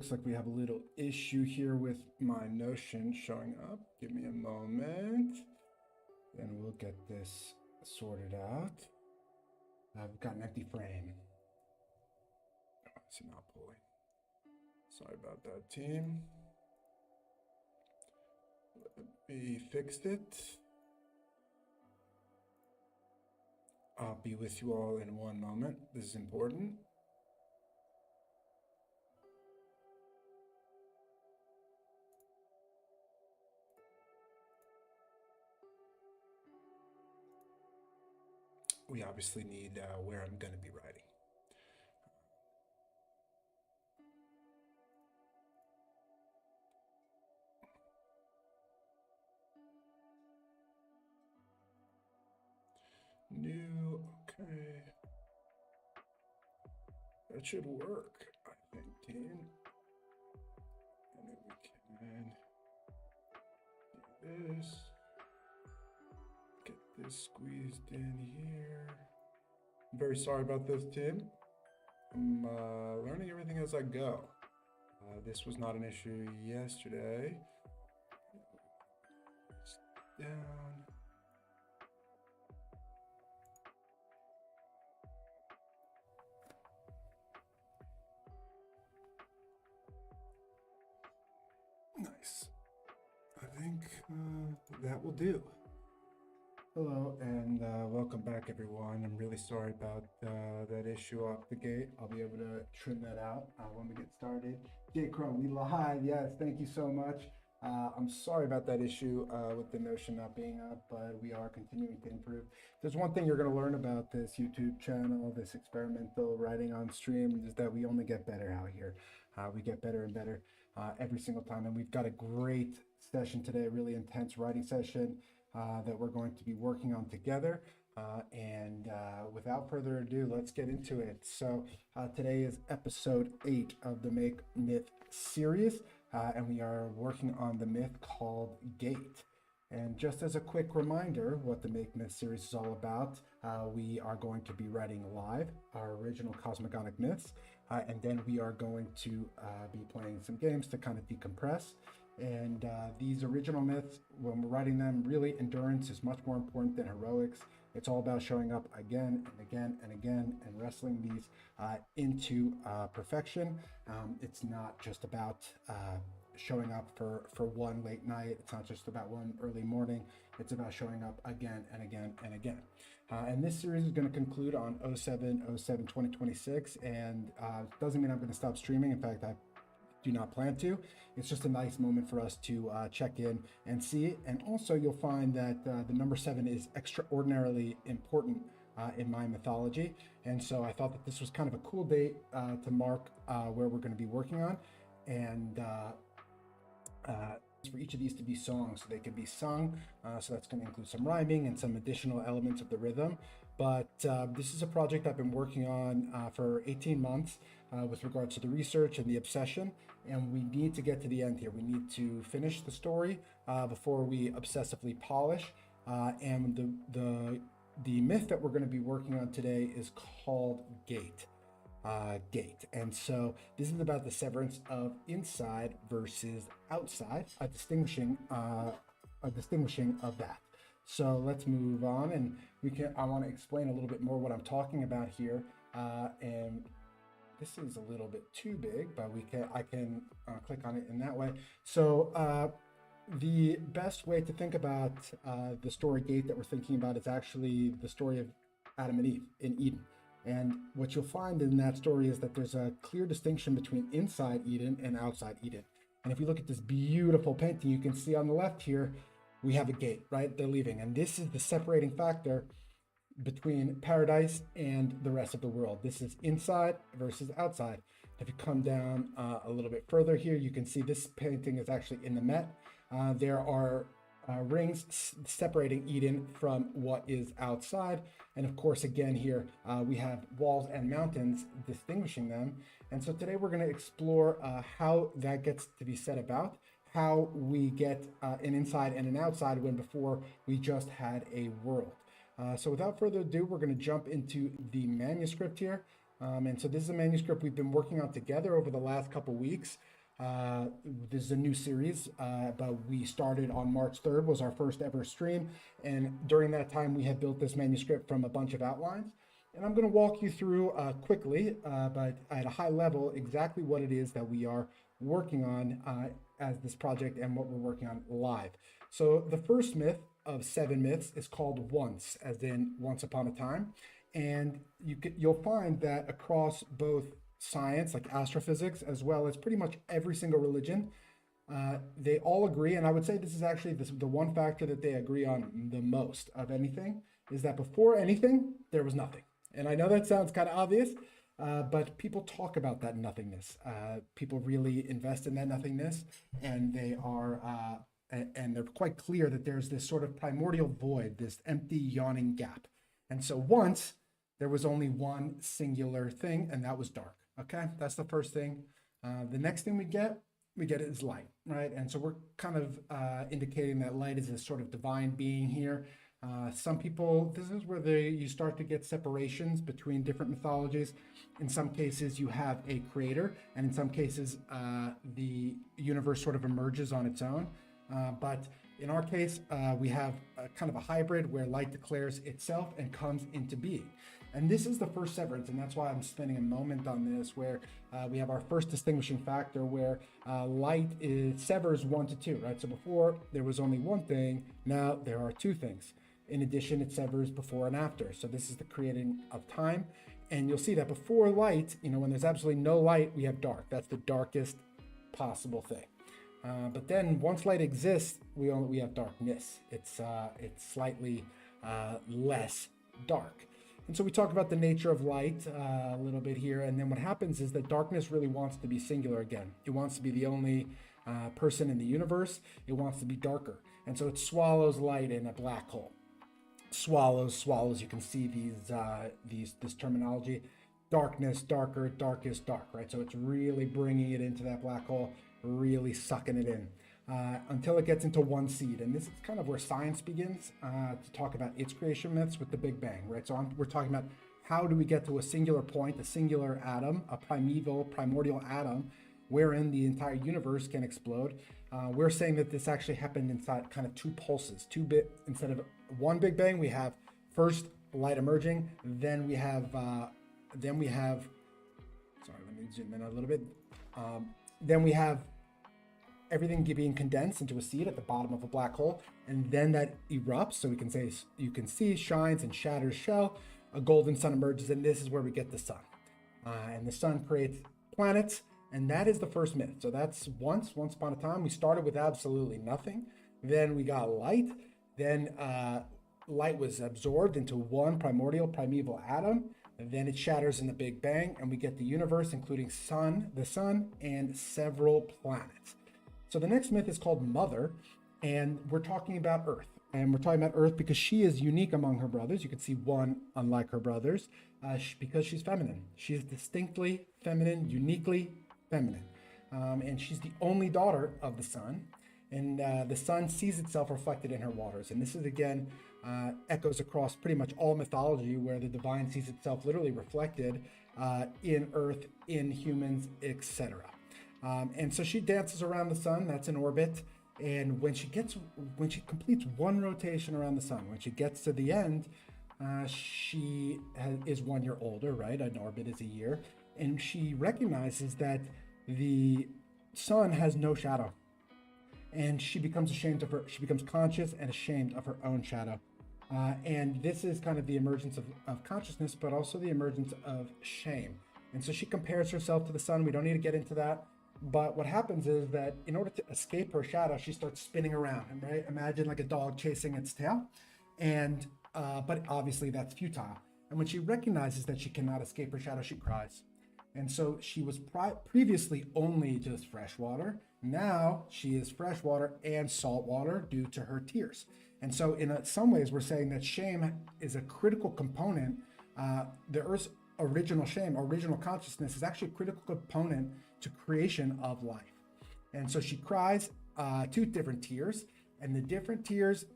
looks like we have a little issue here with my Notion showing up. Give me a moment, and we'll get this sorted out. I've got an empty frame. Oh, it's not pulling. Sorry about that, team. We fixed it. I'll be with you all in one moment. This is important. We obviously need where I'm going to be writing. New, okay. That should work, I think, team. And then we can do this. Get this squeezed in here. I'm very sorry about this, Tim. I'm learning everything as I go. This was not an issue yesterday. Down. Nice. I think that will do. Hello and welcome back, everyone. I'm really sorry about that issue off the gate. I'll be able to trim that out when we get started. Jay Chrome, we live. Yes, thank you so much. I'm sorry about that issue with the Notion not being up, but we are continuing to improve. There's one thing you're going to learn about this YouTube channel, this experimental writing on stream, is that we only get better out here. We get better and better every single time. And we've got a great session today, a really intense writing session that we're going to be working on together. Without further ado, let's get into it. So today is episode 8 of the Make Myth series, and we are working on the myth called Gate. And just as a quick reminder, what the Make Myth series is all about, we are going to be writing live our original cosmogonic myths, and then we are going to be playing some games to kind of decompress. And these original myths, when we're writing them, really endurance is much more important than heroics. It's all about showing up again and again and again and wrestling these into perfection. It's not just about showing up for one late night. It's not just about one early morning. It's about showing up again and again and again. And this series is going to conclude on 07/07/2026, and doesn't mean I'm going to stop streaming. In fact, I do not plan to. It's just a nice moment for us to check in and see it. And also you'll find that the number 7 is extraordinarily important in my mythology. And so I thought that this was kind of a cool date to mark where we're going to be working on. And for each of these to be songs, so they can be sung. So that's going to include some rhyming and some additional elements of the rhythm. But this is a project I've been working on for 18 months with regards to the research and the obsession. And we need to get to the end here. We need to finish the story before we obsessively polish. And the myth that we're going to be working on today is called Gate. Gate. And so this is about the severance of inside versus outside, a distinguishing of that. So let's move on, and I want to explain a little bit more what I'm talking about here. And this is a little bit too big, but I can click on it in that way. So the best way to think about the story Gate that we're thinking about is actually the story of Adam and Eve in Eden. And what you'll find in that story is that there's a clear distinction between inside Eden and outside Eden. And if you look at this beautiful painting, you can see on the left here, we have a gate, right? They're leaving. And this is the separating factor between paradise and the rest of the world. This is inside versus outside. If you come down a little bit further here, you can see this painting is actually in the Met. There are rings separating Eden from what is outside. And of course, again, here we have walls and mountains distinguishing them. And so today we're going to explore how that gets to be set about, how we get an inside and an outside when before we just had a world. So without further ado, we're going to jump into the manuscript here. And so this is a manuscript we've been working on together over the last couple weeks. Uh, this is a new series, but we started on March 3rd, was our first ever stream. And during that time, we had built this manuscript from a bunch of outlines. And I'm going to walk you through quickly, but at a high level, exactly what it is that we are working on as this project and what we're working on live. So the first myth of 7 myths is called Once, as in once upon a time. And you'll find that across both science, like astrophysics, as well as pretty much every single religion, they all agree. And I would say this is actually the one factor that they agree on the most of anything is that before anything, there was nothing. And I know that sounds kind of obvious, but people talk about that nothingness. People really invest in that nothingness, and and they're quite clear that there's this sort of primordial void, this empty, yawning gap. And so once there was only one singular thing, and that was dark. Okay, that's the first thing. The next thing we get is light, right? And so we're kind of indicating that light is a sort of divine being here. Some people, this is where you start to get separations between different mythologies. In some cases, you have a creator, and in some cases, the universe sort of emerges on its own. But in our case, we have a kind of a hybrid where light declares itself and comes into being. And this is the first severance, and that's why I'm spending a moment on this, where we have our first distinguishing factor where light severs 1 to 2, right? So before there was only one thing, now there are 2 things. In addition, it severs before and after. So this is the creating of time. And you'll see that before light, when there's absolutely no light, we have dark. That's the darkest possible thing. But then once light exists, we have darkness. It's slightly less dark. And so we talk about the nature of light a little bit here. And then what happens is that darkness really wants to be singular again. It wants to be the only person in the universe. It wants to be darker. And so it swallows light in a black hole. Swallows. You can see this terminology. Darkness, darker, darkest, dark, right? So it's really bringing it into that black hole, really sucking it in until it gets into one seed. And this is kind of where science begins to talk about its creation myths with the Big Bang, right? So we're talking about how do we get to a singular point, a singular atom, a primordial atom, wherein the entire universe can explode. We're saying that this actually happened inside kind of 2 pulses, instead of one Big Bang, we have first light emerging, then we have, sorry, let me zoom in a little bit. Then we have everything being condensed into a seed at the bottom of a black hole, and then that erupts. So you can see, shines and shatters shell. A golden sun emerges, and this is where we get the sun. And the sun creates planets, and that is the first myth. So that's once upon a time. We started with absolutely nothing. Then we got light. Then light was absorbed into one primeval atom. And then it shatters in the Big Bang, and we get the universe, including the sun, and several planets. So the next myth is called Mother, and we're talking about Earth. And we're talking about Earth because she is unique among her brothers. You can see one unlike her brothers because she's feminine. She's distinctly feminine, uniquely feminine. And she's the only daughter of the sun. And the sun sees itself reflected in her waters. And this is, again, echoes across pretty much all mythology where the divine sees itself literally reflected in Earth, in humans, etc. And so she dances around the sun. That's in orbit. And when she completes one rotation around the sun, when she gets to the end, she is 1 year older, right? An orbit is a year. And she recognizes that the sun has no shadow. And she becomes conscious and ashamed of her own shadow. And this is kind of the emergence of consciousness, but also the emergence of shame. And so she compares herself to the sun. We don't need to get into that. But what happens is that in order to escape her shadow, she starts spinning around, right? Imagine like a dog chasing its tail. And but obviously that's futile. And when she recognizes that she cannot escape her shadow, she cries. And so she was previously only just fresh water. Now she is fresh water and salt water due to her tears. And so in some ways, we're saying that shame is a critical component. The Earth's original shame, original consciousness, is actually a critical component to creation of life. And so she cries 2 different tears, and the different tears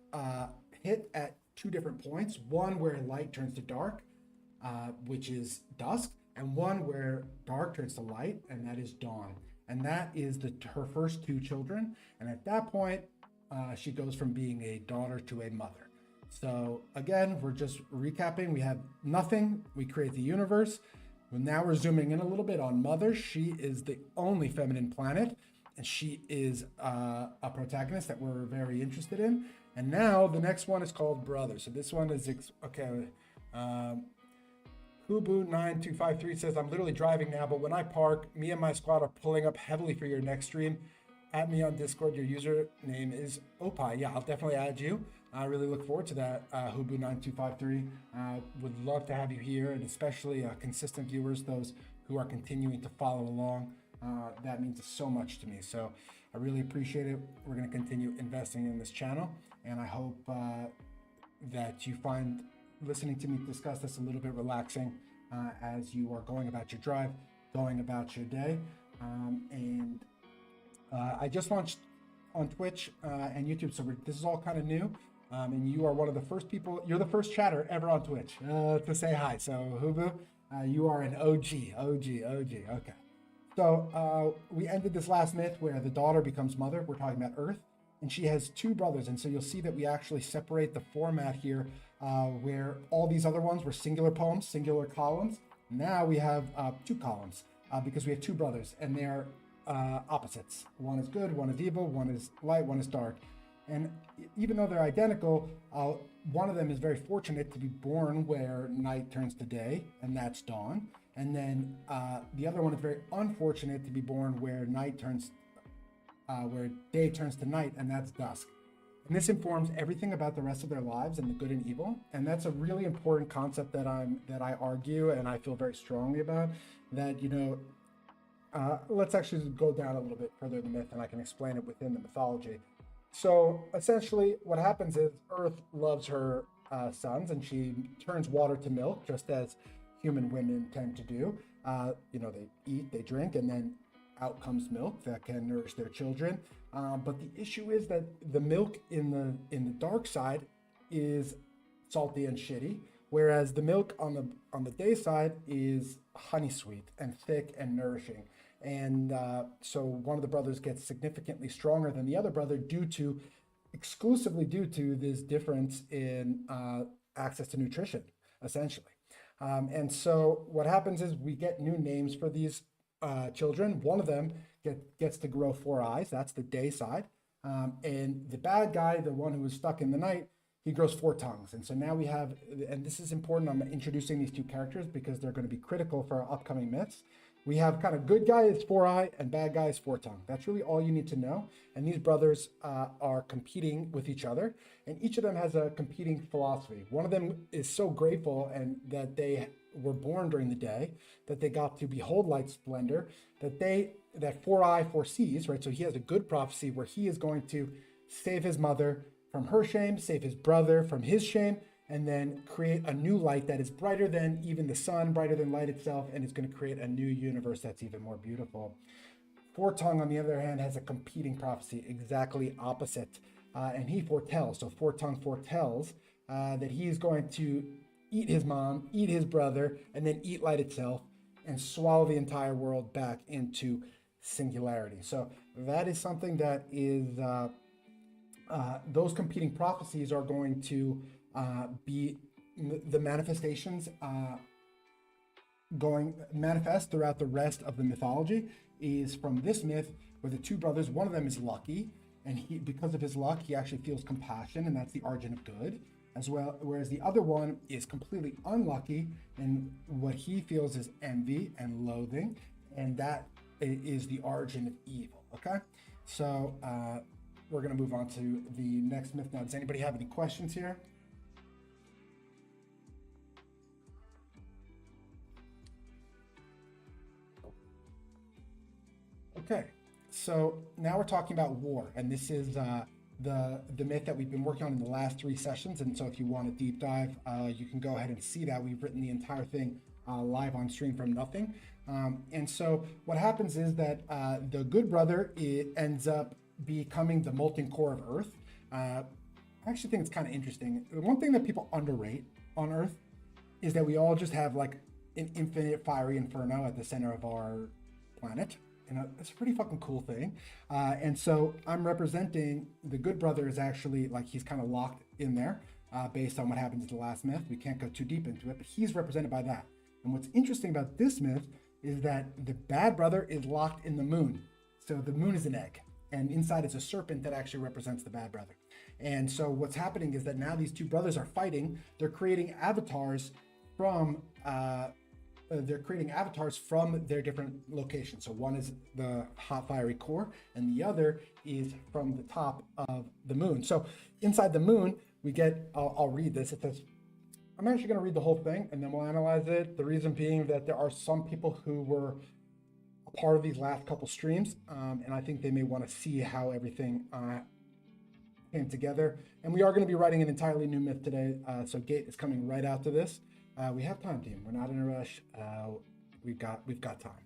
hit at 2 different points. One where light turns to dark, which is dusk, and one where dark turns to light, and that is dawn. and that is her first two children. And at that point, she goes from being a daughter to a mother. So again, we're just recapping. We have nothing. We create the universe. Well, now we're zooming in a little bit on Mother. She is the only feminine planet, and she is a protagonist that we're very interested in. And now the next one is called Brother. So this one is, okay. Hubu9253 says, I'm literally driving now, but when I park, me and my squad are pulling up heavily for your next stream. Add me on Discord. Your username is Opie. Yeah, I'll definitely add you. I really look forward to that, Hubu9253. Would love to have you here, and especially consistent viewers, those who are continuing to follow along. That means so much to me. So I really appreciate it. We're going to continue investing in this channel, and I hope that you find listening to me discuss this a little bit relaxing as you are going about your drive, going about your day. I just launched on Twitch and YouTube, so this is all kind of new. And you are one of the first people, you're the first chatter ever on Twitch to say hi. So Hubu, you are an OG. Okay. So we ended this last myth where the daughter becomes mother. We're talking about Earth, and she has two brothers. And so you'll see that we actually separate the format here where all these other ones were singular poems, singular columns. Now we have two columns because we have two brothers, and they're opposites. One is good, one is evil, one is light, one is dark. And even though they're identical, one of them is very fortunate to be born where night turns to day, and that's dawn. And then the other one is very unfortunate to be born where where day turns to night, and that's dusk. And this informs everything about the rest of their lives and the good and evil. And that's a really important concept that I argue and I feel very strongly about. That, you know, let's actually go down a little bit further in the myth, and I can explain it within the mythology. So essentially what happens is Earth loves her sons, and she turns water to milk, just as human women tend to do. You know, they eat, they drink, and then out comes milk that can nourish their children. But the issue is that the milk in the dark side is salty and shitty, whereas the milk on the day side is honey sweet and thick and nourishing. And so one of the brothers gets significantly stronger than the other brother exclusively due to this difference in access to nutrition, essentially. And so what happens is we get new names for these children. One of them gets to grow 4 eyes. That's the day side. And the bad guy, the one who was stuck in the night, he grows 4 tongues. And so now we have, and this is important, I'm introducing these two characters because they're going to be critical for our upcoming myths. We have kind of good guy is 4 eye and bad guy is 4 tongue. That's really all you need to know. And these brothers are competing with each other, and each of them has a competing philosophy. One of them is so grateful and that they were born during the day, that they got to behold light splendor, that 4 eye foresees, right? So he has a good prophecy where he is going to save his mother from her shame, save his brother from his shame, and then create a new light that is brighter than even the sun, brighter than light itself, and is going to create a new universe that's even more beautiful. 4 tongue, on the other hand, has a competing prophecy, exactly opposite, and he foretells. So 4 tongue foretells that he is going to eat his mom, eat his brother, and then eat light itself, and swallow the entire world back into singularity. So that is something that is, those competing prophecies are going to be the manifestations manifest throughout the rest of the mythology is from this myth where the two brothers, one of them is lucky, and because of his luck, he actually feels compassion, and that's the origin of good as well. Whereas the other one is completely unlucky, and what he feels is envy and loathing, and that is the origin of evil. Okay, so we're going to move on to the next myth now. Does anybody have any questions here? Okay, so now we're talking about war, and this is the myth that we've been working on in the last 3 sessions. And so if you want a deep dive, you can go ahead and see that. We've written the entire thing live on stream from nothing. And so what happens is that the good brother ends up becoming the molten core of Earth. I actually think it's kind of interesting. One thing that people underrate on Earth is that we all just have like an infinite fiery inferno at the center of our planet. it's a pretty fucking cool thing. And so I'm representing the good brother is actually like he's kind of locked in there based on what happens in the last myth. We can't go too deep into it, but he's represented by that. And what's interesting about this myth is that the bad brother is locked in the moon. So the moon is an egg, and inside is a serpent that actually represents the bad brother. And so what's happening is that now these two brothers are fighting. They're creating avatars from their different locations. So one is the hot fiery core, and the other is from the top of the moon. So inside the moon, we get. I'll read this. It says, I'm actually going to read the whole thing, and then we'll analyze it. The reason being that there are some people who were a part of these last couple streams, and I think they may want to see how everything came together. And we are going to be writing an entirely new myth today, so Gate is coming right after this. We have time, team. We're not in a rush. We've got time.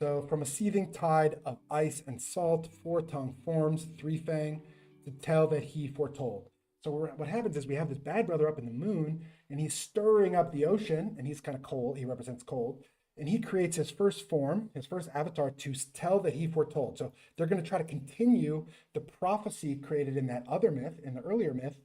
So from a seething tide of ice and salt, four-tongue forms, three-fang, to tell that he foretold. So what happens is we have this bad brother up in the moon, and he's stirring up the ocean, and he's kind of cold. He represents cold. And he creates his first form, his first avatar, to tell that he foretold. So they're going to try to continue the prophecy created in that other myth, in the earlier myth.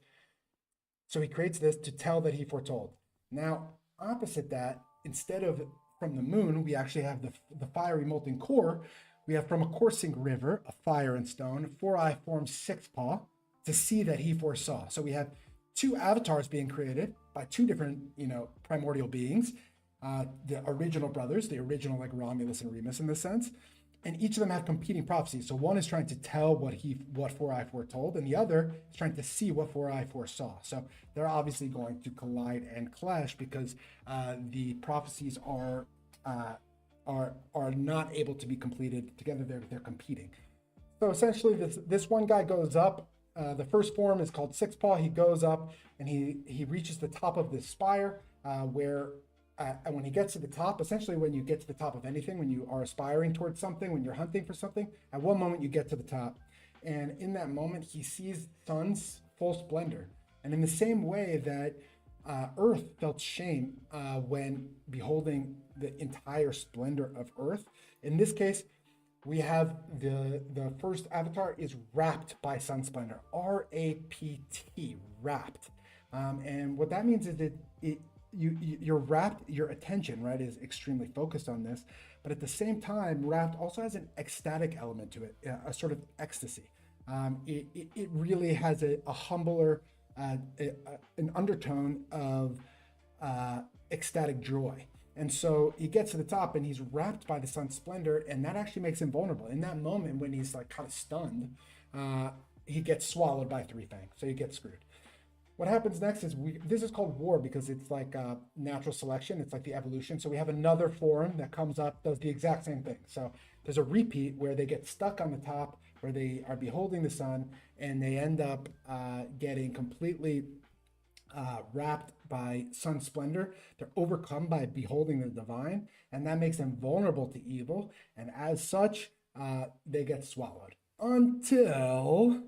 So he creates this to tell that he foretold. Now, opposite that, instead of from the moon, we actually have the fiery molten core. We have from a coursing river, a fire and stone, four-eye form, six paw, to see that he foresaw. So we have two avatars being created by two different, primordial beings. The original brothers, the original like Romulus and Remus in this sense, and each of them have competing prophecies. So one is trying to tell what Four-Eye foretold, and the other is trying to see what Four-Eye foresaw. So they're obviously going to collide and clash because the prophecies are not able to be completed together. They're competing. So essentially, this one guy goes up. The first form is called Six Paw. He goes up and he reaches the top of this spire where. And when he gets to the top, essentially when you get to the top of anything, when you are aspiring towards something, when you're hunting for something, at one moment you get to the top. And in that moment, he sees sun's full splendor. And in the same way that Earth felt shame when beholding the entire splendor of Earth, in this case, we have the first avatar is wrapped by sun splendor, R-A-P-T, wrapped. And what that means is that you're wrapped, your attention, right, is extremely focused on this, but at the same time, wrapped also has an ecstatic element to it, a sort of ecstasy. It really has a humbler, an undertone of ecstatic joy. And so he gets to the top and he's wrapped by the sun's splendor, and that actually makes him vulnerable. In that moment when he's like kind of stunned, he gets swallowed by Three Fang, so you get screwed. What happens next is this is called war because it's like natural selection. It's like the evolution. So we have another form that comes up, does the exact same thing. So there's a repeat where they get stuck on the top, where they are beholding the sun, and they end up getting completely wrapped by sun splendor. They're overcome by beholding the divine, and that makes them vulnerable to evil. And as such, they get swallowed until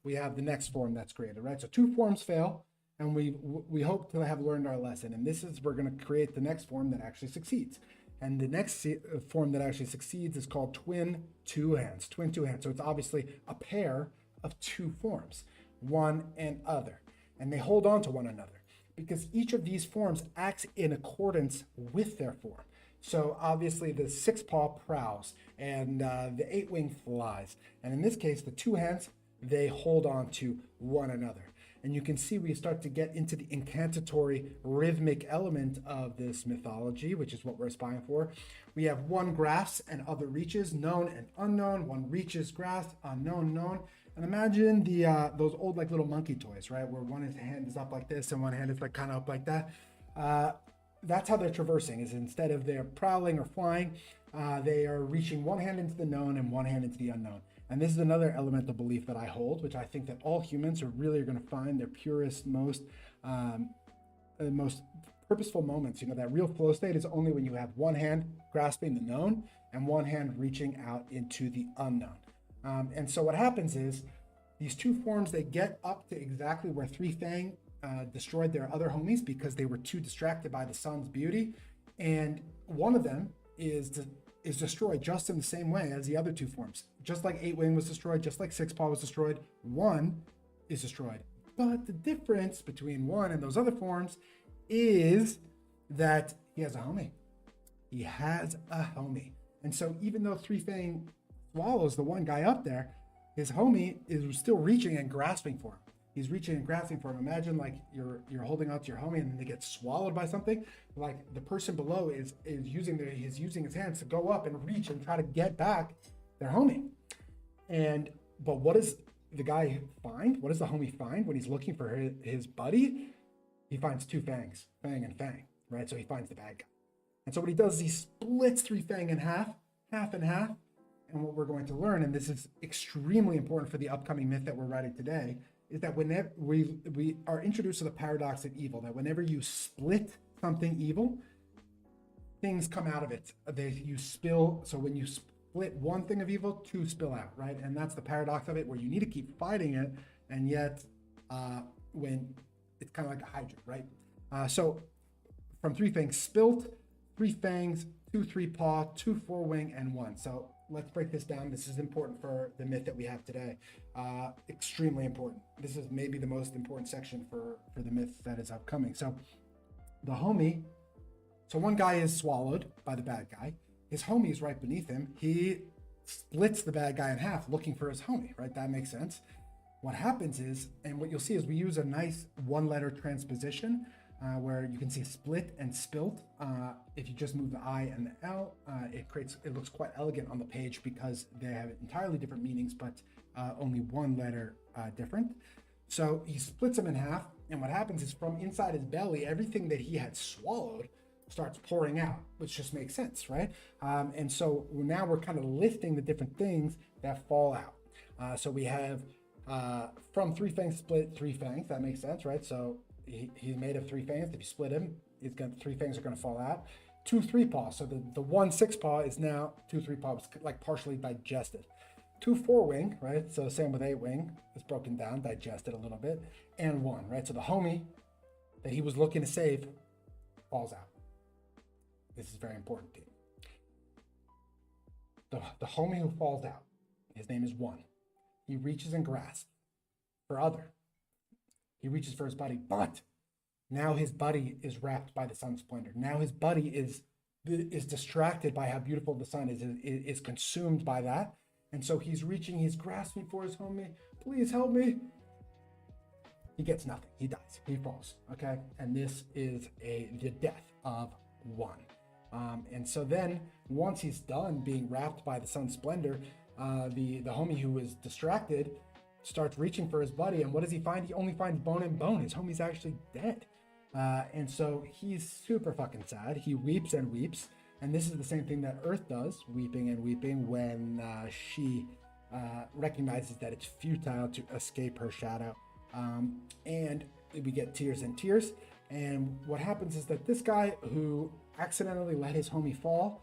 we have the next form that's created, right? So two forms fail, and we hope to have learned our lesson. And this is, we're going to create the next form that actually succeeds. And the next form that actually succeeds is called twin two hands. So it's obviously a pair of two forms, one and other. And they hold on to one another because each of these forms acts in accordance with their form. So obviously the six paw prowls and the eight wing flies. And in this case, the two hands, they hold on to one another. And you can see we start to get into the incantatory rhythmic element of this mythology, which is what we're aspiring for. We have one grasps and other reaches, known and unknown. One reaches, grasp, unknown, known. And imagine those old like little monkey toys, right? Where one hand is up like this and one hand is like kind of up like that. That's how they're traversing, is instead of they're prowling or flying, they are reaching one hand into the known and one hand into the unknown. And this is another elemental belief that I hold, which I think that all humans are really going to find their purest, most purposeful moments. That real flow state is only when you have one hand grasping the known and one hand reaching out into the unknown. And so what happens is these two forms, they get up to exactly where Three Fang destroyed their other homies because they were too distracted by the sun's beauty. And one of them is destroyed just in the same way as the other two forms. Just like 8-wing was destroyed, just like 6-paw was destroyed, 1 is destroyed. But the difference between 1 and those other forms is that he has a homie. He has a homie. And so even though 3-fang swallows the one guy up there, his homie is still reaching and grasping for him. He's reaching and grasping for him. Imagine like you're holding out to your homie and then they get swallowed by something. Like the person below is using his hands to go up and reach and try to get back their homie. But what does the guy find? What does the homie find when he's looking for his buddy? He finds 2 fangs, Fang and Fang, right? So he finds the bad guy. And so what he does is he splits 3-fang in half and half. And what we're going to learn, and this is extremely important for the upcoming myth that we're writing today, is that whenever we are introduced to the paradox of evil, that whenever you split something evil, things come out of it. You spill. So when you split one thing of evil, 2 spill out, right? And that's the paradox of it, where you need to keep fighting it, and yet when it's kind of like a hydrant, right? So from 3 fangs spilt, 3 fangs, 2 3-paw, 2 4-wing, and 1. So let's break this down. This is important for the myth that we have today. Extremely important. This is maybe the most important section for the myth that is upcoming. So the homie, so one guy is swallowed by the bad guy. His homie is right beneath him. He splits the bad guy in half looking for his homie, right? That makes sense. What happens is, and what you'll see is we use a nice 1-letter transposition where you can see split and spilt. If you just move the I and the L, it looks quite elegant on the page because they have entirely different meanings, but only 1 letter different. So he splits them in half, and what happens is from inside his belly, everything that he had swallowed starts pouring out, which just makes sense, right? And so now we're kind of listing the different things that fall out. So we have from 3 fangs split 3 fangs. That makes sense, right? So he's made of 3 fangs. If you split him, 3 fangs are going to fall out. 2 3-paw. So the 1 6-paw is now 2 3-paw, like partially digested. 2 4-wing, right? So same with 8-wing. It's broken down, digested a little bit, and 1, right? So the homie that he was looking to save falls out. This is very important, team. The homie who falls out, his name is 1. He reaches and grasps for other. He reaches for his buddy, but now his buddy is wrapped by the sun's splendor. Now his buddy is distracted by how beautiful the sun is consumed by that. And so he's reaching, he's grasping for his homie. Please help me. He gets nothing. He dies. He falls. Okay. And this is the death of 1. And so then once he's done being wrapped by the sun's splendor, the homie who was distracted starts reaching for his buddy, and what does he find? He only finds bone and bone. His homie's actually dead. And so he's super fucking sad. He weeps and weeps. And this is the same thing that Earth does, weeping and weeping, when she recognizes that it's futile to escape her shadow. And we get tears and tears. And what happens is that this guy who accidentally let his homie fall,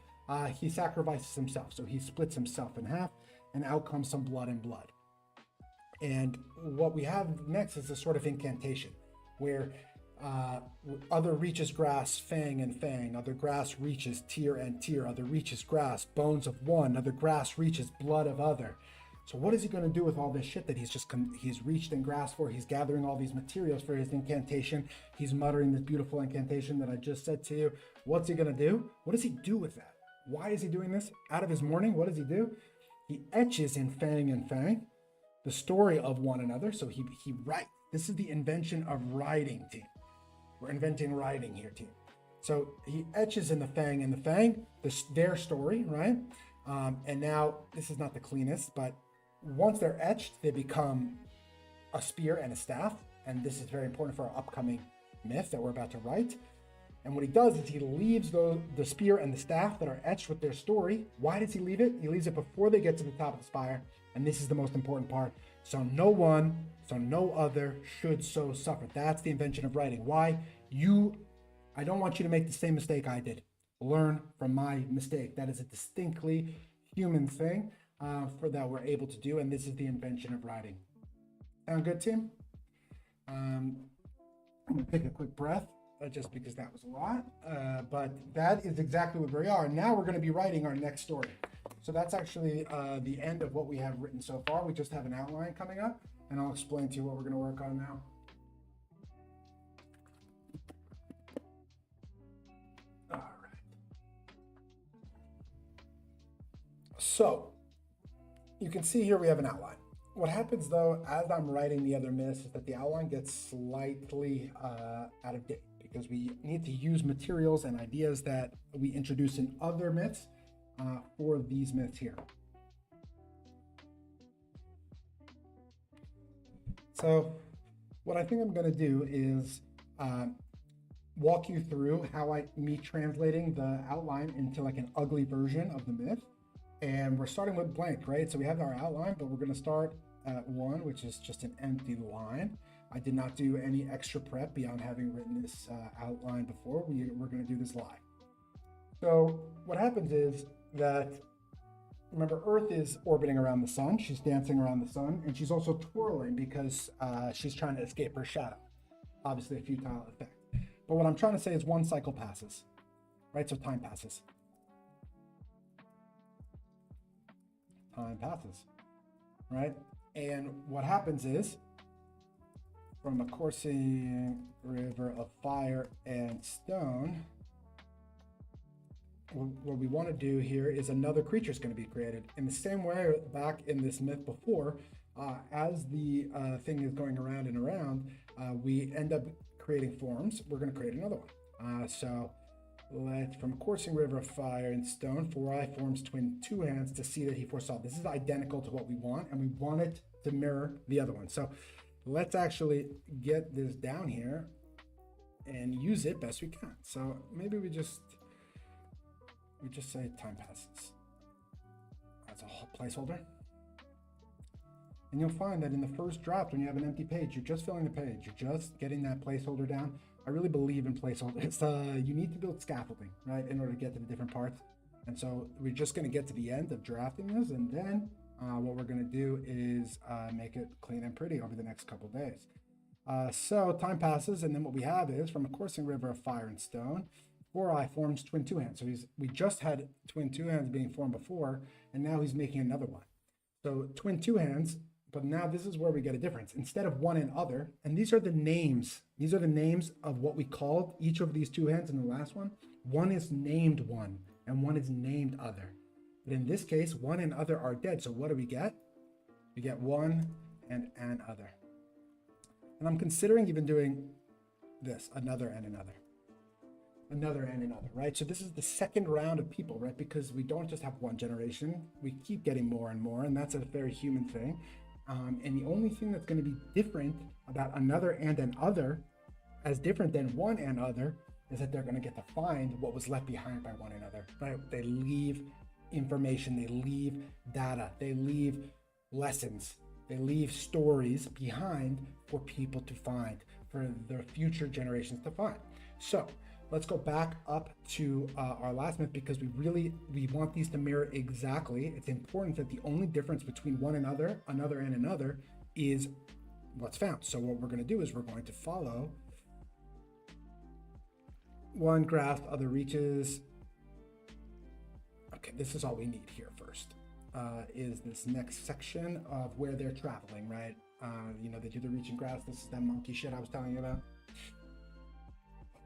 he sacrifices himself. So he splits himself in half, and out comes some blood and blood. And what we have next is a sort of incantation where other reaches grass, fang and fang, other grass reaches tear and tear, other reaches grass, bones of 1, other grass reaches blood of other. So what is he going to do with all this shit that he's reached and grasped for? He's gathering all these materials for his incantation. He's muttering this beautiful incantation that I just said to you. What's he going to do? What does he do with that? Why is he doing this? Out of his mourning, what does he do? He etches in fang and fang the story of one another. So he writes. This is the invention of writing, team. We're inventing writing here, team. So he etches in the fang and the fang, their story, right? And now this is not the cleanest, but once they're etched, they become a spear and a staff. And this is very important for our upcoming myth that we're about to write. And what he does is he leaves the spear and the staff that are etched with their story. Why does he leave it? He leaves it before they get to the top of the spire. And this is the most important part. So no other should so suffer. That's the invention of writing. Why? I don't want you to make the same mistake I did. Learn from my mistake. That is a distinctly human thing for that we're able to do. And this is the invention of writing. Sound good, team? I'm going to take a quick breath just because that was a lot. But that is exactly where we are. Now we're going to be writing our next story. So that's actually the end of what we have written so far. We just have an outline coming up, and I'll explain to you what we're going to work on now. All right. So you can see here we have an outline. What happens though, as I'm writing the other myths, is that the outline gets slightly out of date because we need to use materials and ideas that we introduce in other myths for these myths here. So what I think I'm going to do is walk you through how me translating the outline into like an ugly version of the myth. And we're starting with blank, right? So we have our outline, but we're going to start at 1, which is just an empty line. I did not do any extra prep beyond having written this outline before. We're going to do this live. So what happens is that, remember, Earth is orbiting around the sun. She's dancing around the sun, and she's also twirling because she's trying to escape her shadow. Obviously a futile effect. But what I'm trying to say is 1 cycle passes, right? So time passes. Time passes, right? And what happens is, from a coursing river of fire and stone, what we want to do here is another creature is going to be created. In the same way back in this myth before, as the thing is going around and around, we end up creating forms. We're going to create another one. So let's, from coursing river of fire and stone, 4i forms twin 2 hands to see that he foresaw. This is identical to what we want, and we want it to mirror the other one. So let's actually get this down here and use it best we can. So maybe we just say time passes as a placeholder. And you'll find that in the first draft, when you have an empty page, you're just filling the page. You're just getting that placeholder down. I really believe in placeholders. You need to build scaffolding, right, in order to get to the different parts. And so we're just going to get to the end of drafting this, and then what we're going to do is make it clean and pretty over the next couple of days. So time passes, and then what we have is, from a coursing river of fire and stone, 4i forms twin 2 hands. So we just had twin 2 hands being formed before, and now he's making another one. So twin 2 hands, but now this is where we get a difference. Instead of 1 and other, and these are the names. These are the names of what we called each of these 2 hands in the last one. One is named 1, and one is named other. But in this case, 1 and other are dead. So what do we get? We get 1 and an other. And I'm considering even doing this, another and another. Another and another, right? So this is the second round of people, right? Because we don't just have one generation. We keep getting more and more, and that's a very human thing. And the only thing that's going to be different about another and an other, as different than 1 and other, is that they're going to get to find what was left behind by 1 another, right? They leave information, they leave data, they leave lessons, they leave stories behind for people to find, for the future generations to find. So let's go back up to our last myth, because we want these to mirror exactly. It's important that the only difference between 1 and another and another is what's found. So what we're going to do is we're going to follow 1 grasp, other reaches. Okay, this is all we need here first, is this next section of where they're traveling, right? You know, they do the reach and grasp. This is that monkey shit I was telling you about.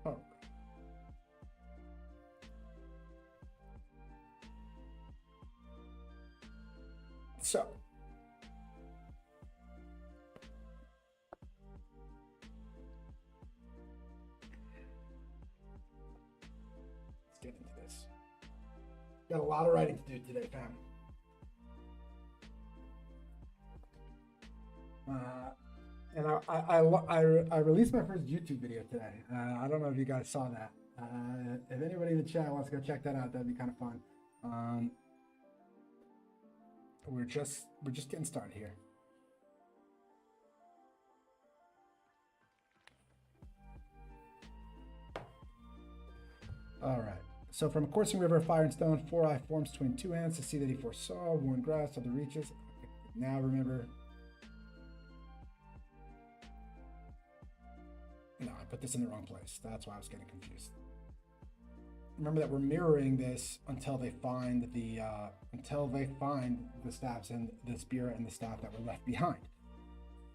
Oh. So, let's get into this. Got a lot of writing to do today, fam. And I released my first YouTube video today. I don't know if you guys saw that. If anybody in the chat wants to go check that out, that'd be kind of fun. We're just getting started here. All right. So from a coursing river of fire and stone, 4i forms twin 2 hands to see that he foresaw, 1 grasp, other reaches. Okay. Now remember. No, I put this in the wrong place. That's why I was getting confused. Remember that we're mirroring this until they find the staffs and the spear and the staff that were left behind.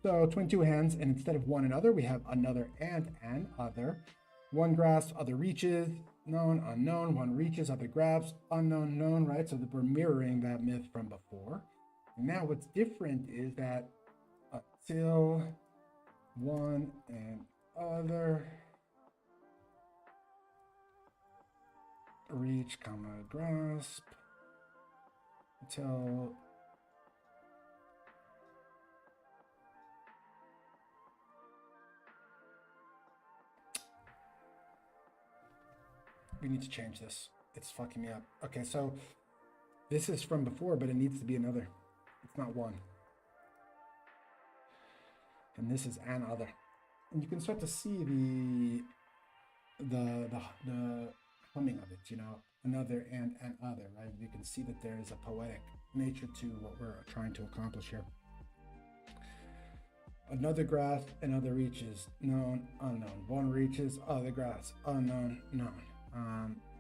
So 22 hands, and instead of one another, we have another and an other. One grasps, other reaches, known, unknown. One reaches, other grabs, unknown, known, right? So that we're mirroring that myth from before. And now what's different is that until one and other reach, comma, grasp, until we need to change this. It's fucking me up. Okay, so this is from before, but it needs to be another. It's not one. And this is an other. And you can start to see the humming of it, you know, another and an other, right? You can see that there is a poetic nature to what we're trying to accomplish here. Another grasp, another reaches, known, unknown. One reaches, other grasp, unknown, known.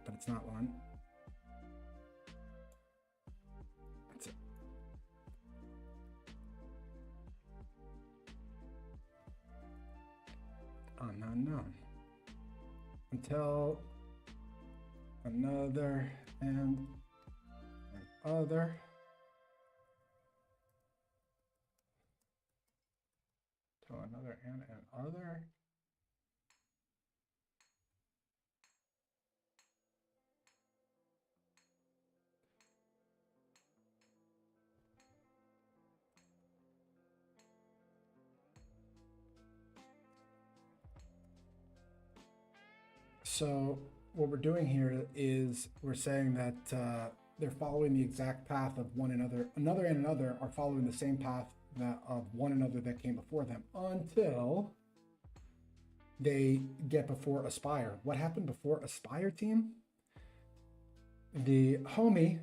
But it's not one. That's it. Unknown. Until another and an other. Till another and an other. So what we're doing here is we're saying that they're following the exact path of one another. Another and another are following the same path of one another that came before them until they get before Aspire. What happened before Aspire, team? The homie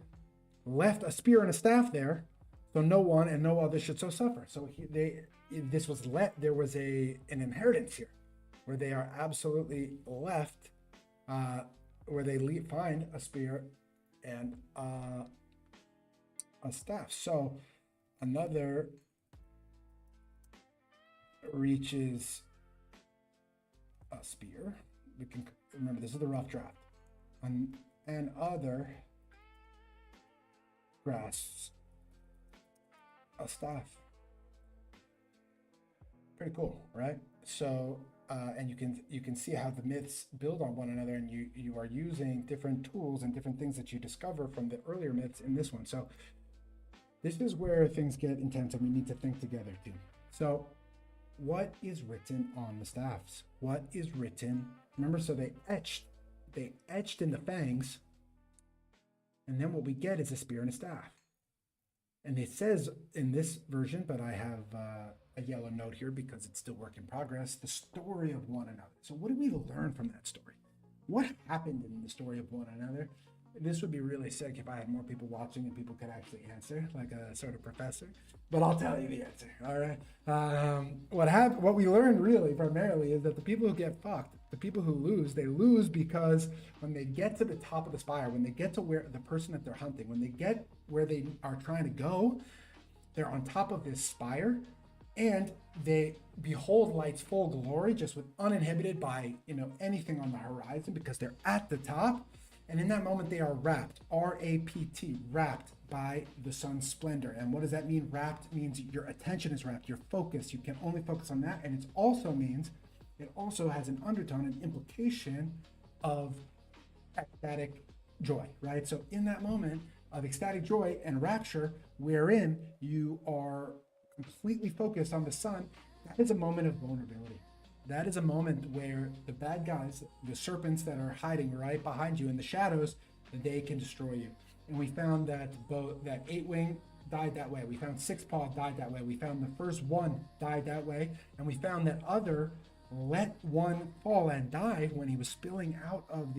left a spear and a staff there, so no one and no other should so suffer. So there was an inheritance here where they are absolutely left, where they find a spear and a staff. So another reaches a spear. We can remember this is the rough draft. And other grasps a staff. Pretty cool, right? So and you can see how the myths build on one another, and you are using different tools and different things that you discover from the earlier myths in this one. So this is where things get intense, and we need to think together too. So what is written on the staffs? What is written? Remember, so they etched in the fangs, and then what we get is a spear and a staff. And it says in this version, but I have a yellow note here because it's still work in progress, the story of one another. So what do we learn from that story? What happened in the story of one another? This would be really sick if I had more people watching and people could actually answer, like a sort of professor. But I'll tell you the answer, all right? What we learned really primarily is that the people who get fucked, the people who lose, they lose because when they get to the top of the spire, when they get to where the person that they're hunting, when they get where they are trying to go, they're on top of this spire and they behold light's full glory, just with uninhibited by anything on the horizon, because they're at the top. And in that moment, they are wrapped, R-A-P-T, wrapped by the sun's splendor. And what does that mean? Wrapped means your attention is wrapped, you're focused, you can only focus on that. And it also has an undertone, an implication of ecstatic joy, right? So in that moment of ecstatic joy and rapture, wherein you are completely focused on the sun, that is a moment of vulnerability. That is a moment where the bad guys, the serpents that are hiding right behind you in the shadows, they can destroy you. And we found that that 8-wing died that way. We found 6-paw died that way. We found the first one died that way. And we found that other let one fall and die when he was spilling out of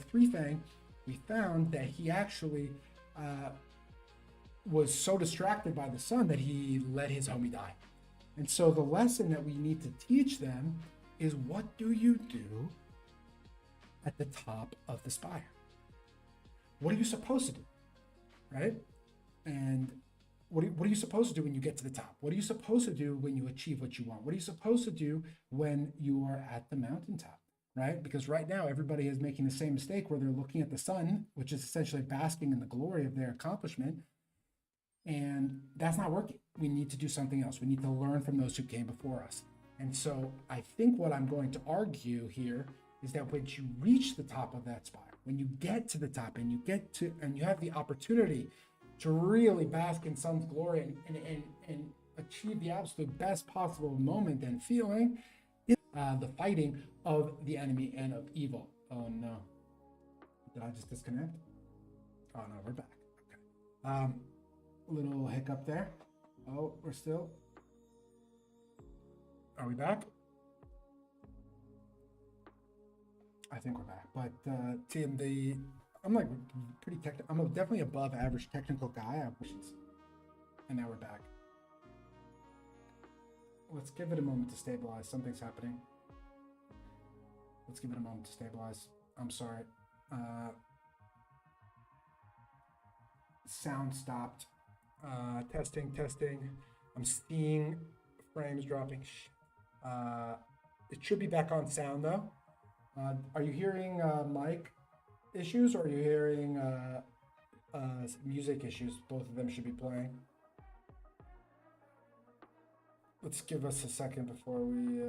Three Fang. We found that he actually was so distracted by the sun that he let his homie die. And so the lesson that we need to teach them is, what do you do at the top of the spire? What are you supposed to do, right? And what are you supposed to do when you get to the top? What are you supposed to do when you achieve what you want? What are you supposed to do when you are at the mountaintop, right? Because right now everybody is making the same mistake where they're looking at the sun, which is essentially basking in the glory of their accomplishment, and that's not working. We need to do something else. We need to learn from those who came before us. And so I think what I'm going to argue here is that once you reach the top of that spire, when you get to the top and you have the opportunity to really bask in sun's glory and achieve the absolute best possible moment and feeling, the fighting of the enemy and of evil. Oh no. Did I just disconnect? Oh no, we're back. Okay. Little hiccup there. Oh, we're still. Are we back? I think we're back. But Tim, I'm like pretty technical. I'm definitely above average technical guy. And now we're back. Let's give it a moment to stabilize. Something's happening. Let's give it a moment to stabilize. I'm sorry. Sound stopped. Testing. I'm seeing frames dropping. It should be back on sound though. Are you hearing mic issues, or are you hearing music issues? Both of them should be playing. Let's give us a second before we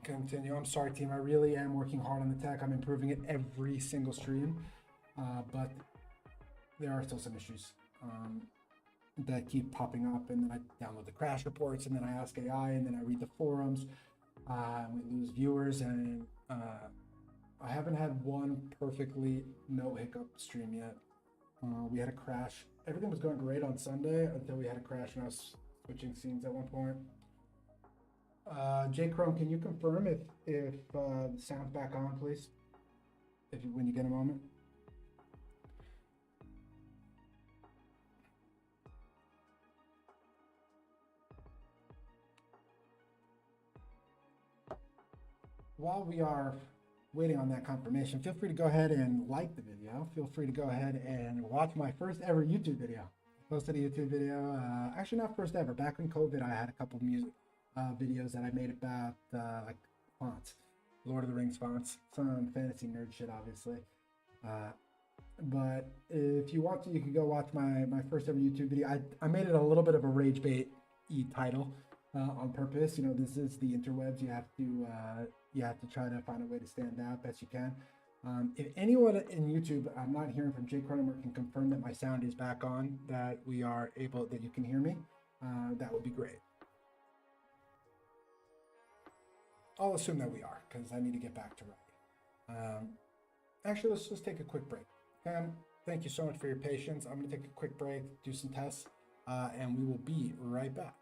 continue. I'm sorry, team. I really am working hard on the tech. I'm improving it every single stream, but there are still some issues that keep popping up, and then I download the crash reports, and then I ask AI, and then I read the forums. We lose viewers, and I haven't had one perfectly no hiccup stream yet. We had a crash. Everything was going great on Sunday until we had a crash and I was switching scenes at one point. J Chrome, can you confirm if the sound's back on, please? When you get a moment. While we are waiting on that confirmation, feel free to go ahead and like the video. Feel free to go ahead and watch my first ever YouTube video. Posted a YouTube video, actually not first ever. Back in COVID, I had a couple of music videos that I made about like fonts, Lord of the Rings fonts, some fantasy nerd shit, obviously. But if you want to, you can go watch my first ever YouTube video. I made it a little bit of a rage bait-y title on purpose. You know, this is the interwebs. You have to try to find a way to stand out best you can. If anyone in YouTube, I'm not hearing from Jake Cronenberg, can confirm that my sound is back on, that we are able, that you can hear me, that would be great. I'll assume that we are, because I need to get back to writing. Actually, let's just take a quick break. Thank you so much for your patience. I'm going to take a quick break, do some tests, and we will be right back.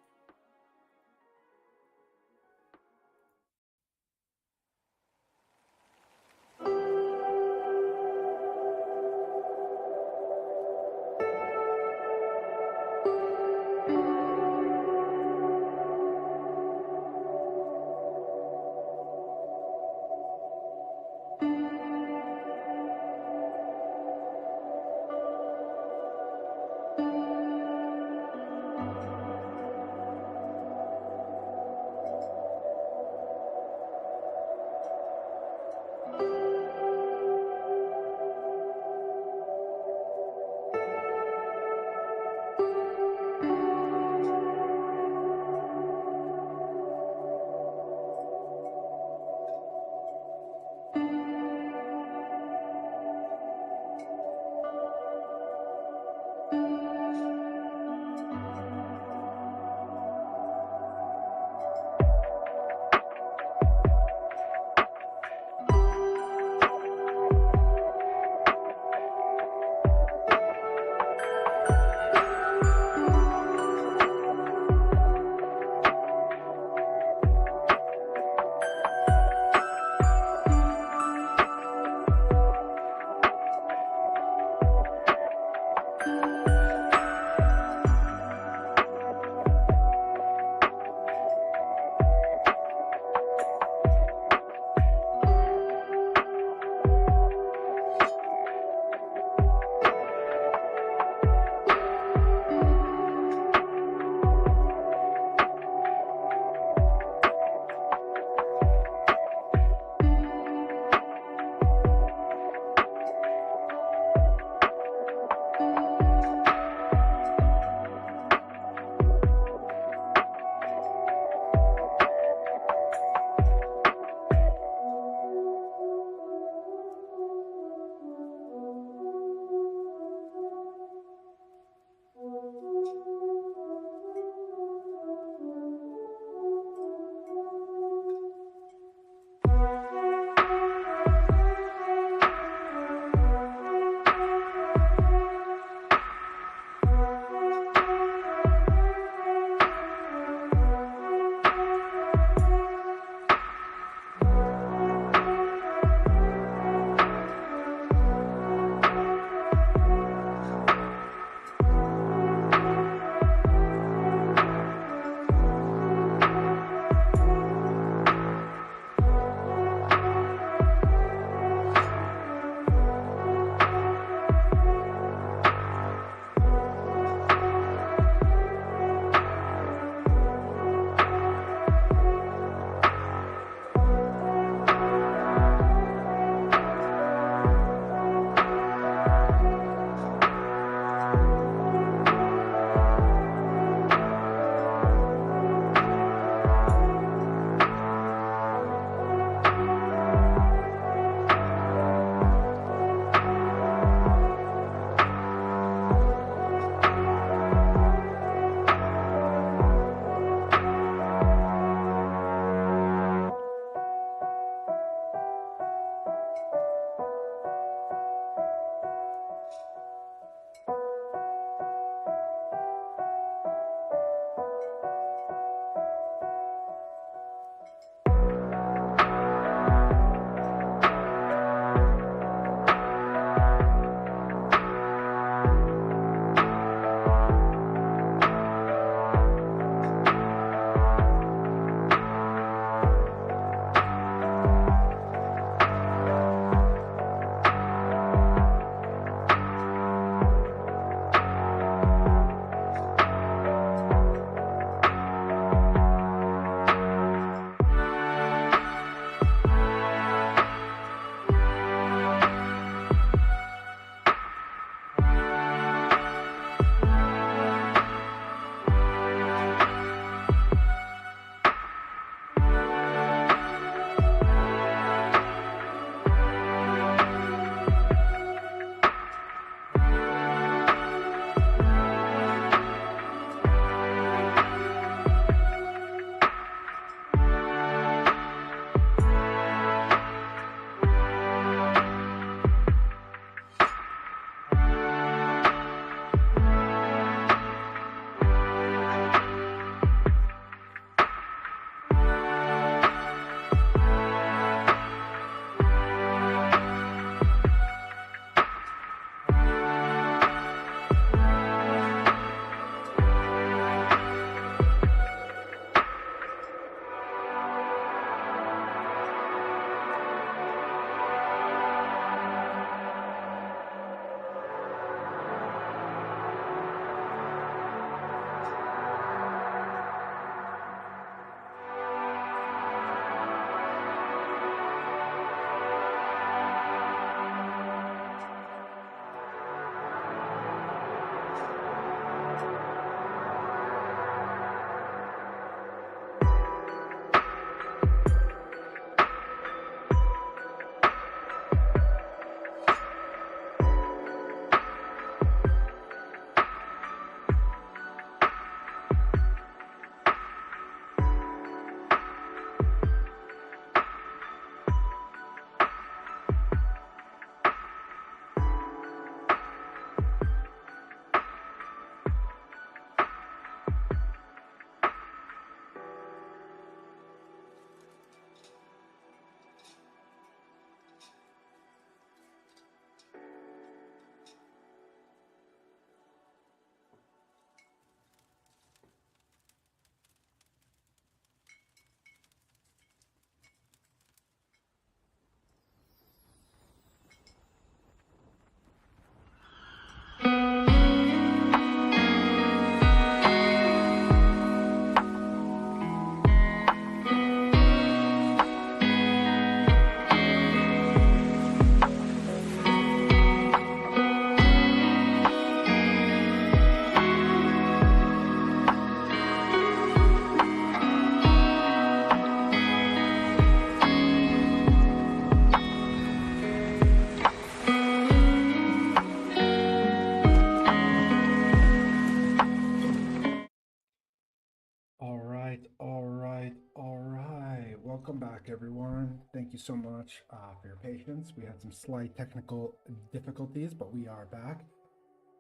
you so much for your patience. We had some slight technical difficulties, but we are back.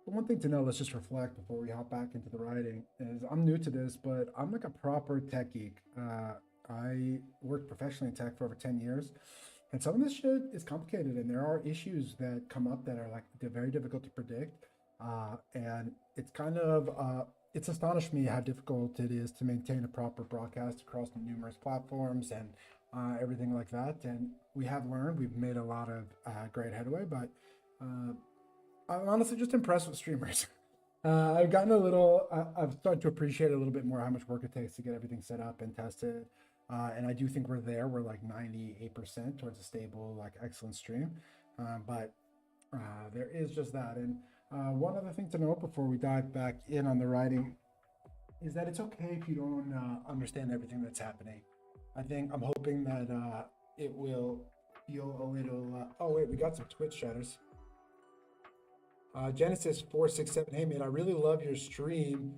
The one thing to know, let's just reflect before we hop back into the writing, is I'm new to this, but I'm like a proper tech geek. I worked professionally in tech for over 10 years, and some of this shit is complicated, and there are issues that come up that are like they're very difficult to predict. And it's kind of it's astonished me how difficult it is to maintain a proper broadcast across numerous platforms and everything like that. And we have learned, we've made a lot of great headway, but uh, I'm honestly just impressed with streamers. I've gotten a little, I've started to appreciate a little bit more how much work it takes to get everything set up and tested. And I do think we're there. We're like 98% towards a stable, like excellent stream. But there is just that. And one other thing to note before we dive back in on the writing is that it's okay if you don't understand everything that's happening. I'm hoping that it will feel a little. Oh, wait, we got some Twitch chatters. Genesis 467. Hey man, I really love your stream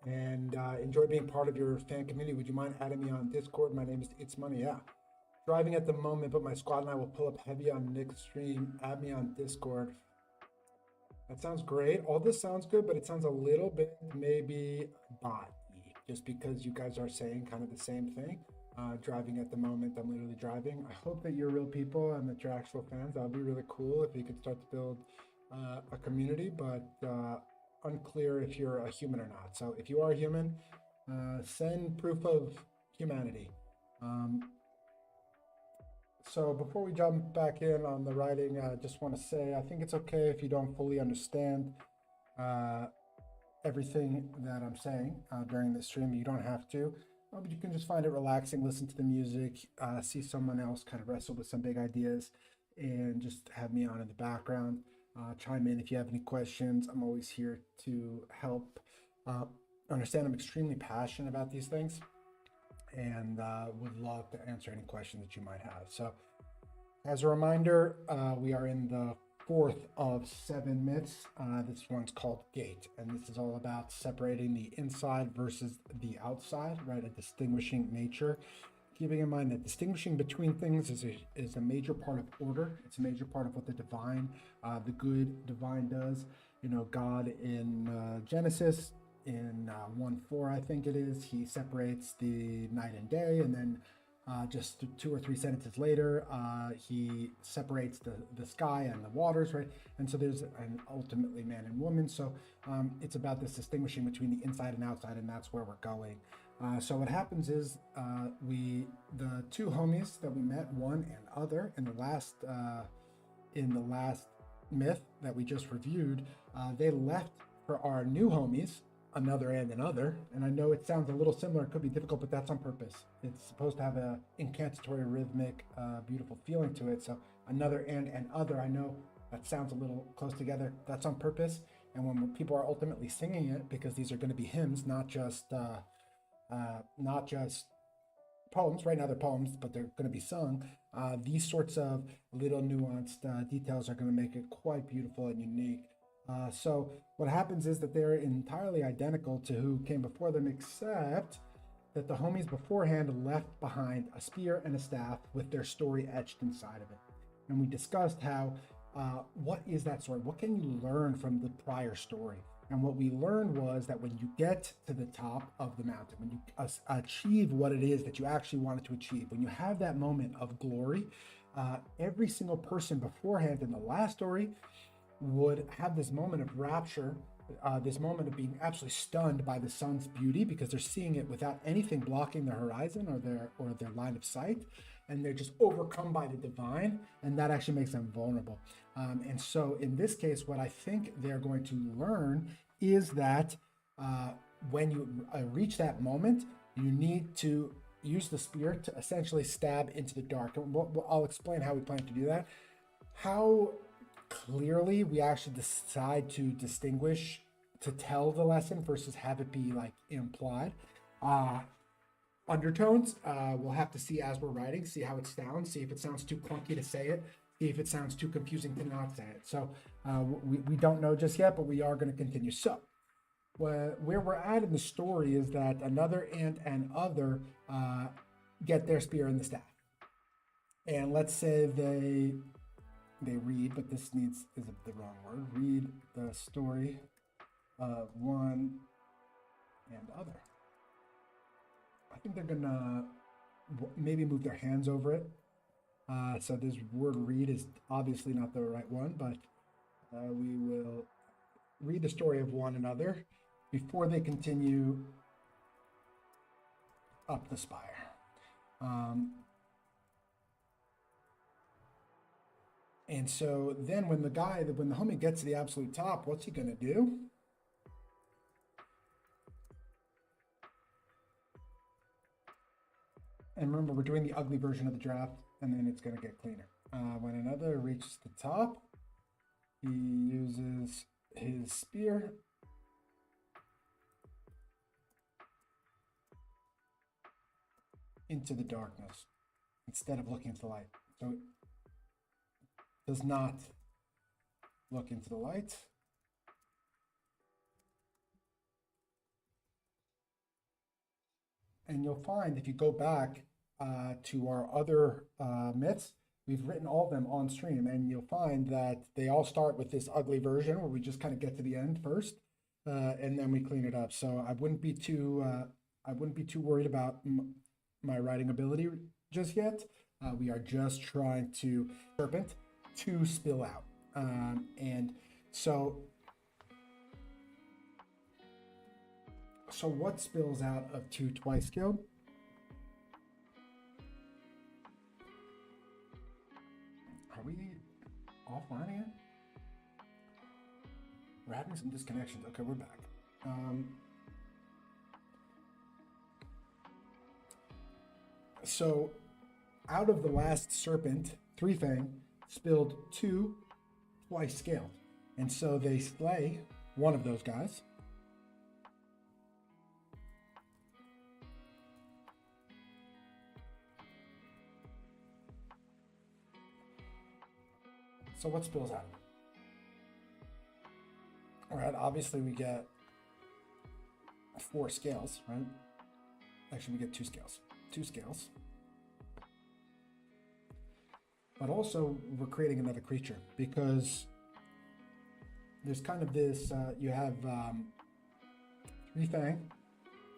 and enjoy being part of your fan community. Would you mind adding me on Discord? My name is It's Money. Yeah, driving at the moment, but my squad and I will pull up heavy on Nick's stream. Add me on Discord. That sounds great. All this sounds good, but it sounds a little bit maybe bot-y, just because you guys are saying kind of the same thing. Driving at the moment, I'm literally driving. I hope that you're real people and that you're actual fans. That would be really cool if you could start to build a community, but unclear if you're a human or not. So if you are a human, send proof of humanity. So before we jump back in on the writing, I just want to say I think it's okay if you don't fully understand everything that I'm saying during this stream. You don't have to, but you can just find it relaxing, listen to the music, see someone else kind of wrestle with some big ideas, and just have me on in the background. Chime in if you have any questions. I'm always here to help understand. I'm extremely passionate about these things and would love to answer any questions that you might have. So as a reminder, we are in the fourth of 7 myths. This one's called Gate, and this is all about separating the inside versus the outside, right? A distinguishing nature. Keeping in mind that distinguishing between things is a major part of order. It's a major part of what the divine, the good divine does. You know, God in Genesis, in 1:4, I think it is, he separates the night and day, and then just 2 or 3 sentences later, he separates the sky and the waters, right? And so there's an ultimately man and woman. So it's about this distinguishing between the inside and outside, and that's where we're going. So what happens is the two homies that we met, one and other, in the last myth that we just reviewed, they left for our new homies, another and another. And I know it sounds a little similar, it could be difficult, but that's on purpose. It's supposed to have a incantatory, rhythmic, beautiful feeling to it. So another and other, I know that sounds a little close together. That's on purpose. And when people are ultimately singing it, because these are going to be hymns, not just poems. Right now they're poems, but they're going to be sung. These sorts of little nuanced details are going to make it quite beautiful and unique. So what happens is that they're entirely identical to who came before them, except that the homies beforehand left behind a spear and a staff with their story etched inside of it. And we discussed how, what is that story? What can you learn from the prior story? And what we learned was that when you get to the top of the mountain, when you achieve what it is that you actually wanted to achieve, when you have that moment of glory, every single person beforehand in the last story would have this moment of rapture, this moment of being absolutely stunned by the sun's beauty, because they're seeing it without anything blocking their horizon or their line of sight, and they're just overcome by the divine, and that actually makes them vulnerable. And so in this case, what I think they're going to learn is that when you reach that moment, you need to use the spear to essentially stab into the dark. And I'll explain how we plan to do that. How clearly we actually decide to distinguish, to tell the lesson versus have it be like implied. Undertones, we'll have to see as we're writing, see how it sounds, see if it sounds too clunky to say it, see if it sounds too confusing to not say it. So we don't know just yet, but we are going to continue. So where we're at in the story is that another and an other get their spear in the staff. And let's say they read, but this needs is the wrong word. Read the story of one and other. I think they're gonna maybe move their hands over it. So this word read is obviously not the right one, but we will read the story of one another before they continue up the spire. And so then when the homie gets to the absolute top, what's he gonna do? And remember, we're doing the ugly version of the draft, and then it's gonna get cleaner. When another reaches the top, he uses his spear into the darkness instead of looking into the light. So it does not look into the light. And you'll find if you go back to our other myths, we've written all of them on stream, and you'll find that they all start with this ugly version where we just kind of get to the end first, and then we clean it up. So I wouldn't be too worried about my writing ability just yet. We are just trying to serpent to spill out, and so what spills out of 2 twice skilled? Are we offline again? We're having some disconnections. Okay, we're back. So out of the last serpent, 3 Fang spilled 2 twice scaled. And so they slay one of those guys. So what spills out of it? All right, obviously we get 4 scales, right? Actually, we get 2 scales. 2 scales. But also, we're creating another creature because there's kind of this, you have 3 Fang,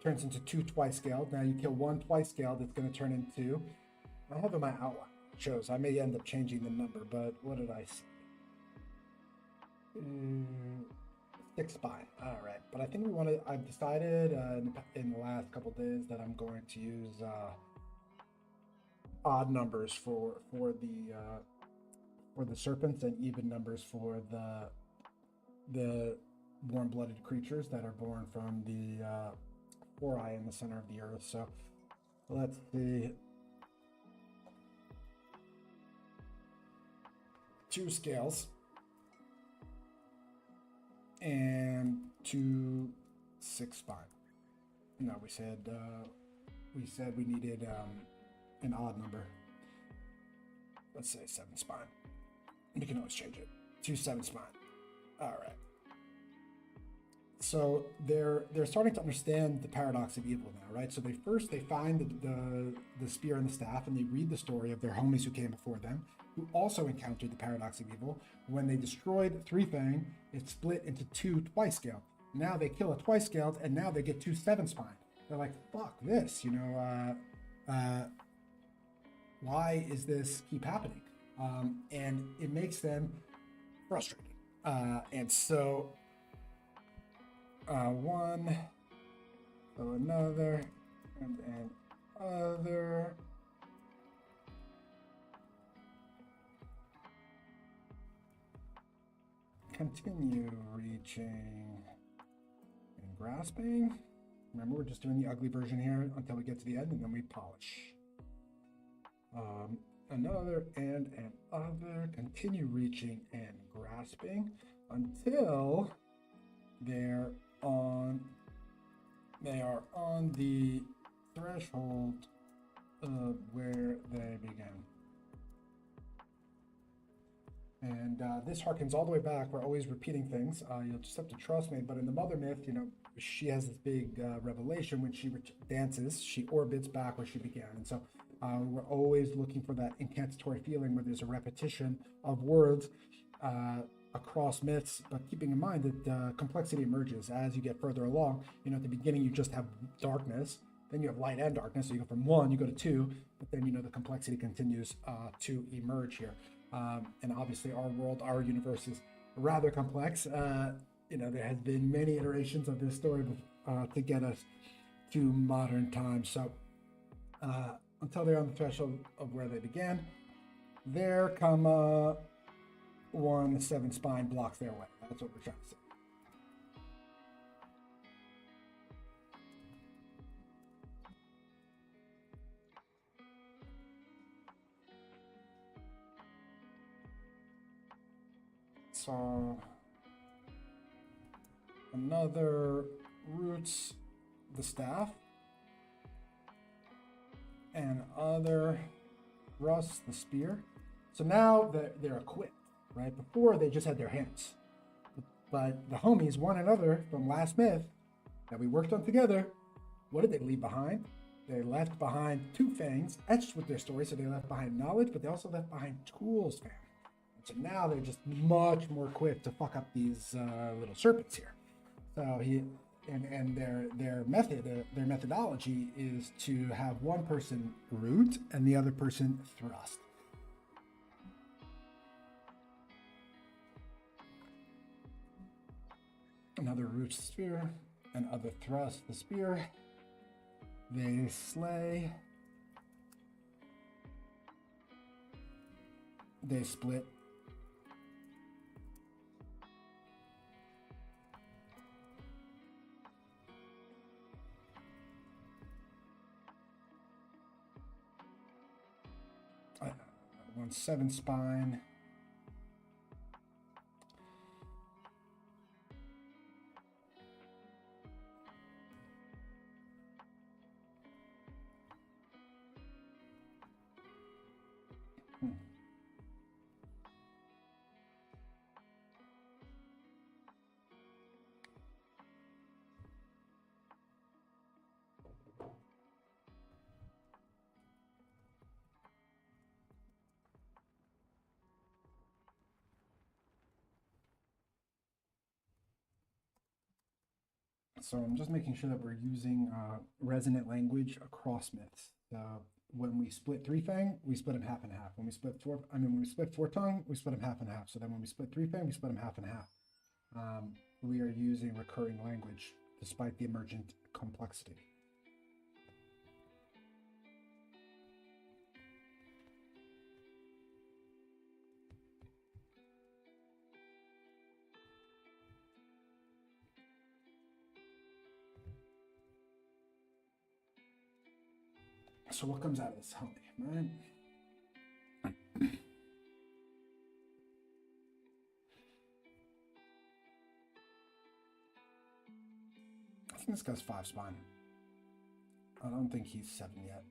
turns into 2 twice scaled. Now you kill 1 twice scaled, it's going to turn into, I have in my outline, it shows, I may end up changing the number, but what did I say? 6 spine. All right, but I think we want to. I've decided in the last couple days that I'm going to use odd numbers for the serpents and even numbers for the warm-blooded creatures that are born from the 4-eye in the center of the earth. So let's see. 2 scales. And 2 6 spine. No, we said we needed an odd number. Let's say 7 spine. We can always change it. 2 7 spine. All right. So they're starting to understand the paradox of evil now, right? So they find the spear and the staff, and they read the story of their homies who came before them, who also encountered the paradox of evil. When they destroyed 3 Fang, it split into 2 twice scaled. Now they kill a twice scaled, and now they get 2 7 spine. They're like, fuck this, why is this keep happening? And it makes them frustrated. And so one, so another, and other. Continue reaching and grasping. Remember, we're just doing the ugly version here until we get to the end, and then we polish. Another and other. Continue reaching and grasping until they are on the threshold of where they began. And this harkens all the way back. We're always repeating things. You'll just have to trust me. But in the mother myth, she has this big revelation when she dances. She orbits back where she began. And so We're always looking for that incantatory feeling where there's a repetition of words across myths, but keeping in mind that complexity emerges as you get further along. You know, at the beginning, you just have darkness, then you have light and darkness. So you go from 1, you go to 2, but then, you know, the complexity continues to emerge here. And obviously, our world, our universe is rather complex. You know, there has been many iterations of this story to get us to modern times. So until they're on the threshold of where they began, there, comma, 1 7 spine blocks their way. That's what we're trying to say. So another roots the staff, and other thrusts the spear. So now they're equipped, right? Before they just had their hands. But the homies, one another from last myth that we worked on together, what did they leave behind? They left behind 2 fangs etched with their story. So they left behind knowledge, but they also left behind tools, fam. So now they're just much more quick to fuck up these little serpents here. So their methodology is to have one person root and the other person thrust. Another roots the spear, and other thrust the spear. They slay. They split. One 7 spine. So I'm just making sure that we're using resonant language across myths. When we split 3 fang, we split them half and half. When we split when we split 4 tongue, we split them half and half. So then when we split 3 fang, we split them half and half. We are using recurring language despite the emergent complexity. So what comes out of this homie, right? I think this guy's 5 spine. I don't think he's 7 yet.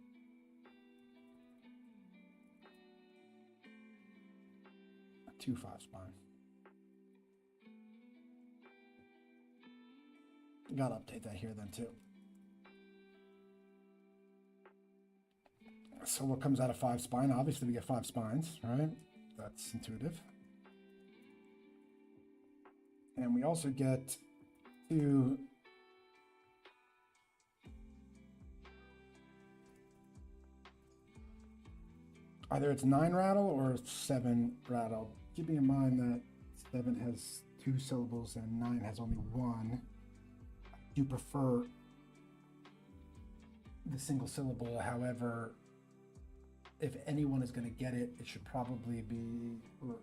A 2 5 spine. Gotta update that here then too. So what comes out of 5 spine? Obviously we get 5 spines, right? That's intuitive. And we also get 2 either it's 9 rattle or 7 rattle. Keeping in mind that 7 has 2 syllables and 9 has only 1. I do prefer the single syllable. However, if anyone is going to get it, it should probably be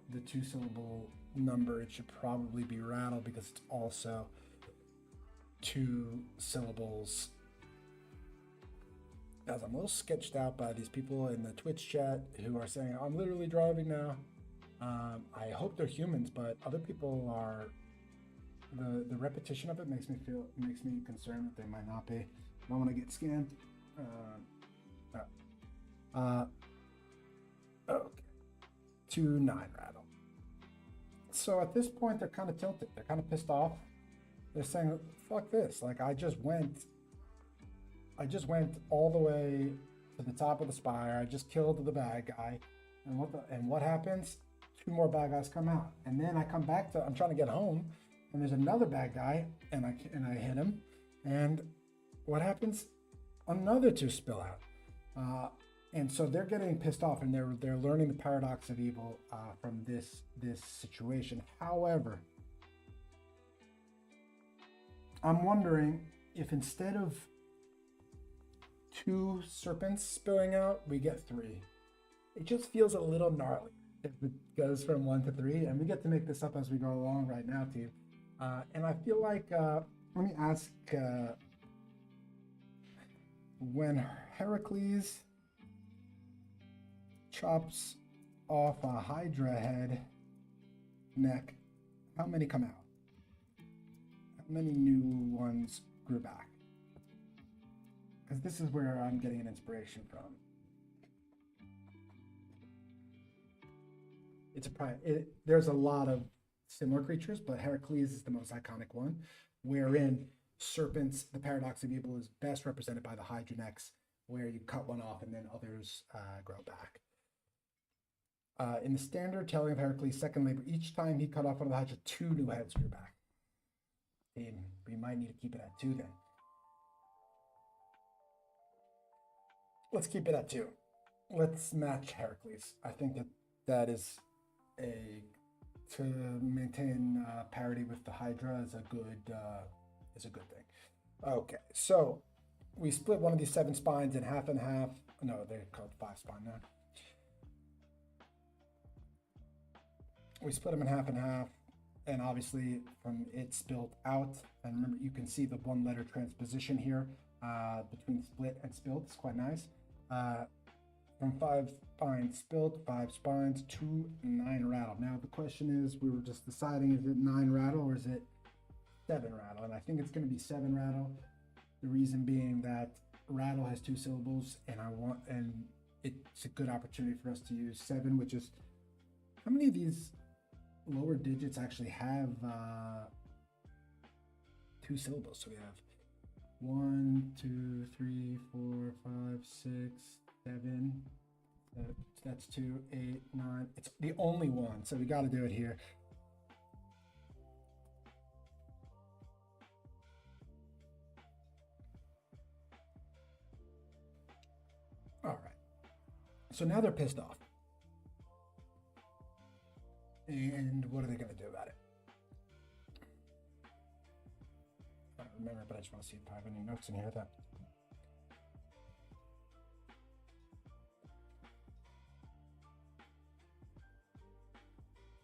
the 2 syllable number. It should probably be rattle because it's also 2 syllables. Guys, I'm a little sketched out by these people in the Twitch chat who are saying, I'm literally driving now. I hope they're humans, but other people are, the repetition of it makes me concerned that they might not be. I don't want to get scanned. Okay. 2 9 rattle. So at this point, they're kind of tilted. They're kind of pissed off. They're saying, fuck this. Like, I just went all the way to the top of the spire. I just killed the bad guy. And what happens? Two more bad guys come out. And then I come back to, I'm trying to get home, and there's another bad guy, and I hit him. And what happens? Another two spill out. And so they're getting pissed off, and they're learning the paradox of evil from this situation. However, I'm wondering if instead of two serpents spilling out, we get three. It just feels a little gnarly if it goes from 1 to 3, and we get to make this up as we go along right now, team. And I feel like, let me ask, when Heracles chops off a Hydra head neck, how many come out? How many new ones grew back? Because this is where I'm getting an inspiration from. There's a lot of similar creatures, but Heracles is the most iconic one, wherein serpents, the paradox of evil, is best represented by the Hydra necks, where you cut one off and then others grow back. In the standard telling of Heracles' second labor, each time he cut off one of the Hydra, 2 new heads grew back. And we might need to keep it at 2 then. Let's keep it at 2. Let's match Heracles. I think that is to maintain parity with the Hydra is a good thing. Okay, so we split one of these 7 spines in half and half. No, they're called 5 spine now. We split them in half and half, and obviously from it spilled out. And remember, you can see the 1-letter transposition here between split and spilled. It's quite nice. From 5 spines spilled, 5 spines, 2, 9 rattle. Now the question is, we were just deciding, is it 9 rattle or is it 7 rattle? And I think it's going to be 7 rattle. The reason being that rattle has 2 syllables, and it's a good opportunity for us to use 7, which is, how many of these lower digits actually have 2 syllables? So we have 1, 2, 3, 4, 5, 6, 7. That's 2, 8, 9. It's the only one, so we got to do it here. All right. So now they're pissed off. And what are they going to do about it? I don't remember, but I just want to see if I have any notes in here that.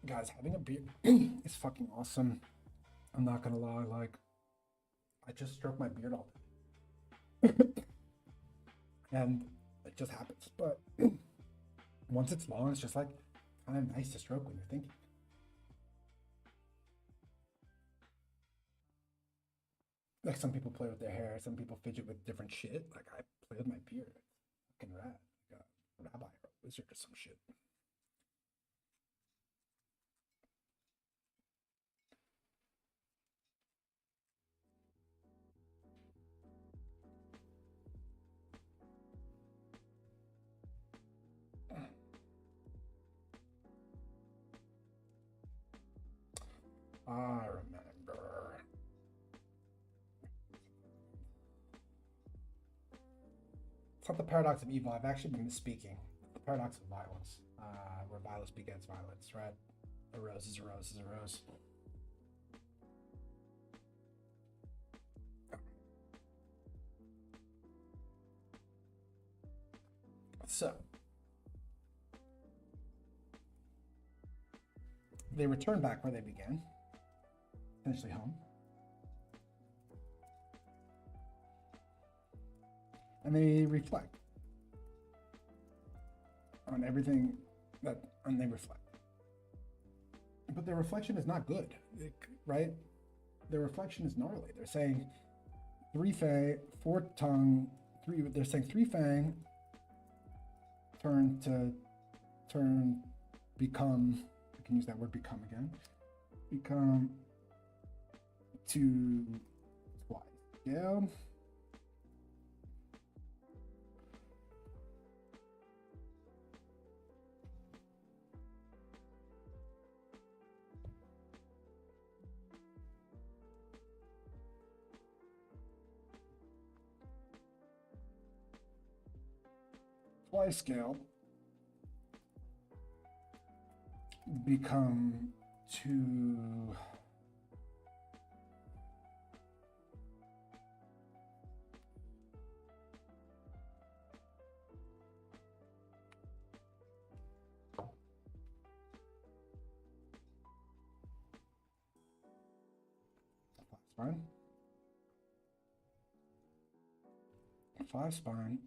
Guys, having a beard is fucking awesome. I'm not gonna lie, like, I just stroke my beard all day. And it just happens. But once it's long, it's just like kind of nice to stroke when you're thinking. Like, some people play with their hair, some people fidget with different shit. Like, I play with my beard. It's fucking rad. Like a rabbi or a wizard or some shit. I remember. It's not the paradox of evil. I've actually been misspeaking. The paradox of violence, where violence begets violence, right? A rose is a rose is a rose. So, they return back where they began, essentially home. And they reflect on everything and they reflect. But their reflection is not good, right? Their reflection is gnarly. They're saying 3 fang, 4 tongue, 3. They're saying 3 fang, become. I can use that word become again. Become 2 twice. Yeah. twice scaled become two spine. 5 spine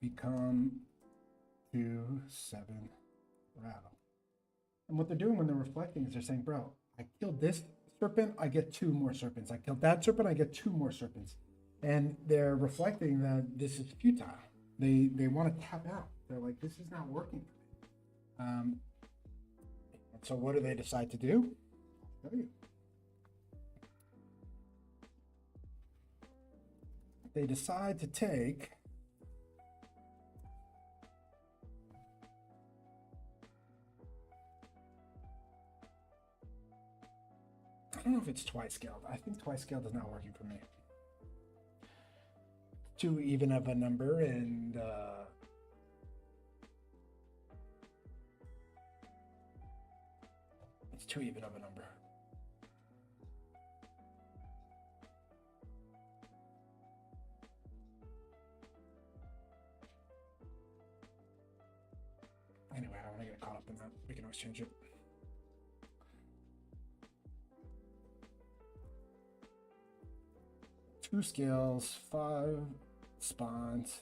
become 2, 7 rattle. And what they're doing when they're reflecting is they're saying, bro, I killed this serpent, I get 2 more serpents. I killed that serpent, I get 2 more serpents. And they're reflecting that this is futile. They want to tap out. They're like, this is not working for me. And so what do they decide to do? I'll tell you. They decide to take I don't know if it's twice scaled. I think twice scaled is not working for me. Too even of a number, and it's too even of a number. Anyway, I don't want to get caught up in that. We can always change it. Two scales, 5 spawns,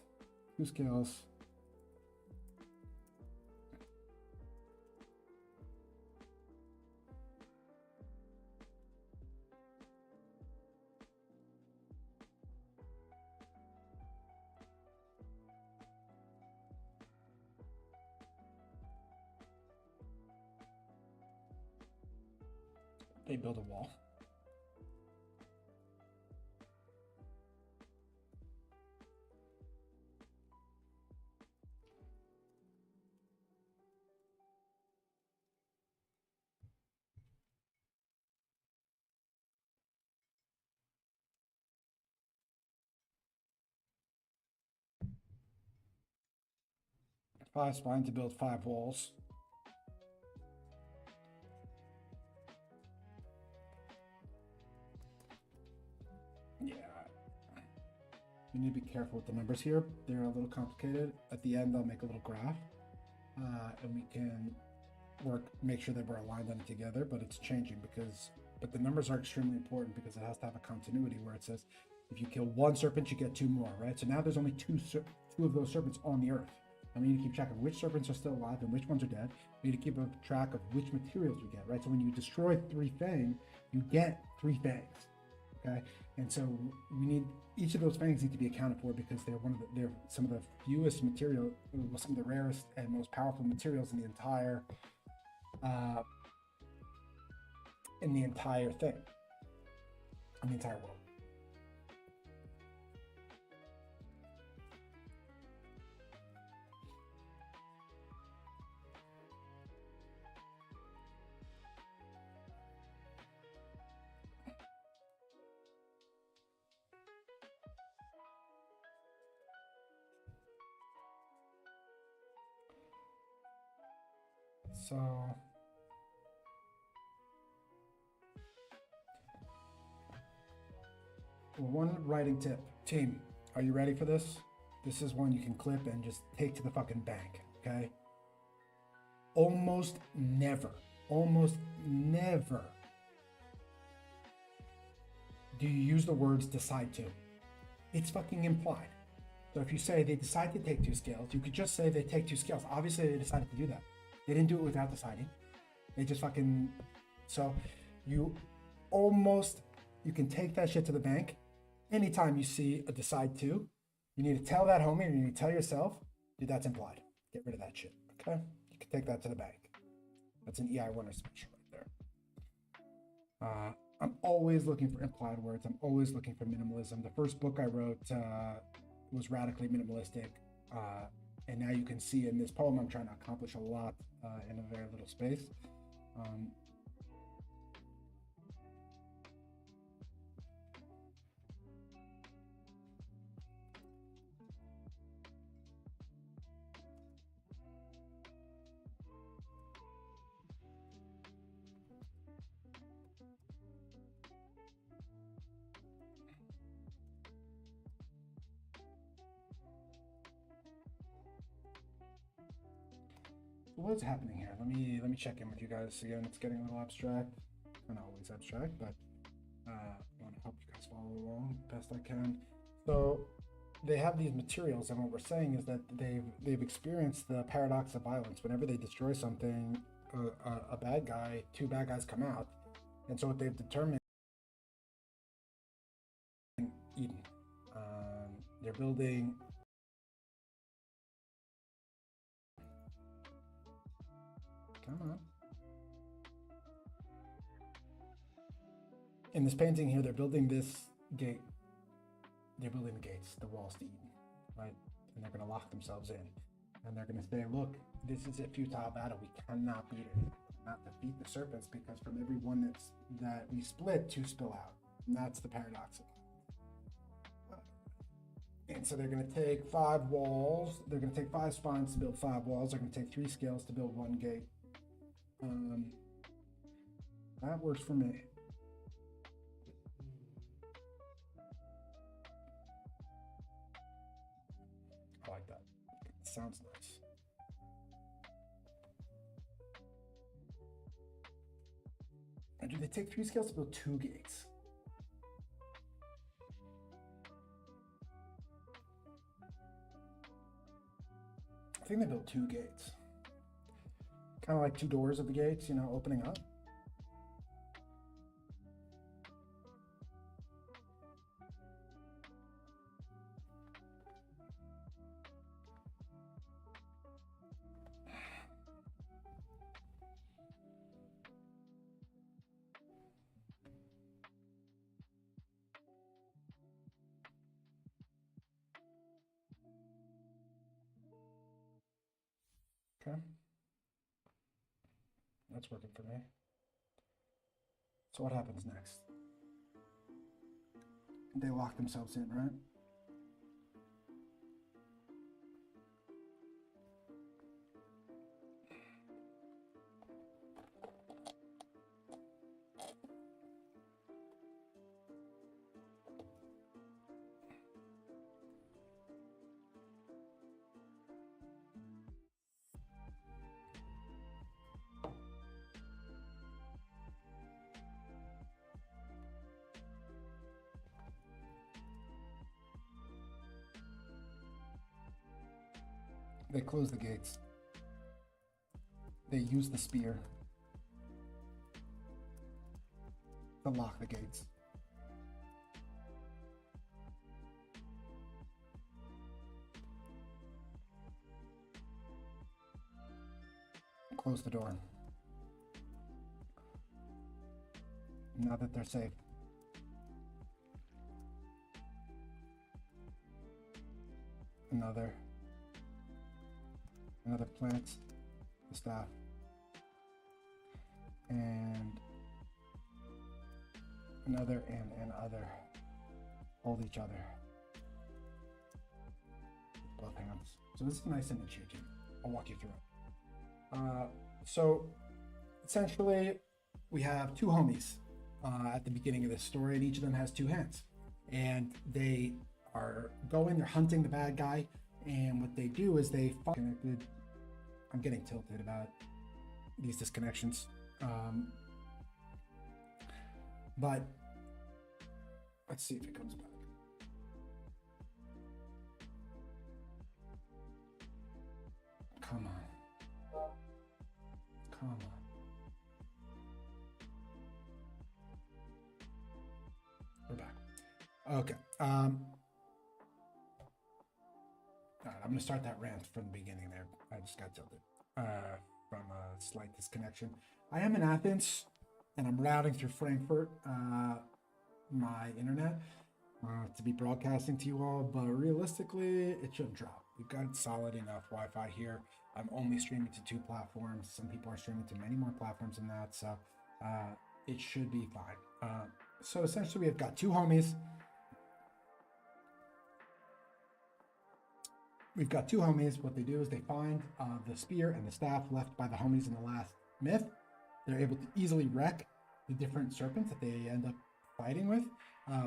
2 scales. They build a wall. Five spine to build 5 walls. Yeah. You need to be careful with the numbers here. They're a little complicated. At the end, I'll make a little graph, and we can make sure that we're aligned on it together, but it's changing but the numbers are extremely important because it has to have a continuity where it says, if you kill 1 serpent, you get 2 more, right? So now there's only two of those serpents on the earth. And we need to keep track of which serpents are still alive and which ones are dead. We need to keep a track of which materials we get, right? So when you destroy 3 Fang, you get 3 Fangs, okay? And so each of those Fangs need to be accounted for because they're some of the fewest material, some of the rarest and most powerful materials in the entire thing, in the entire world. So one writing tip, team, are you ready for this? This is one you can clip and just take to the fucking bank, okay? Almost never do you use the words decide to. It's fucking implied. So if you say they decide to take 2 scales, you could just say they take 2 scales. Obviously they decided to do that. They didn't do it without deciding. They just fucking, so you can take that shit to the bank. Anytime you see a decide to, you need to tell that homie, or you need to tell yourself, dude, that's implied. Get rid of that shit, okay? You can take that to the bank. That's an EI winner special right there. I'm always looking for implied words. I'm always looking for minimalism. The first book I wrote was radically minimalistic. And now you can see in this poem, I'm trying to accomplish a lot in a very little space. what's happening here? Let me check in with you guys again. It's getting a little abstract, not always abstract, but I want to help you guys follow along best I can. So they have these materials, and what we're saying is that they've experienced the paradox of violence. Whenever they destroy something, a bad guy, two bad guys come out, and so what they've determined, Eden, they're building. Come on. In this painting here, they're building this gate. They're building the gates, the walls to Eden, right? And they're going to lock themselves in. And they're going to say, look, this is a futile battle. We cannot beat it. We cannot defeat the serpents, because from every one that we split, two spill out. And that's the paradox. And so they're going to take 5 walls. They're going to take 5 spines to build 5 walls. They're going to take 3 scales to build 1 gate. That works for me. I like that. It sounds nice. And do they take 3 scales to build 2 gates? I think they built 2 gates. Kind of like 2 doors of the gates, you know, opening up. Okay. That's working for me. So what happens next? They lock themselves in, right? They close the gates. They use the spear to lock the gates. Close the door. Now that they're safe. Another plant, the staff, and another and other. Hold each other. Both hands. So this is a nice image here too. I'll walk you through it. So essentially we have 2 homies at the beginning of this story, and each of them has 2 hands. And they are they're hunting the bad guy, and what they do is they connected. I'm getting tilted about these disconnections. But let's see if it comes back. Come on. Come on. We're back. Okay. All right, I'm going to start that rant from the beginning there. I just got tilted from a slight disconnection. I am in Athens, and I'm routing through Frankfurt, my internet, to be broadcasting to you all, but realistically, it shouldn't drop. We've got solid enough Wi-Fi here. I'm only streaming to 2 platforms. Some people are streaming to many more platforms than that, so it should be fine. So essentially, we've got 2 homies. We've got 2 homies. What they do is they find the spear and the staff left by the homies in the last myth. They're able to easily wreck the different serpents that they end up fighting with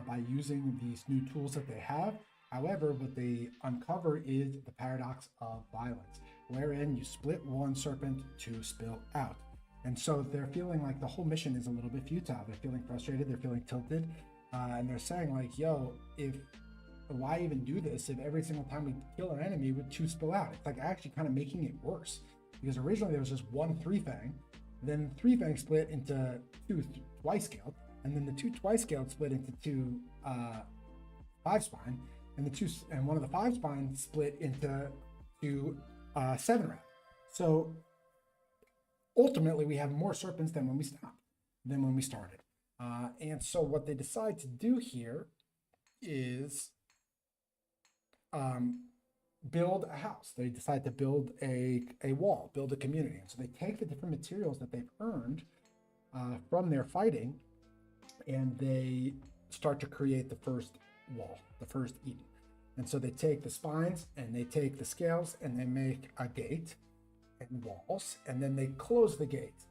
by using these new tools that they have. However, what they uncover is the paradox of violence. wherein you split one serpent to spill out. And so they're feeling like the whole mission is a little bit futile. They're feeling frustrated, they're feeling tilted, and they're saying like, yo, why even do this if every single time we kill an enemy with two spill out? It's like actually kind of making it worse, because originally there was just one three fang, then three fang split into two twice scaled, and then the two twice scaled split into two five spine, and one of the five spine split into two seven round. So ultimately we have more serpents than when we started. And so what they decide to do here is build a house. They decide to build a wall, build a community. And so they take the different materials that they've earned from their fighting, and they start to create the first wall, the first Eden. And so they take the spines and they take the scales and they make a gate and walls, and then they close the gate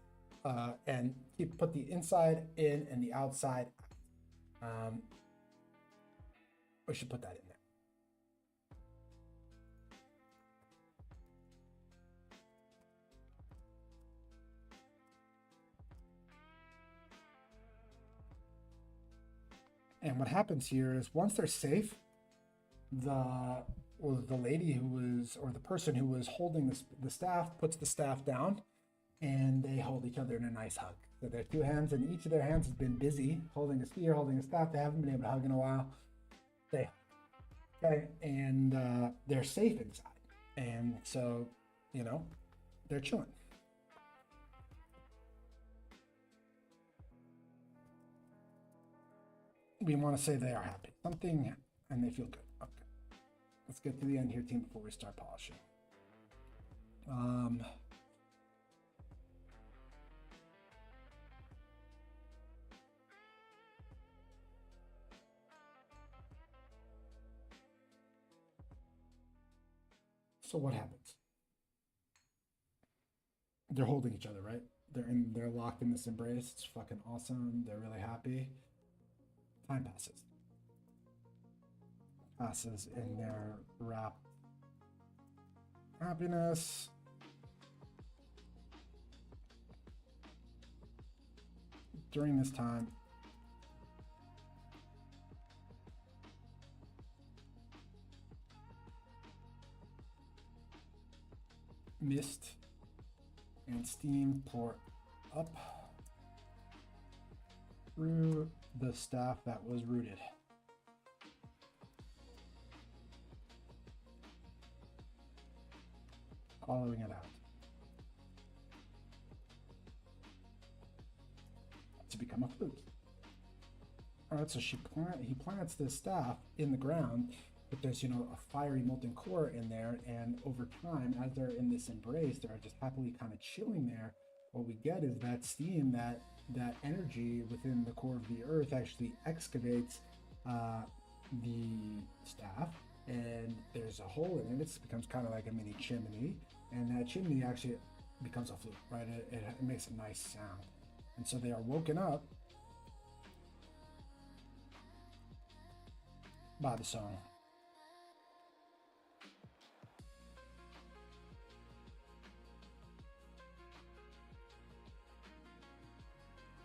and put the inside in and the outside out. We should put that in there. And what happens here is once they're safe, the lady who was, or the person who was holding the staff, puts the staff down, and they hold each other in a nice hug. So their two hands, and each of their hands has been busy holding a spear, holding a staff. They haven't been able to hug in a while. And they're safe inside. And so, they're chilling. We want to say they are happy. Something, and they feel good. Okay. Let's get to the end here, team, before we start polishing. So what happens? They're holding each other, right? They're locked in this embrace. It's fucking awesome. They're really happy. Time passes in their rapt happiness. During this time, mist and steam pour up through the staff that was rooted. Following it out to become a flute. All right, so he plants this staff in the ground, but there's a fiery molten core in there, and over time, as they're in this embrace, they're just happily kind of chilling there. What we get is that steam, that energy within the core of the earth actually excavates the staff, and there's a hole in it. It becomes kind of like a mini chimney, and that chimney actually becomes a flute, right? It makes a nice sound. And so they are woken up by the song.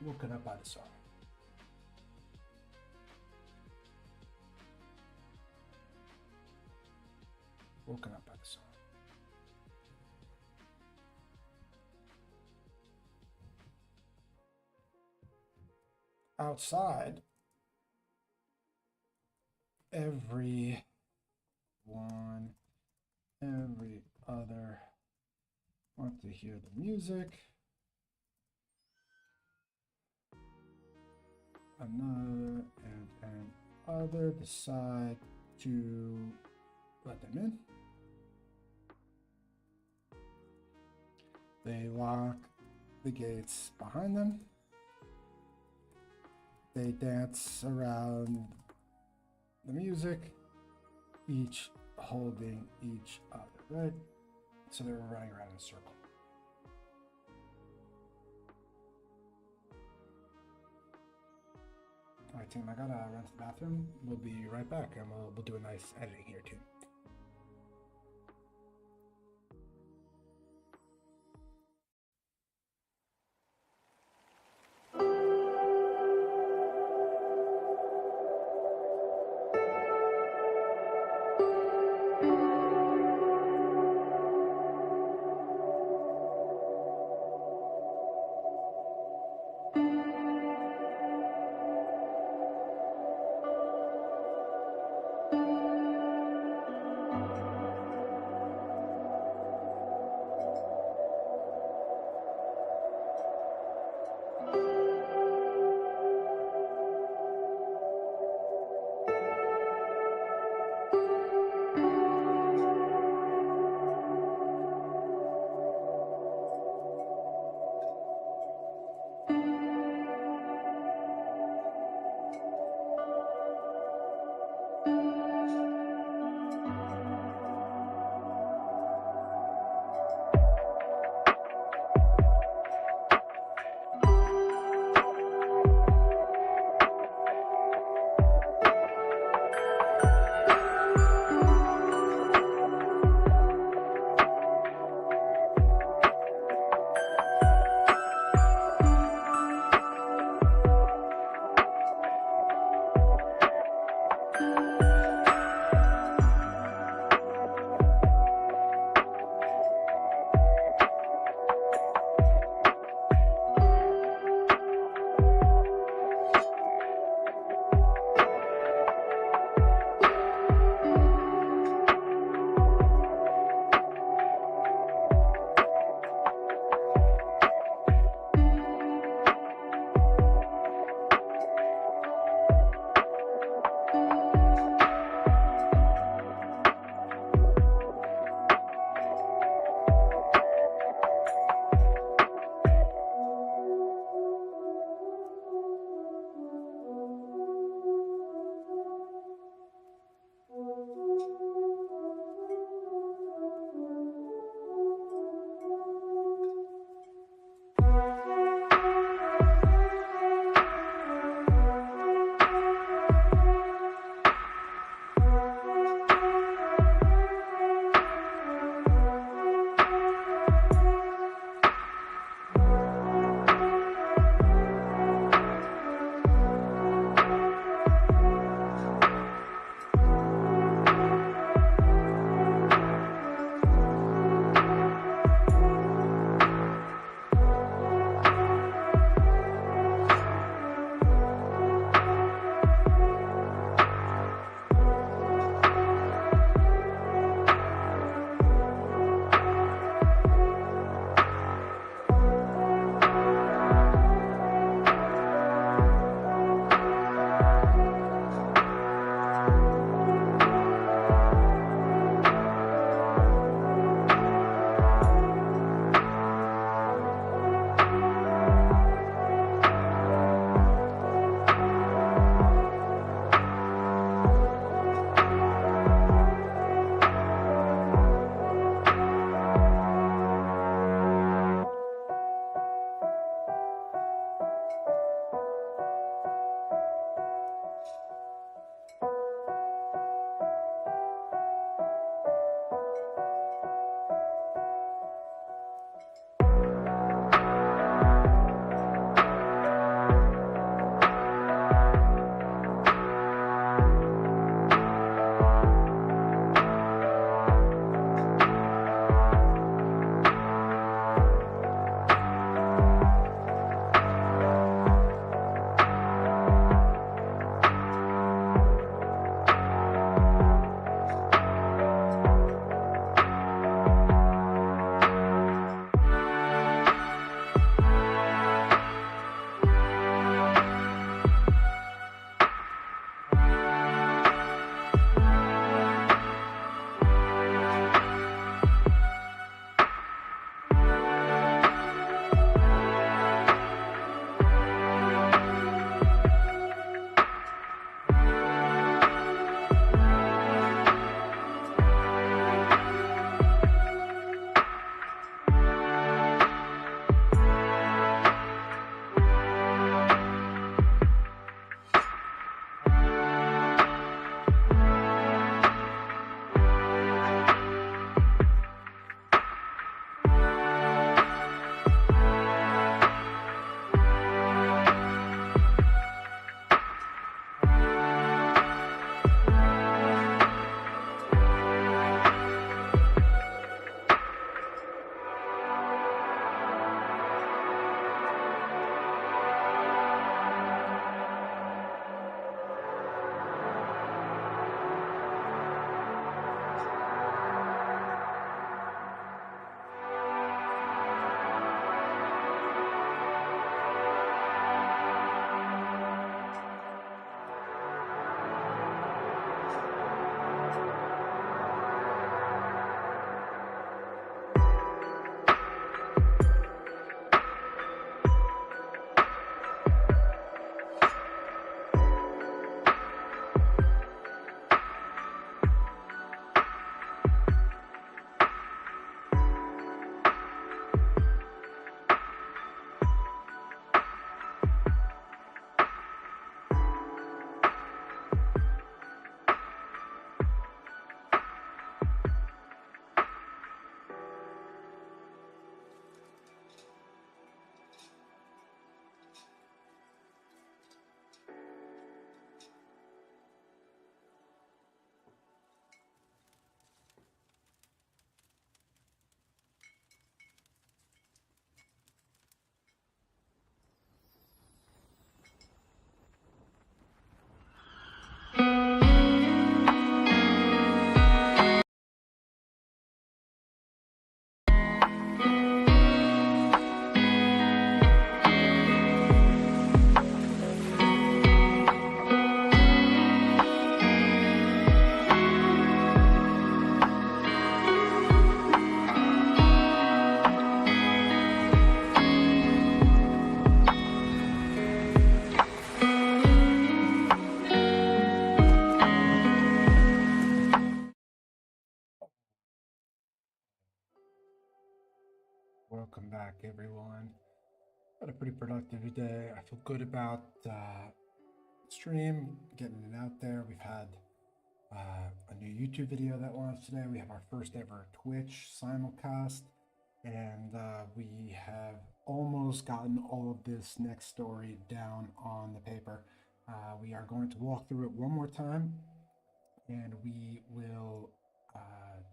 Woken up by the song. Woken up by the song. Outside, every other want to hear the music. Another and other decide to let them in. They lock the gates behind them. They dance around the music, each holding each other, right? So they were running around in a circle. All right, team, I gotta run to the bathroom. We'll be right back, and we'll do a nice editing here too. back, everyone. Had a pretty productive day. I feel good about stream, getting it out there. We've had a new YouTube video that launched today. We have our first ever Twitch simulcast, and we have almost gotten all of this next story down on the paper. We are going to walk through it one more time, and we will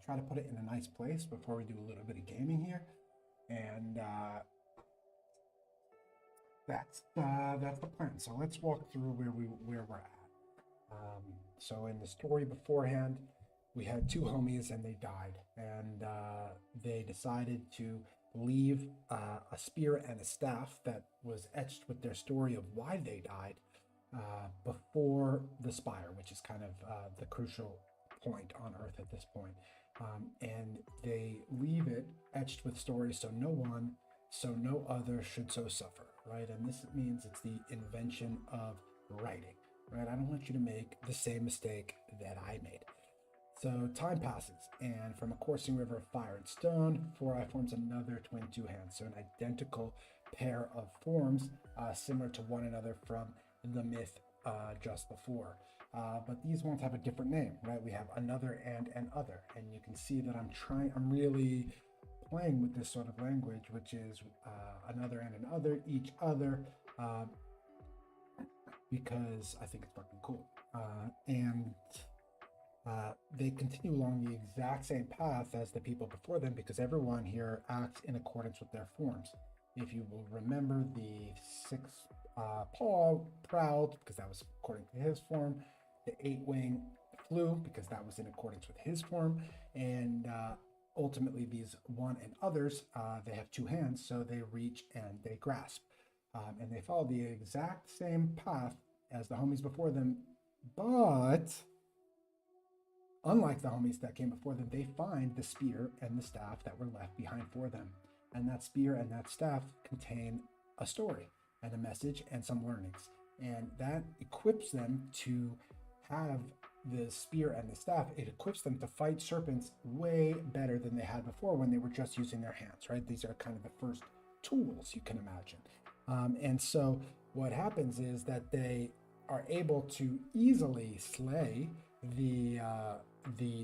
try to put it in a nice place before we do a little bit of gaming here. And that's the plan. So let's walk through where we're at. So in the story beforehand, we had two homies and they died, and they decided to leave a spear and a staff that was etched with their story of why they died before the spire, which is kind of the crucial point on Earth at this point. And they leave it etched with stories so no other should so suffer, right? And this means it's the invention of writing, right? I don't want you to make the same mistake that I made. So time passes, and from a coursing river of fire and stone, Four Eye forms another twin two hands, so an identical pair of forms similar to one another from the myth just before. But these ones have a different name, right? We have another and an other, and you can see that I'm really playing with this sort of language, which is another and an other, each other, because I think it's fucking cool. And they continue along the exact same path as the people before them, because everyone here acts in accordance with their forms. If you will remember, the six paw prowled because that was according to his form. The eight wing flew because that was in accordance with his form, and ultimately these one and others, they have two hands, so they reach and they grasp, and they follow the exact same path as the homies before them, but unlike the homies that came before them, they find the spear and the staff that were left behind for them, and that spear and that staff contain a story and a message and some learnings, and that equips them to have the spear and the staff. It equips them to fight serpents way better than they had before when they were just using their hands, right? These are kind of the first tools you can imagine. And so what happens is that they are able to easily slay the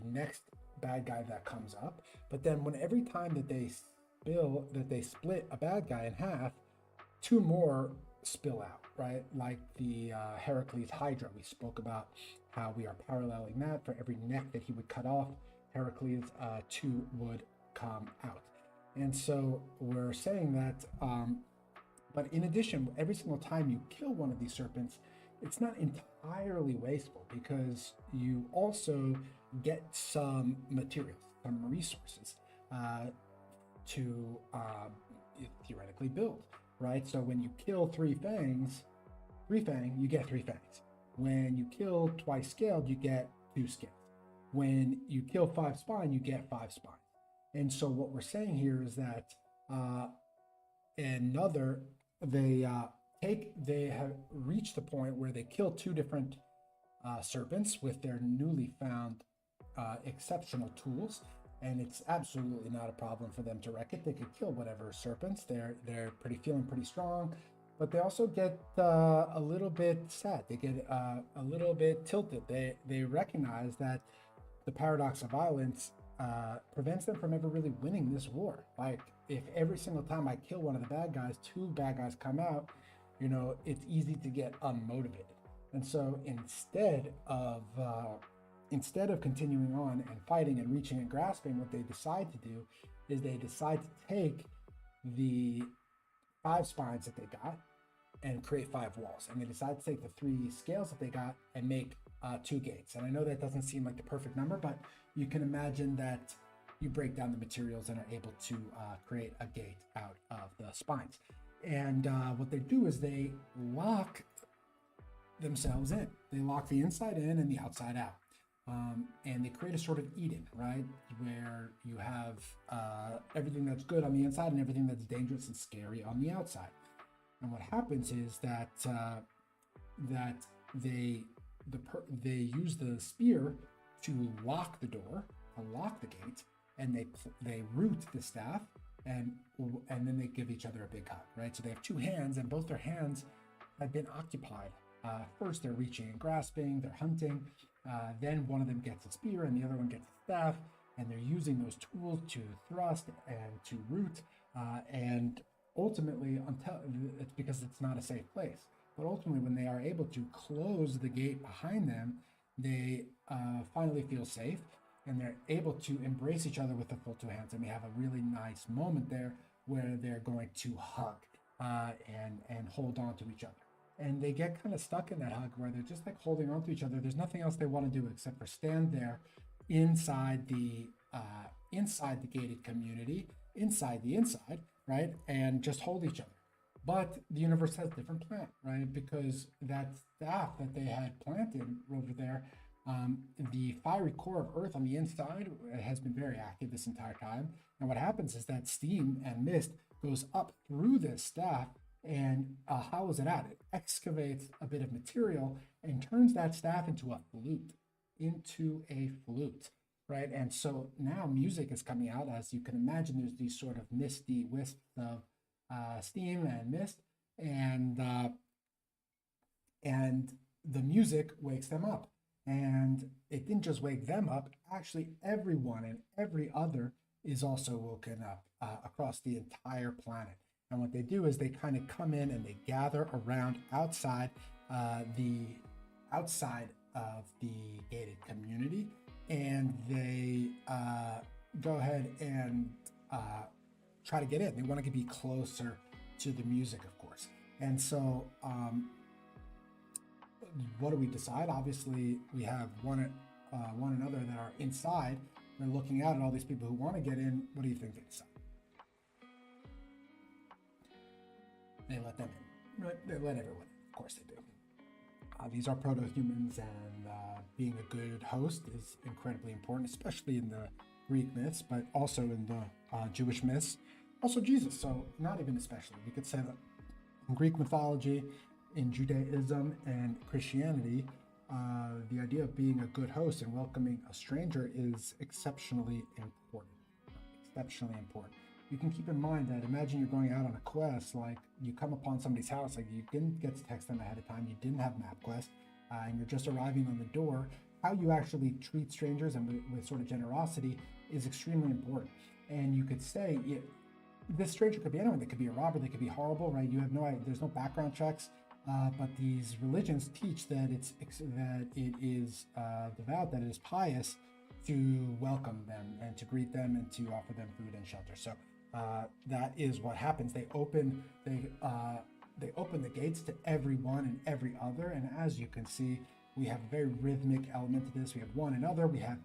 next bad guy that comes up. But then every time that they split a bad guy in half, two more spill out, right? Like the Heracles Hydra. We spoke about how we are paralleling that. For every neck that he would cut off, Heracles, two would come out. And so we're saying that, but in addition, every single time you kill one of these serpents, it's not entirely wasteful, because you also get some materials, some resources to theoretically build, right? So when you kill three fang, you get three fangs. When you kill twice scaled, you get two scales. When you kill five spine, you get five spines. And so what we're saying here is that they have reached the point where they kill two different serpents with their newly found exceptional tools, and it's absolutely not a problem for them to wreck it. They could kill whatever serpents. They're feeling pretty strong, but they also get a little bit sad. They get a little bit tilted. They recognize that the paradox of violence prevents them from ever really winning this war. Like, if every single time I kill one of the bad guys, two bad guys come out, it's easy to get unmotivated. And so instead of continuing on and fighting and reaching and grasping, what they decide to do is they decide to take the five spines that they got and create five walls. And they decide to take the three scales that they got and make two gates. And I know that doesn't seem like the perfect number, but you can imagine that you break down the materials and are able to create a gate out of the spines. And what they do is they lock themselves in. They lock the inside in and the outside out. And they create a sort of Eden, right? Where you have everything that's good on the inside and everything that's dangerous and scary on the outside. And what happens is that they use the spear to lock the door, to lock the gate, and they root the staff, and then they give each other a big hug, right? So they have two hands, and both their hands have been occupied. First, they're reaching and grasping, they're hunting. Then one of them gets a spear, and the other one gets a staff, and they're using those tools to thrust and to root, and ultimately, until it's because it's not a safe place. But ultimately, when they are able to close the gate behind them, they finally feel safe, and they're able to embrace each other with the full two hands. And we have a really nice moment there where they're going to hug and hold on to each other. And they get kind of stuck in that hug where they're just like holding on to each other. There's nothing else they want to do except for stand there inside the gated community, inside the inside, right, and just hold each other. But the universe has a different plan, right? Because that staff that they had planted over there, the fiery core of Earth on the inside has been very active this entire time. And what happens is that steam and mist goes up through this staff, and how is it at? It excavates a bit of material and turns that staff into a flute, right? And so now music is coming out. As you can imagine, there's these sort of misty wisps of steam and mist, and the music wakes them up. And it didn't just wake them up, actually everyone and every other is also woken up across the entire planet. And what they do is they kind of come in and they gather around outside of the gated community, and they go ahead and try to get in. They want to be closer to the music, of course. And so what do we decide? Obviously, we have one another that are inside. They're looking out at all these people who want to get in. What do you think they decide? They let them in, right? They let everyone in. Of course they do. These are proto-humans, and being a good host is incredibly important, especially in the Greek myths, but also in the Jewish myths. Also Jesus, so not even especially. We could say that in Greek mythology, in Judaism and Christianity, the idea of being a good host and welcoming a stranger is exceptionally important. Exceptionally important. You can keep in mind that imagine you're going out on a quest, like you come upon somebody's house, like you didn't get to text them ahead of time, you didn't have MapQuest, and you're just arriving on the door. How you actually treat strangers and with sort of generosity is extremely important. And you could say, this stranger could be anyone. They could be a robber, they could be horrible, right? You have no idea, there's no background checks. But these religions teach that it is devout, that it is pious to welcome them and to greet them and to offer them food and shelter. So that is what happens. They open the gates to everyone and every other. And as you can see, we have a very rhythmic element to this. We have one and other. We have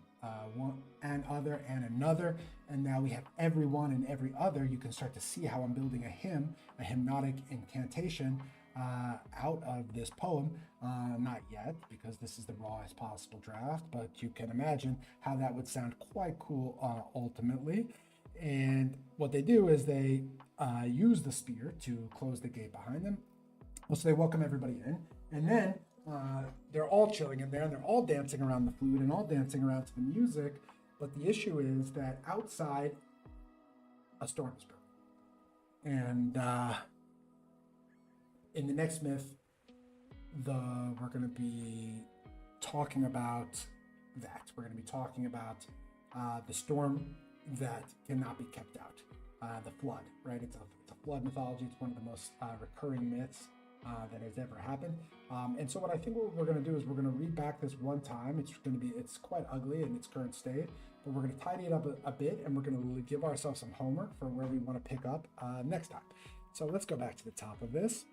one and other and another. And now we have everyone and every other. You can start to see how I'm building a hymn, a hymnotic incantation out of this poem. Not yet, because this is the rawest possible draft, but you can imagine how that would sound quite cool ultimately. And what they do is they use the spear to close the gate behind them. So they welcome everybody in, and then they're all chilling in there, and they're all dancing around the flute and all dancing around to the music. But the issue is that outside, a storm is brewing. And in the next myth, we're going to be talking about that. We're going to be talking about the storm that cannot be kept out, the flood, right? It's a flood mythology. It's one of the most recurring myths that has ever happened. And so what I think what we're going to do is we're going to read back this one time. It's quite ugly in its current state, but we're going to tidy it up a bit, and we're going to give ourselves some homework for where we want to pick up next time. So let's go back to the top of this.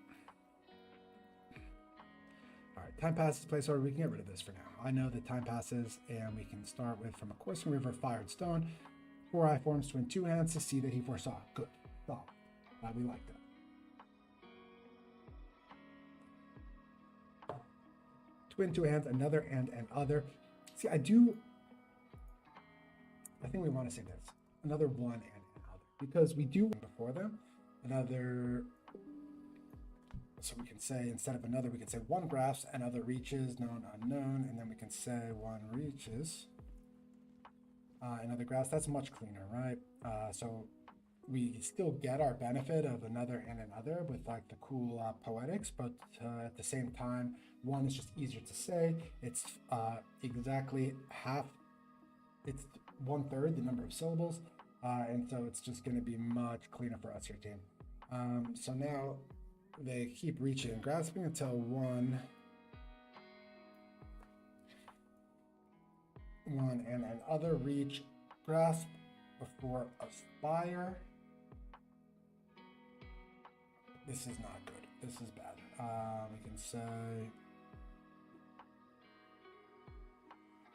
All right, time passes, place order. We can get rid of this for now. I know that time passes, and we can start with from a coursing river, fired stone. 4 eye forms, twin two hands to see that he foresaw. Good. Thought. We like that. Twin two hands, another and other. See, I think we want to say this. Another one and another. Because we do before them. Another. So we can say, instead of another, we can say one grasps, another reaches, known, unknown, and then we can say one reaches, another grasps. That's much cleaner, right? So we still get our benefit of another and another with like the cool poetics, but at the same time, one is just easier to say. It's exactly half, it's one third the number of syllables, and so it's just going to be much cleaner for us here, team. So now they keep reaching and grasping until one and another reach, grasp before aspire. This is not good. This is bad. We can say,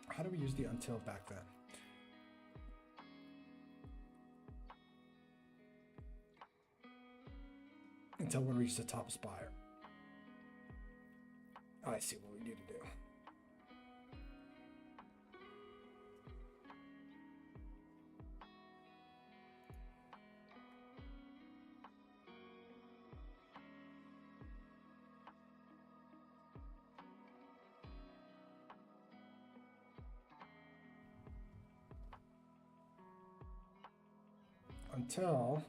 how do we use the until back then? Until one reaches the top aspire. I see what we need to do. Until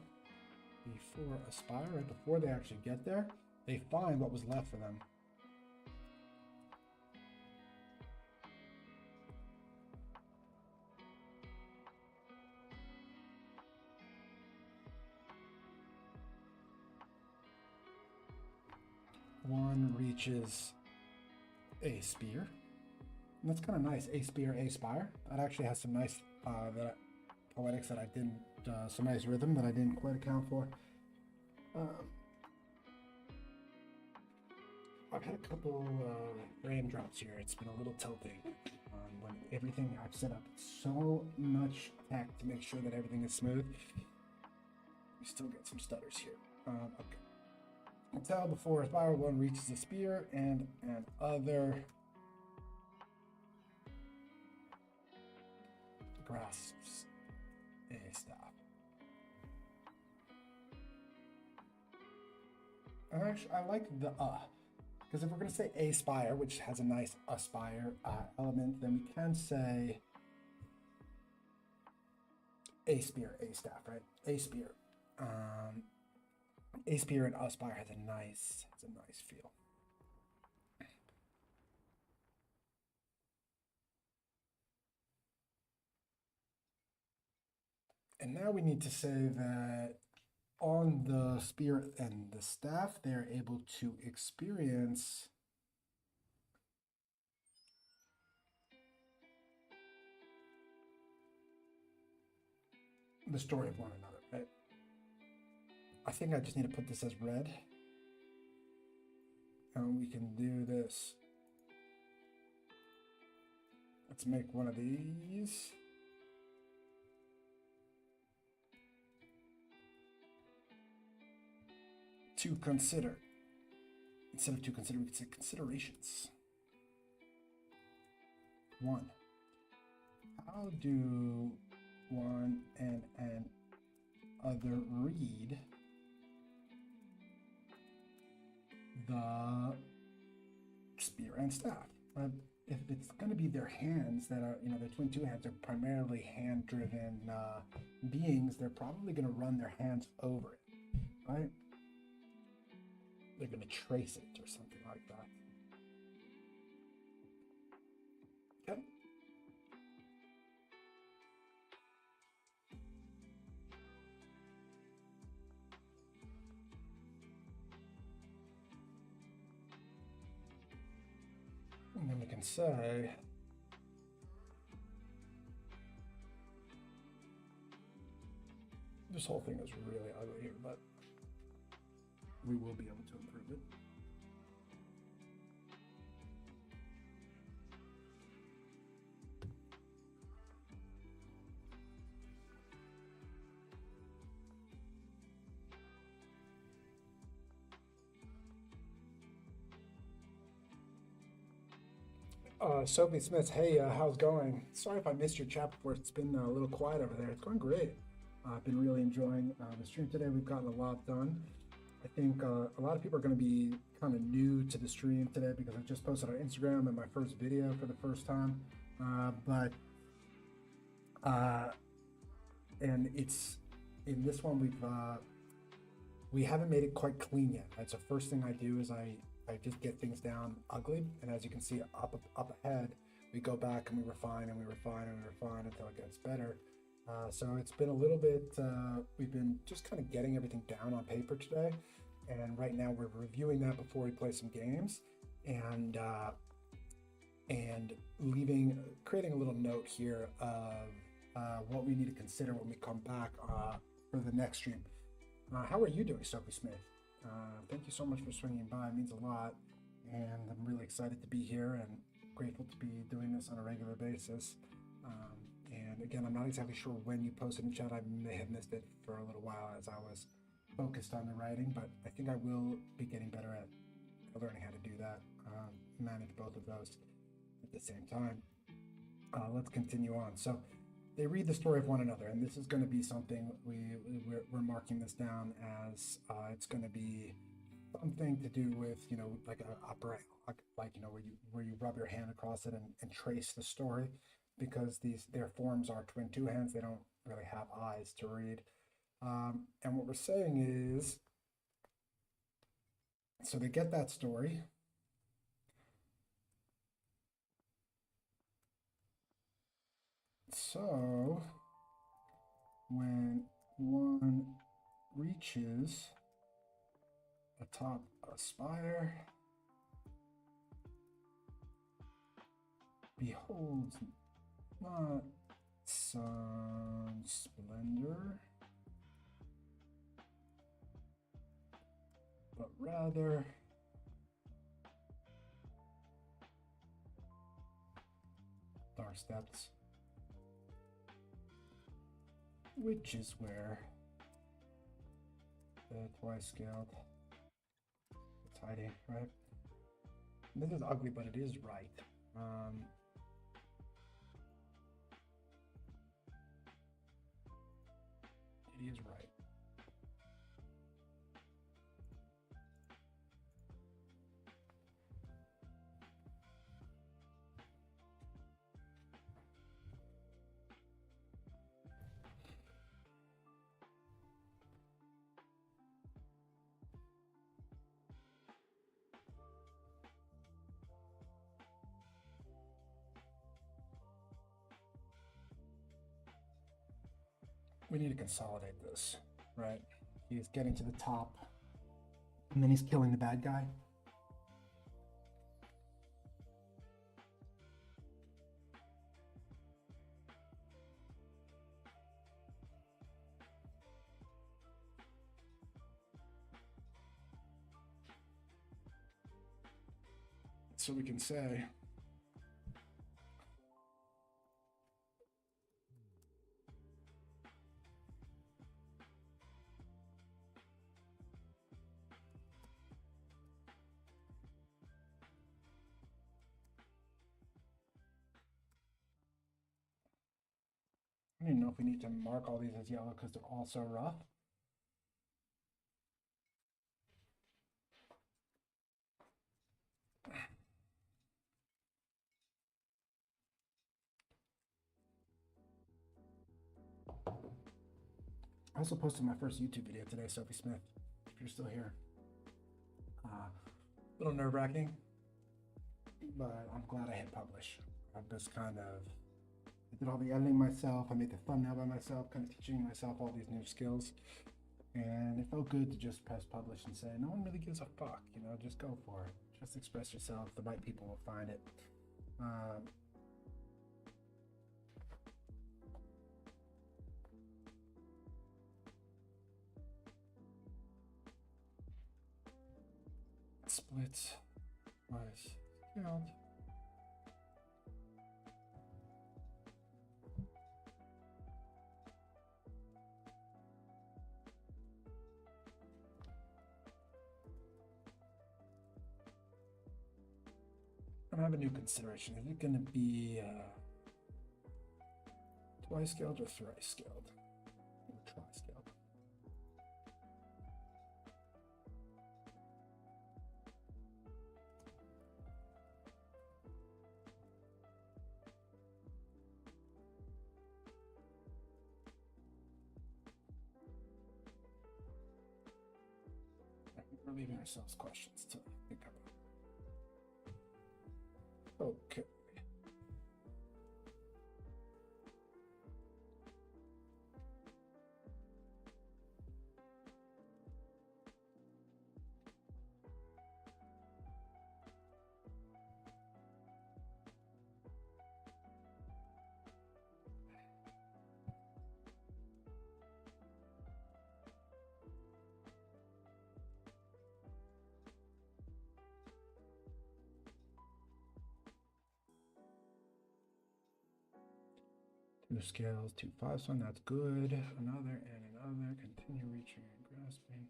before aspire, right before they actually get there, they find what was left for them. One reaches a spear. And that's kind of nice. A spear, a spire. That actually has some nice poetics that I didn't, some nice rhythm that I didn't quite account for. I've had a couple raindrops here. It's been a little tilting when everything I've set up so much tech to make sure that everything is smooth. We still get some stutters here. Okay. Until before aspire, one reaches the spear and other grasps a staff. And actually, I like the because if we're going to say a spire, which has a nice aspire element, then we can say a spear, a staff, right? A spear. A spear and aspire has a nice feel. And now we need to say that on the spear and the staff, they're able to experience the story of one another, right? I think I just need to put this as red. And we can do this. Let's make one of these. To consider. Instead of to consider, we could say considerations. One. How do one and other read the spear and staff? If it's going to be their hands that are, their twin two hands are primarily hand-driven beings, they're probably going to run their hands over it, right? They're going to trace it or something like that. Okay. And then we can say, this whole thing is really ugly here, but we will be able to improve it. Sophie Smith, hey, how's it going? Sorry if I missed your chat before. It's been a little quiet over there. It's going great. I've been really enjoying the stream today. We've gotten a lot done. I think a lot of people are going to be kind of new to the stream today because I just posted on Instagram and my first video for the first time. And it's in this one we haven't made it quite clean yet. Right? So first thing I do is I just get things down ugly, and as you can see up ahead, we go back and we refine and we refine and we refine until it gets better. So it's been a little bit, we've been just kind of getting everything down on paper today. And right now we're reviewing that before we play some games, and creating a little note here of what we need to consider when we come back for the next stream. How are you doing, Sophie Smith? Thank you so much for swinging by. It means a lot, and I'm really excited to be here and grateful to be doing this on a regular basis. And again, I'm not exactly sure when you posted in chat. I may have missed it for a little while as I was focused on the writing, but I think I will be getting better at learning how to do that, manage both of those at the same time. Let's continue on. So they read the story of one another, and this is going to be something we're marking this down as it's going to be something to do with, you know, like a opera, like you know, where you rub your hand across it and trace the story, because their forms are twin two hands. They don't really have eyes to read. And what we're saying is, so they get that story. So when one reaches atop a spire, beholds not some splendor, but rather dark steps, which is where the twice scaled, it's hiding, right? This is ugly, but it is right. It is right. We need to consolidate this, right? He's getting to the top, and then he's killing the bad guy. So we can say, I don't even know if we need to mark all these as yellow because they're all so rough. I also posted my first YouTube video today, Sophie Smith, if you're still here. A little nerve-wracking, but I'm glad I hit publish. I'm just kind of, I did all the editing myself. I made the thumbnail by myself, kind of teaching myself all these new skills. And it felt good to just press publish and say, no one really gives a fuck, you know, just go for it. Just express yourself. The right people will find it. Splits was scaled. I have a new consideration. Is it going to be twice scaled or thrice scaled? Or tri-scaled? leaving ourselves questions to think about. Okay. Two scales, 2 5s, one, that's good. Another and another. Continue reaching and grasping.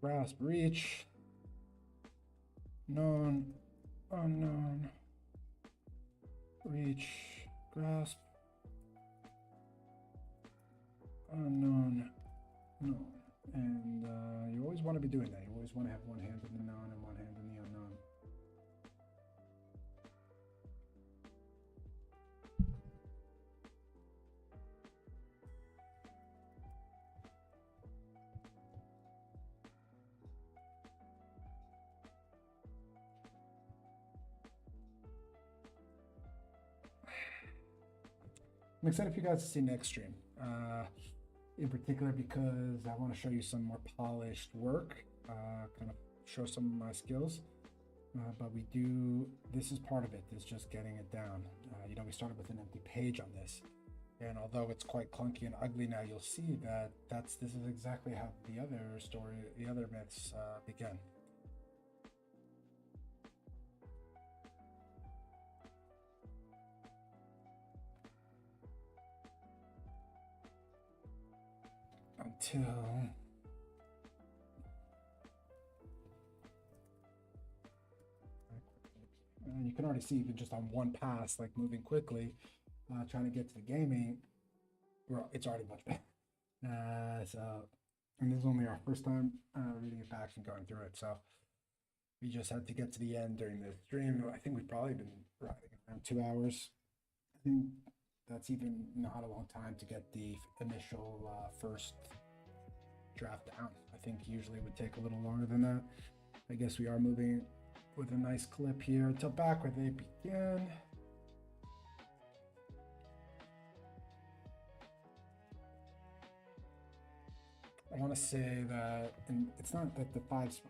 Grasp, reach. Known, unknown. Reach, grasp. Unknown, known. And you always want to be doing that. You always want to have one hand in the known and one hand in the unknown. I'm excited for you guys to see next stream, in particular because I want to show you some more polished work, kind of show some of my skills. But this is part of it, is just getting it down. You know, we started with an empty page on this, and although it's quite clunky and ugly now, you'll see that this is exactly how the other myths began. Until and you can already see even just on one pass, like moving quickly, trying to get to the gaming, well, it's already much better. And this is only our first time reading it back and going through it, so we just had to get to the end during the stream. I think we've probably been riding around 2 hours. I think that's even not a long time to get the initial first draft down. I think usually it would take a little longer than that. I guess we are moving with a nice clip here until back where they begin. I want to say that, and it's not that the fives,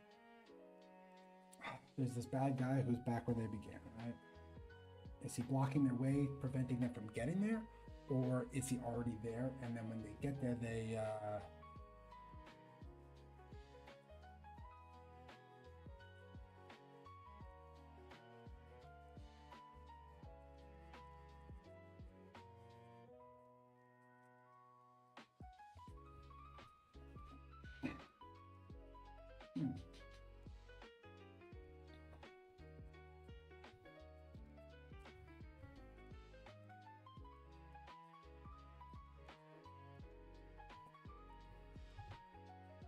there's this bad guy who's back where they began, right? Is he blocking their way, preventing them from getting there? Or is he already there, and then when they get there, they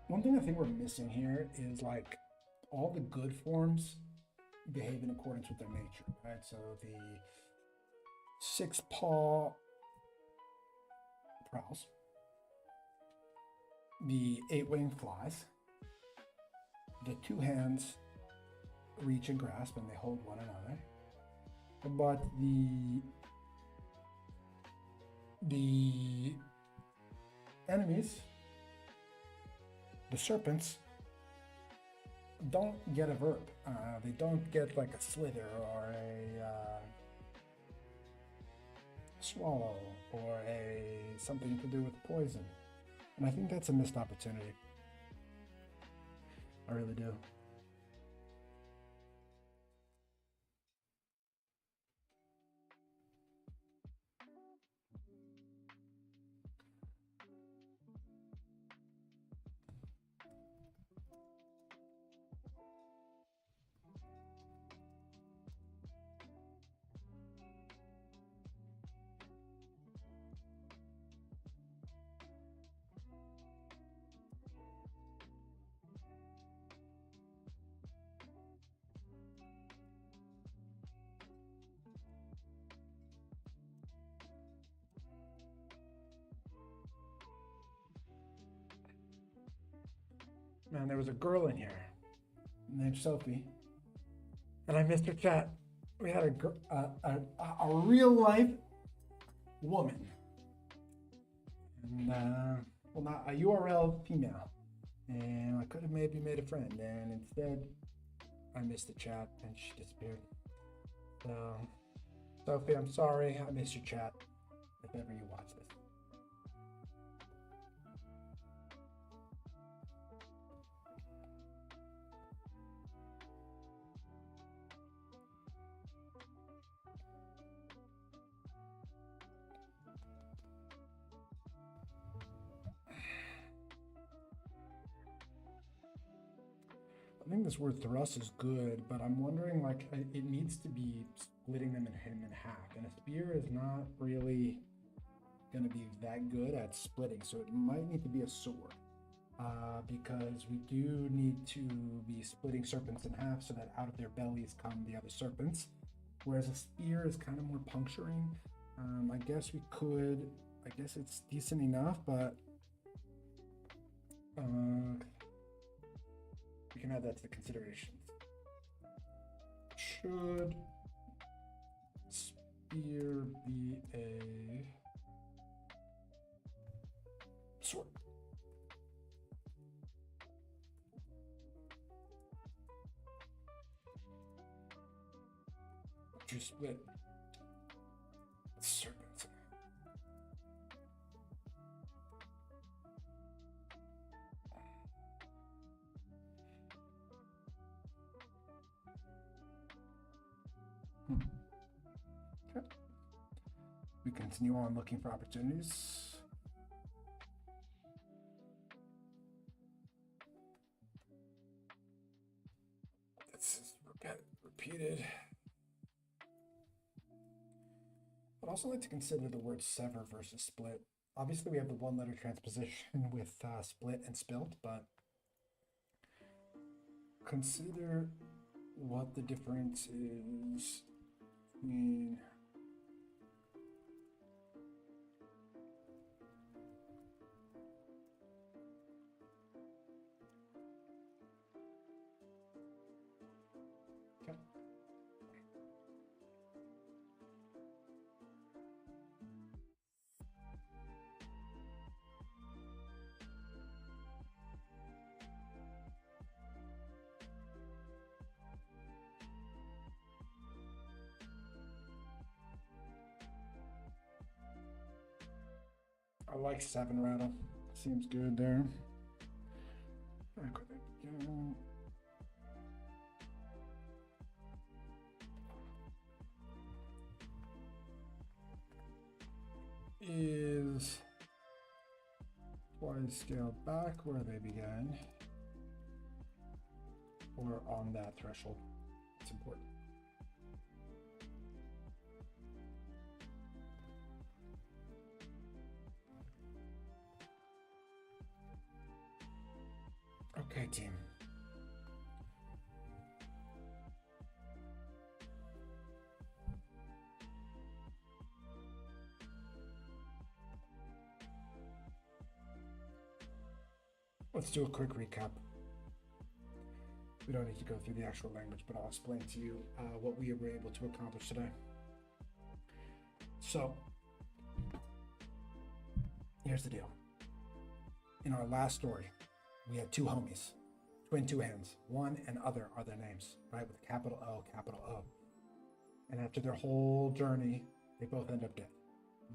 One thing I think we're missing here is like all the good forms behave in accordance with their nature, right? So the 6-paw prowls, the 8-wing flies, the 2 hands reach and grasp and they hold one another, but the enemies, the serpents, don't get a verb. They don't get like a slither or a swallow or something to do with poison. And I think that's a missed opportunity. I really do. Man, there was a girl in here named Sophie, and I missed her chat. We had a real life woman, and well, not a URL female, and I could have maybe made a friend, and instead I missed the chat and she disappeared. So, Sophie, I'm sorry, I missed your chat. If ever you watch this. I think this word thrust is good, but I'm wondering, like, it needs to be splitting them in half, and a spear is not really going to be that good at splitting, so it might need to be a sword, because we do need to be splitting serpents in half so that out of their bellies come the other serpents, whereas a spear is kind of more puncturing. I guess we could, I guess it's decent enough, but we can add that to the considerations. Should spear be a sword? To split serpents. Okay. We continue on looking for opportunities. This is repeated. I'd also like to consider the word sever versus split. Obviously, we have the one-letter transposition with split and spilt, but consider what the difference is between I like 7 rattle. Seems good there. Back where they begin. Is twice scaled back where they began, or on that threshold. It's important. Okay, team. Let's do a quick recap. We don't need to go through the actual language, but I'll explain to you what we were able to accomplish today. So, here's the deal. In our last story, we had 2 homies, twin 2 hands. One and other are their names, right? With a capital O, capital O. And after their whole journey, they both end up dead.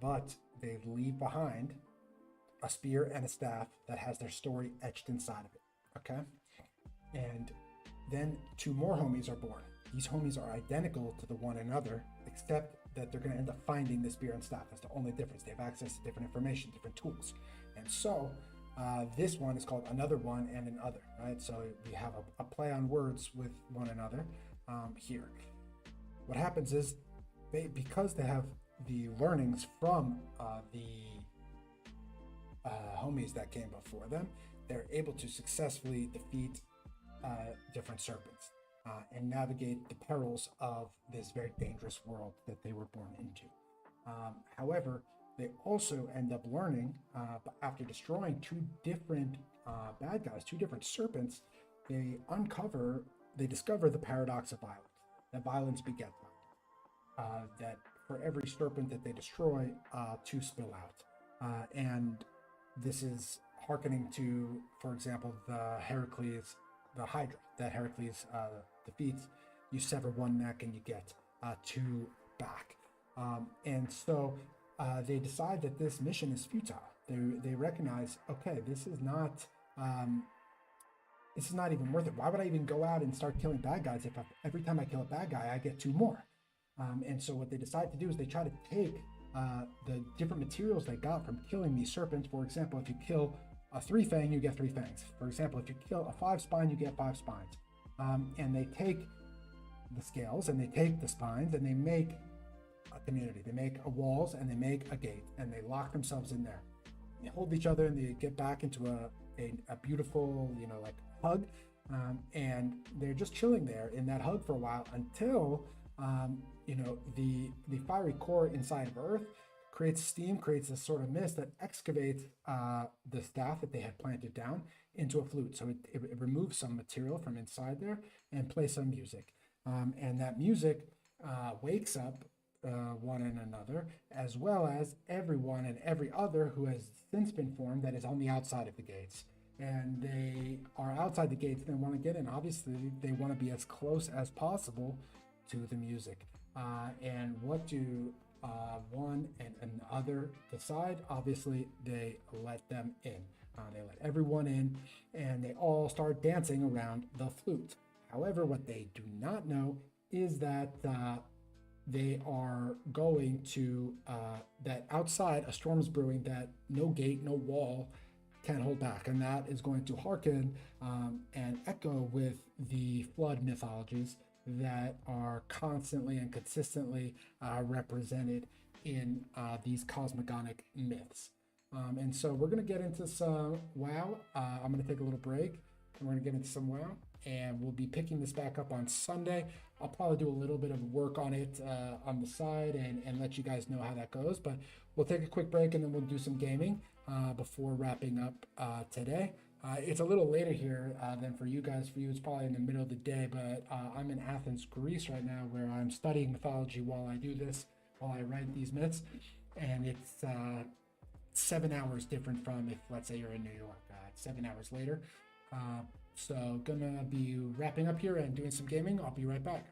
But they leave behind a spear and a staff that has their story etched inside of it, okay? And then 2 more homies are born. These homies are identical to the one another, except that they're going to end up finding the spear and staff. That's the only difference. They have access to different information, different tools. And so this one is called another one and an other, right? So we have a play on words with one another here. What happens is because they have the learnings from the homies that came before them, they're able to successfully defeat different serpents and navigate the perils of this very dangerous world that they were born into. However, they also end up learning, after destroying 2 different bad guys, two different serpents, they discover the paradox of violence, that violence begets violence, that for every serpent that they destroy, two spill out. And this is hearkening to, for example, the Hydra that Heracles defeats. You sever one neck and you get two back. And so they decide that this mission is futile. They recognize, okay, this is not even worth it. Why would I even go out and start killing bad guys if every time I kill a bad guy, I get two more? And so what they decide to do is they try to take the different materials they got from killing these serpents. For example, if you kill a three fang, you get three fangs. For example, if you kill a five spine, you get five spines. And they take the scales and they take the spines and they make a community. They make a walls and they make a gate and they lock themselves in there. They hold each other and they get back into a beautiful, like hug. And they're just chilling there in that hug for a while until, the fiery core inside of Earth creates steam, creates this sort of mist that excavates the staff that they had planted down into a flute. So it removes some material from inside there and plays some music. And that music wakes up one and another, as well as everyone and every other who has since been formed that is on the outside of the gates. And they are outside the gates and they want to get in. Obviously, they want to be as close as possible to the music. And what do one and other decide? Obviously, they let them in. They let everyone in and they all start dancing around the flute. However, what they do not know is that they are going to, that outside a storm is brewing that no gate, no wall can hold back. And that is going to hearken and echo with the flood mythologies that are constantly and consistently represented in these cosmogonic myths. And so we're going to get into some WoW. I'm going to take a little break and we're going to get into some WoW. And we'll be picking this back up on Sunday. I'll probably do a little bit of work on it on the side and let you guys know how that goes. But we'll take a quick break and then we'll do some gaming before wrapping up today. It's a little later here than for you guys. For you, it's probably in the middle of the day, but I'm in Athens, Greece right now, where I'm studying mythology while I do this, while I write these myths. And it's 7 hours different from if, let's say, you're in New York. It's 7 hours later. So gonna be wrapping up here and doing some gaming. I'll be right back.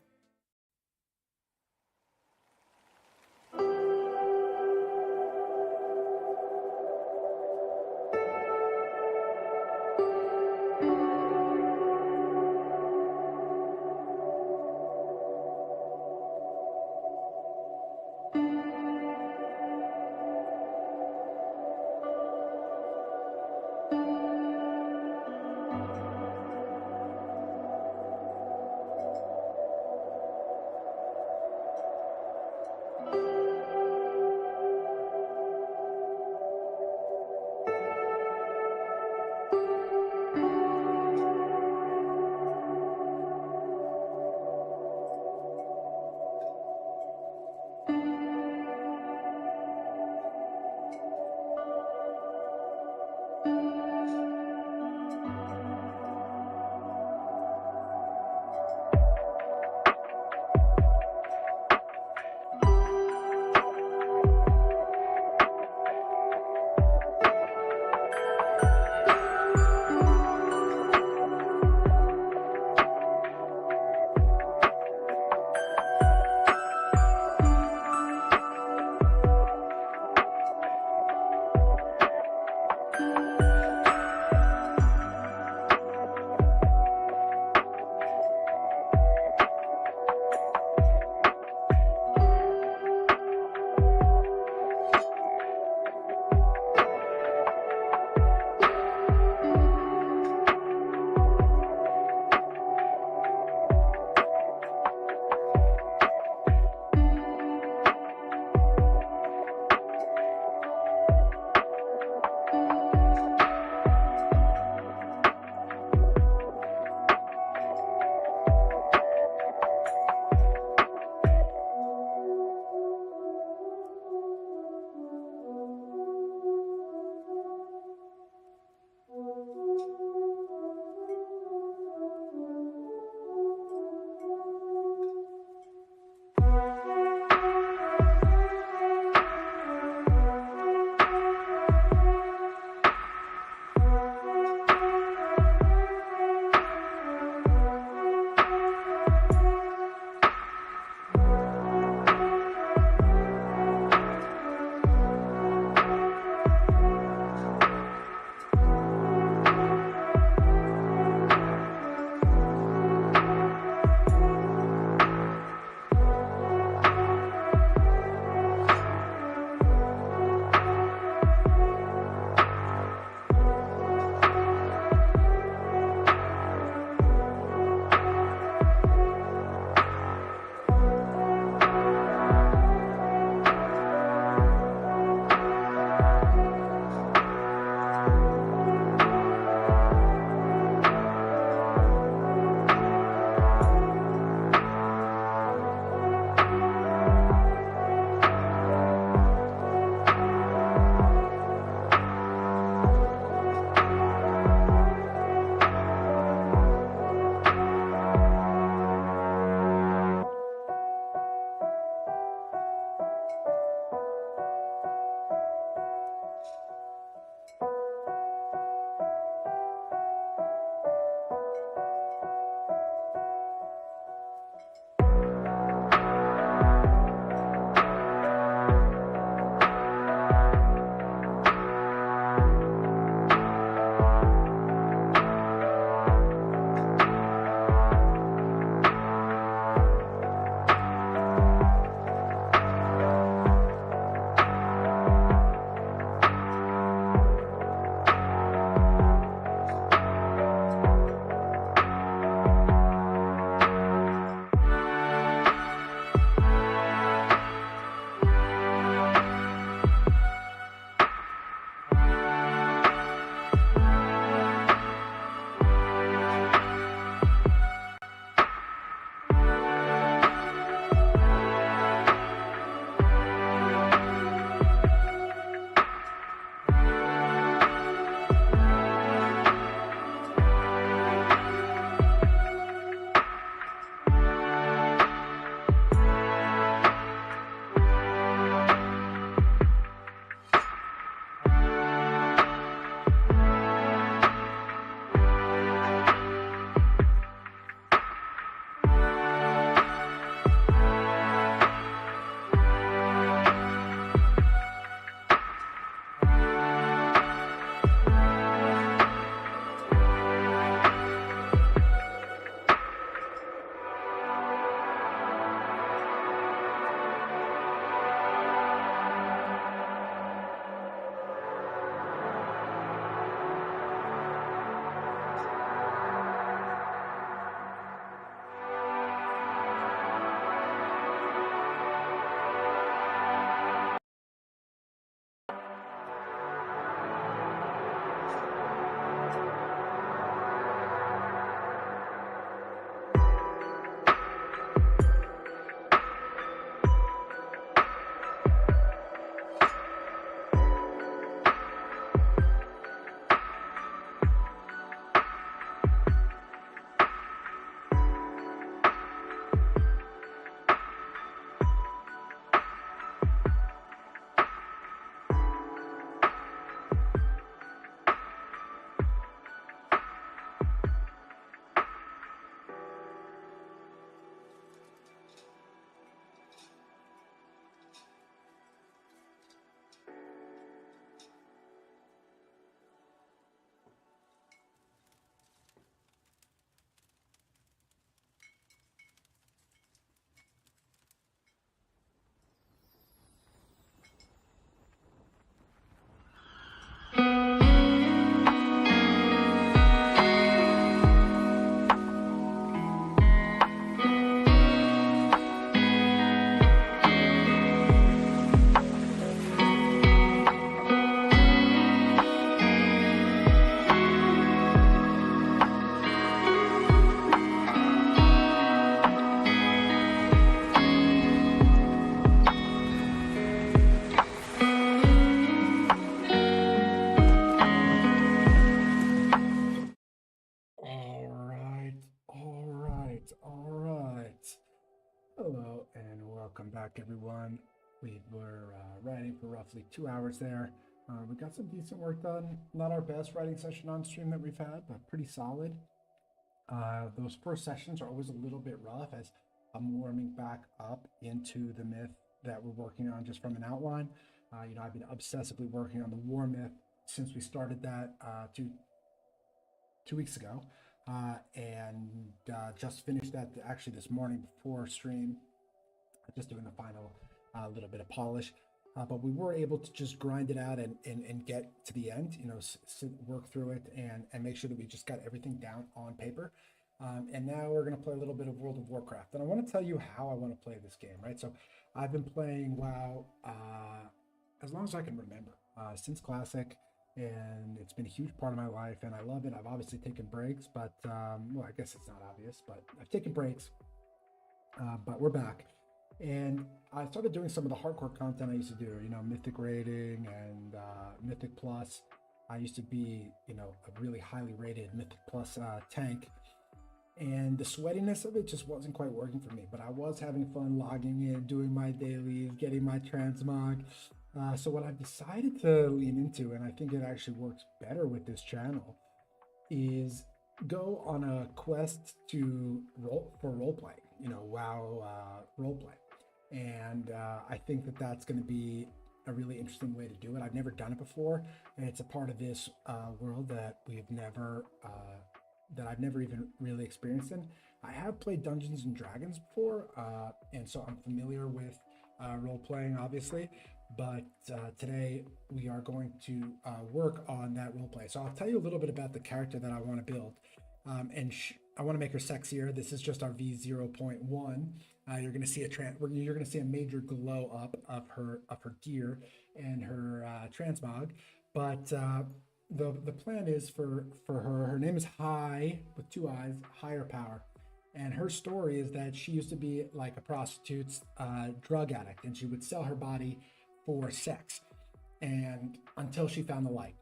Welcome back, everyone. We were writing for roughly 2 hours there. We got some decent work done. Not our best writing session on stream that we've had, but pretty solid. Those first sessions are always a little bit rough as I'm warming back up into the myth that we're working on just from an outline. I've been obsessively working on the war myth since we started that 2 weeks ago, and just finished that actually this morning before stream, just doing the final little bit of polish. But we were able to just grind it out and get to the end, work through it and make sure that we just got everything down on paper. And now we're going to play a little bit of World of Warcraft. And I want to tell you how I want to play this game, right? So I've been playing WoW as long as I can remember, since Classic. And it's been a huge part of my life, and I love it. I've obviously taken breaks, but well, I guess it's not obvious, but I've taken breaks. But we're back, and I started doing some of the hardcore content I used to do. Mythic rating and Mythic Plus. I used to be, a really highly rated Mythic Plus tank, and the sweatiness of it just wasn't quite working for me. But I was having fun logging in, doing my dailies, getting my transmog. So what I've decided to lean into, and I think it actually works better with this channel, is go on a quest to roleplay, WoW roleplay. And I think that that's going to be a really interesting way to do it. I've never done it before, and it's a part of this world that I've never even really experienced in. I have played Dungeons and Dragons before, and so I'm familiar with role-playing, obviously. But today we are going to work on that role play. So I'll tell you a little bit about the character that I want to build. And I want to make her sexier. This is just our V0.1. You're going to see you're going to see a major glow up of her gear and her transmog. But the plan is for her. Her name is High with 2 eyes, Higher Power. And her story is that she used to be like a prostitute's drug addict, and she would sell her body for sex, and until she found the light,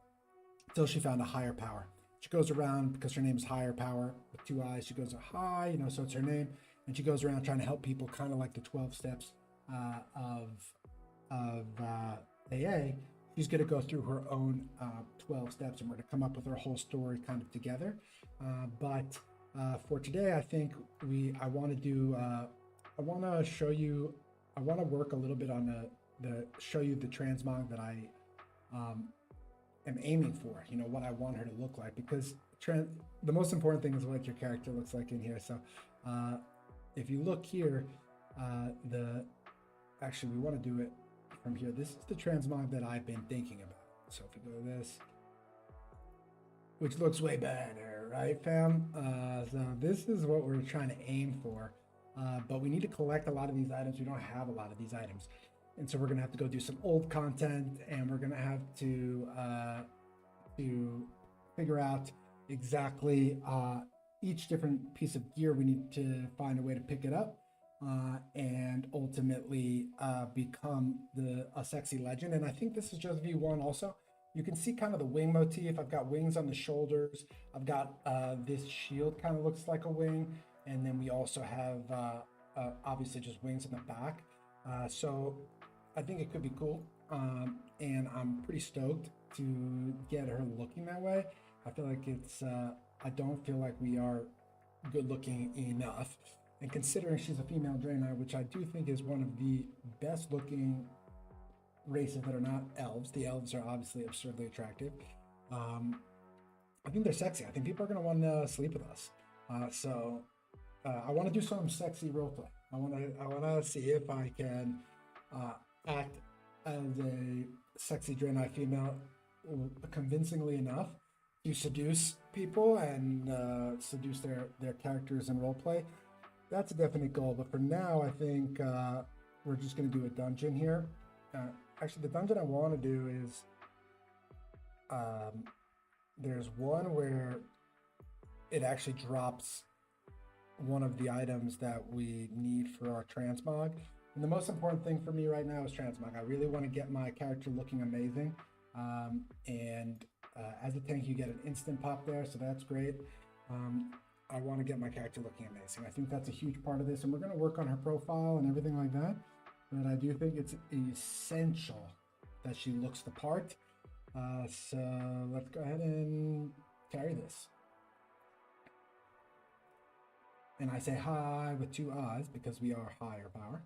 until she found a higher power. She goes around, because her name is Higher Power with 2 eyes, she goes high, so it's her name, and she goes around trying to help people, kind of like the 12 steps of AA. She's going to go through her own 12 steps, and we're going to come up with her whole story kind of together. But for today, I think I want to work a little bit on show you the transmog that I am aiming for, what I want her to look like, because the most important thing is what your character looks like in here. So if you look here, actually we want to do it from here. This is the transmog that I've been thinking about. So if we go to this, which looks way better, right, fam? So this is what we're trying to aim for, but we need to collect a lot of these items. We don't have a lot of these items. And so we're going to have to go do some old content, and we're going to have to figure out exactly each different piece of gear. We need to find a way to pick it up and ultimately become a sexy legend. And I think this is just V1 also. You can see kind of the wing motif. I've got wings on the shoulders. I've got this shield kind of looks like a wing. And then we also have obviously just wings in the back. So I think it could be cool, and I'm pretty stoked to get her looking that way. I feel like I don't feel like we are good looking enough, and considering she's a female Draenei, which I do think is one of the best looking races that are not elves. The elves are obviously absurdly attractive. I think they're sexy. I think people are going to want to sleep with us. So I want to do some sexy roleplay. I want to see if I can act as a sexy Draenei female convincingly enough to seduce people and seduce their characters in roleplay. That's a definite goal. But for now, I think we're just going to do a dungeon here. Actually, the dungeon I want to do is there's one where it actually drops one of the items that we need for our transmog. And the most important thing for me right now is transmog. I really want to get my character looking amazing. As a tank, you get an instant pop there, so that's great. I want to get my character looking amazing. I think that's a huge part of this, and we're going to work on her profile and everything like that. but I do think it's essential that she looks the part. So let's go ahead and carry this. And I say hi with two I's because we are higher power.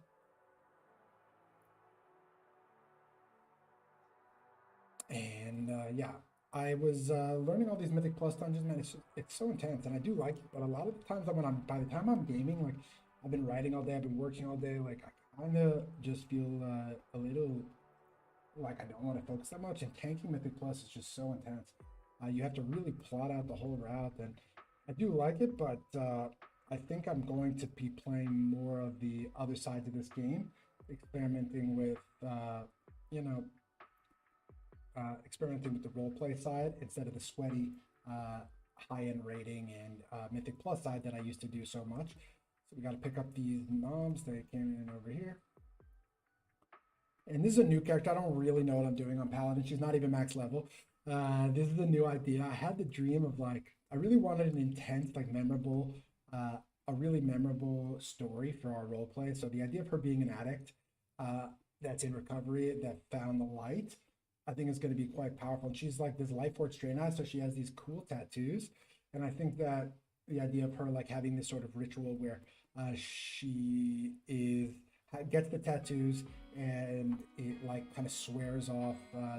And yeah, I was learning all these Mythic Plus dungeons, man. It's so intense, and I do like it. But a lot of the times, by the time I'm gaming, like I've been writing all day, I've been working all day. Like I kind of just feel a little like I don't want to focus that much. And tanking Mythic Plus is just so intense. You have to really plot out the whole route, and I do like it, but I think I'm going to be playing more of the other sides of this game, experimenting with you know experimenting with the role play side instead of the sweaty high-end rating and Mythic Plus side that I used to do so much. So we got to pick up these mobs. They came in over here. And this is a new character. I don't really know what I'm doing on Paladin. She's not even max level. This is a new idea. I had the dream of like, I really wanted an intense, like memorable, a really memorable story for our role play. So the idea of her being an addict that's in recovery, that found the light, I think is going to be quite powerful. And she's like this life force trainer, so she has these cool tattoos. And I think that the idea of her like having this sort of ritual where she gets the tattoos and it like kind of swears off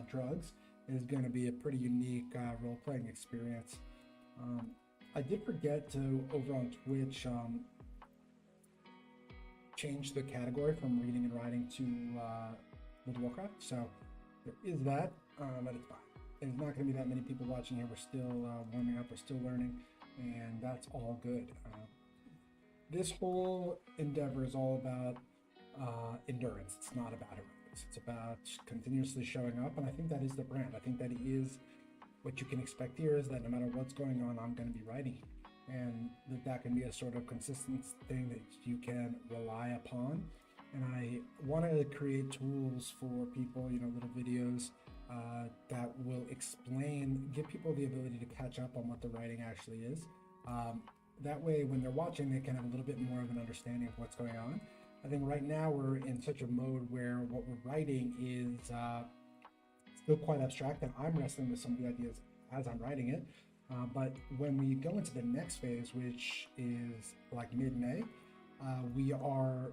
drugs is going to be a pretty unique role-playing experience. I did forget to, over on Twitch, change the category from reading and writing to World of Warcraft. So there is that, but it's fine. There's not going to be that many people watching here. We're still warming up. We're still learning, and that's all good. This whole endeavor is all about endurance. It's not about heroics. It's about continuously showing up, and I think that is the brand. I think that is what you can expect here, is that no matter what's going on, I'm going to be writing, and that can be a sort of consistent thing that you can rely upon. And I want to create tools for people, little videos that will give people the ability to catch up on what the writing actually is. That way, when they're watching, they can have a little bit more of an understanding of what's going on. I think right now we're in such a mode where what we're writing is still quite abstract, and I'm wrestling with some of the ideas as I'm writing it. But when we go into the next phase, which is like mid-May, we are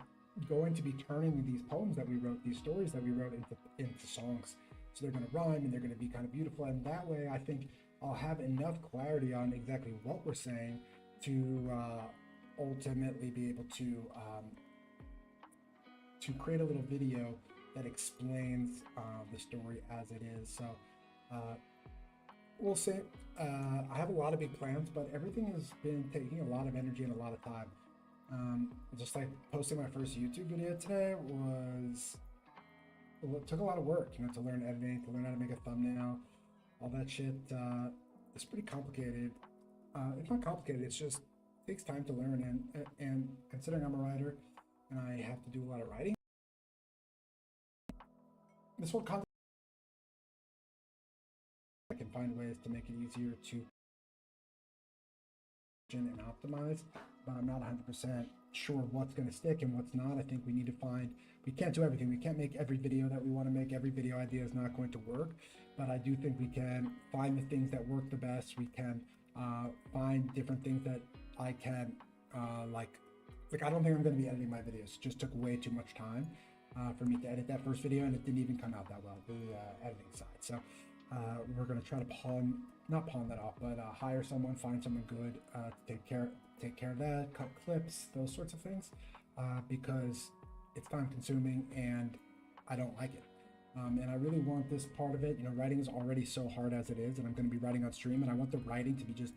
going to be turning these poems that we wrote, these stories that we wrote, into songs. So they're going to rhyme and they're going to be kind of beautiful. And that way, I think I'll have enough clarity on exactly what we're saying to ultimately be able to create a little video that explains the story as it is. So we'll see. I have a lot of big plans, but everything has been taking a lot of energy and a lot of time. Just like posting my first YouTube video today it took a lot of work, to learn editing, to learn how to make a thumbnail, all that shit. It's pretty complicated. It's not complicated. It's just takes time to learn, and considering I'm a writer and I have to do a lot of writing, this whole content, I can find ways to make it easier to and optimize, but I'm not 100% sure what's going to stick and what's not. I think we need to we can't do everything. We can't make every video that we want to make. Every video idea is not going to work, but I do think we can find the things that work the best. We can find different things that I can like I don't think I'm going to be editing my videos. It just took way too much time for me to edit that first video, and it didn't even come out that well, the editing side. So we're going to try to not pawn that off, but hire someone, find someone good to take care of that, cut clips, those sorts of things, because it's time consuming and I don't like it. And I really want this part of it. Writing is already so hard as it is, and I'm going to be writing on stream, and I want the writing to be just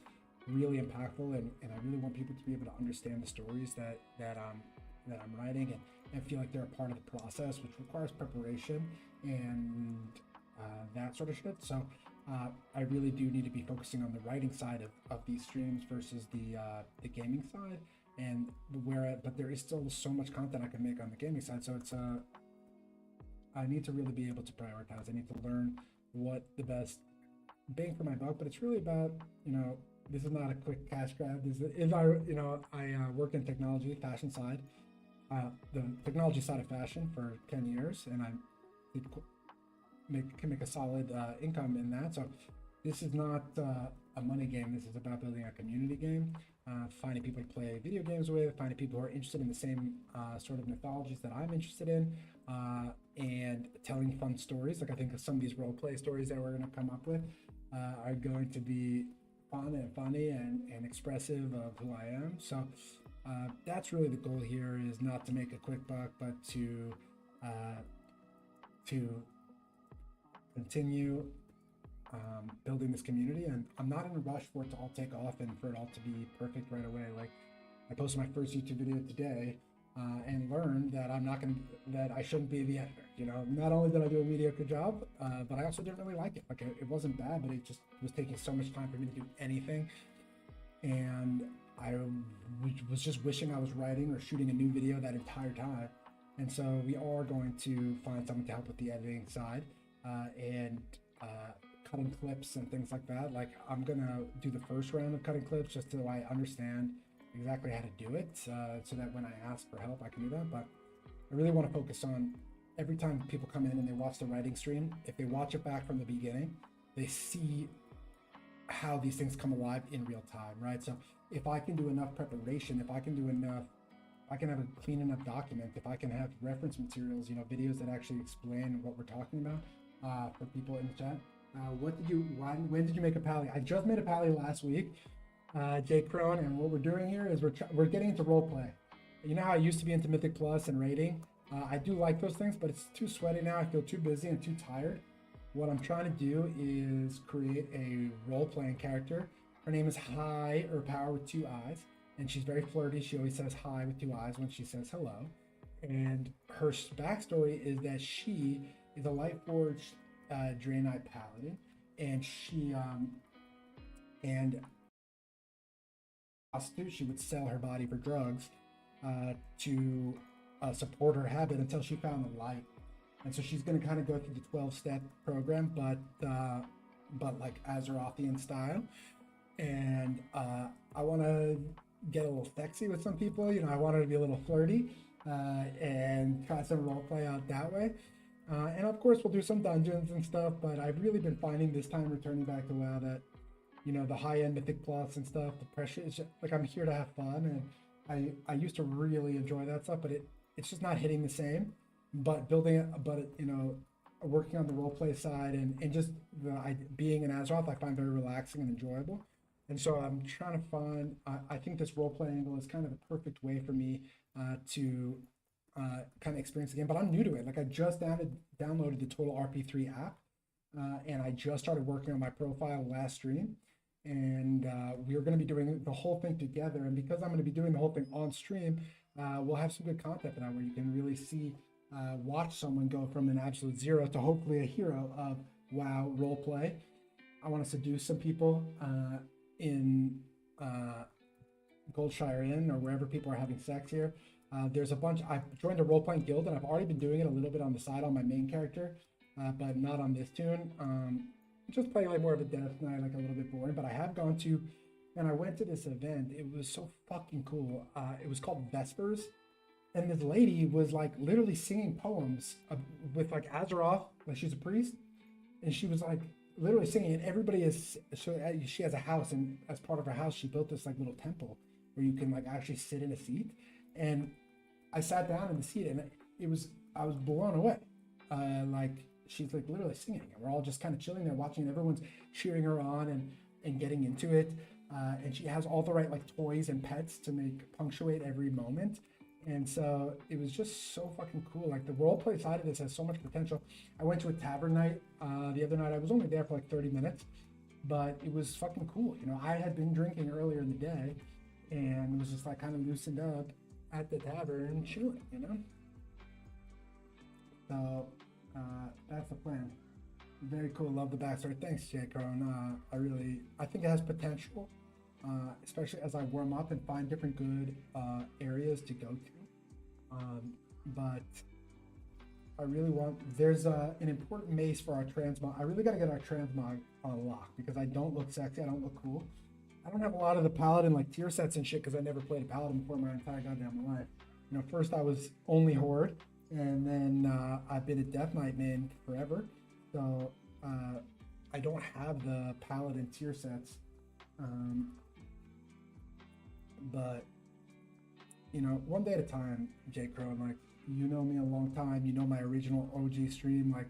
really impactful, and I really want people to be able to understand the stories that I'm writing and feel like they're a part of the process, which requires preparation and that sort of shit. So I really do need to be focusing on the writing side of these streams versus the gaming side, but there is still so much content I can make on the gaming side. So it's I need to really be able to prioritize. I need to learn what the best bang for my buck, but it's really about, this is not a quick cash grab. This is I work in technology, fashion side. the technology side of fashion for 10 years, and I did can make a solid income in that. So this is not a money game. This is about building a community game, finding people to play video games with, finding people who are interested in the same sort of mythologies that I'm interested in, and telling fun stories. Like I think some of these role play stories that we're going to come up with are going to be fun and funny and expressive of who I am. So that's really the goal here, is not to make a quick buck, but to continue building this community. And I'm not in a rush for it to all take off and for it all to be perfect right away. Like I posted my first YouTube video today and learned that that I shouldn't be the editor. You know, not only did I do a mediocre job, but I also didn't really like it. Like it wasn't bad, but it just was taking so much time for me to do anything. And I was just wishing I was writing or shooting a new video that entire time. And so we are going to find someone to help with the editing side and cutting clips and things like that. Like I'm gonna do the first round of cutting clips just so I understand exactly how to do it, so that when I ask for help I can do that. But I really want to focus on every time people come in and they watch the writing stream, if they watch it back from the beginning, they see how these things come alive in real time, right? So if I can do enough preparation, if I can do enough, I can have a clean enough document, if I can have reference materials, you know, videos that actually explain what we're talking about for people in the chat. When did you make a pally? I just made a pally last week, Jay Crone, and what we're doing here is we're getting into role play. You know how I used to be into Mythic Plus and raiding? I do like those things, but it's too sweaty now. I feel too busy and too tired. What I'm trying to do is create a role-playing character. Her name is Hi, or Power with 2 eyes, and she's very flirty. She always says hi with 2 eyes when she says hello. And her backstory is that she is a Lightforged Draenei Paladin, and she she would sell her body for drugs to support her habit until she found the light. And so she's going to kind of go through the 12-step program, but like Azerothian style. And I want to get a little sexy with some people. You know, I want her to be a little flirty and try some role play out that way. And of course, we'll do some dungeons and stuff. But I've really been finding this time returning back to WoW that, you know, the high-end Mythic Plus and stuff, the pressure is just, like, I'm here to have fun, and I used to really enjoy that stuff, but it's just not hitting the same. But you know, working on the role play side and just being an Azeroth, I find very relaxing and enjoyable. And so I'm trying to find, I think this role play angle is kind of the perfect way for me to kind of experience the game. But I'm new to it. Like I just downloaded the Total RP3 app, and I just started working on my profile last stream. And we're going to be doing the whole thing together. And because I'm going to be doing the whole thing on stream, we'll have some good content for that, where you can really see, watch someone go from an absolute zero to hopefully a hero of WoW roleplay. I want to seduce some people in Goldshire Inn or wherever people are having sex here. There's a bunch. I've joined a role-playing guild, and I've already been doing it a little bit on the side on my main character, but not on this tune. Just playing like more of a Death Knight, like a little bit boring. But I have gone to, and I went to this event. It was so fucking cool. It was called Vespers, and this lady was like literally singing poems with like Azeroth, like she's a priest, and she was like literally singing. And everybody is, so she has a house, and as part of her house, she built this like little temple where you can like actually sit in a seat. And I sat down in the seat, and I was blown away. Like she's like literally singing, and we're all just kind of chilling there watching, and everyone's cheering her on and getting into it. And she has all the right like toys and pets to punctuate every moment. And so it was just so fucking cool. Like the role play side of this has so much potential. I went to a tavern night the other night. I was only there for like 30 minutes, but it was fucking cool. You know, I had been drinking earlier in the day and was just like kind of loosened up at the tavern chilling, you know? So that's the plan. Very cool. Love the backstory. Thanks, Jay Crone. I think it has potential, especially as I warm up and find different good areas to go to. But I really there's an important mace for our transmog. I really got to get our transmog on lock because I don't look sexy. I don't look cool. I don't have a lot of the paladin like tier sets and shit because I never played a paladin before my entire goddamn life. First I was only Horde, and then I've been a Death Knight main forever. So I don't have the Paladin tier sets, um, but one day at a time, J Crow. Like, you know me a long time. You know my original OG stream. Like,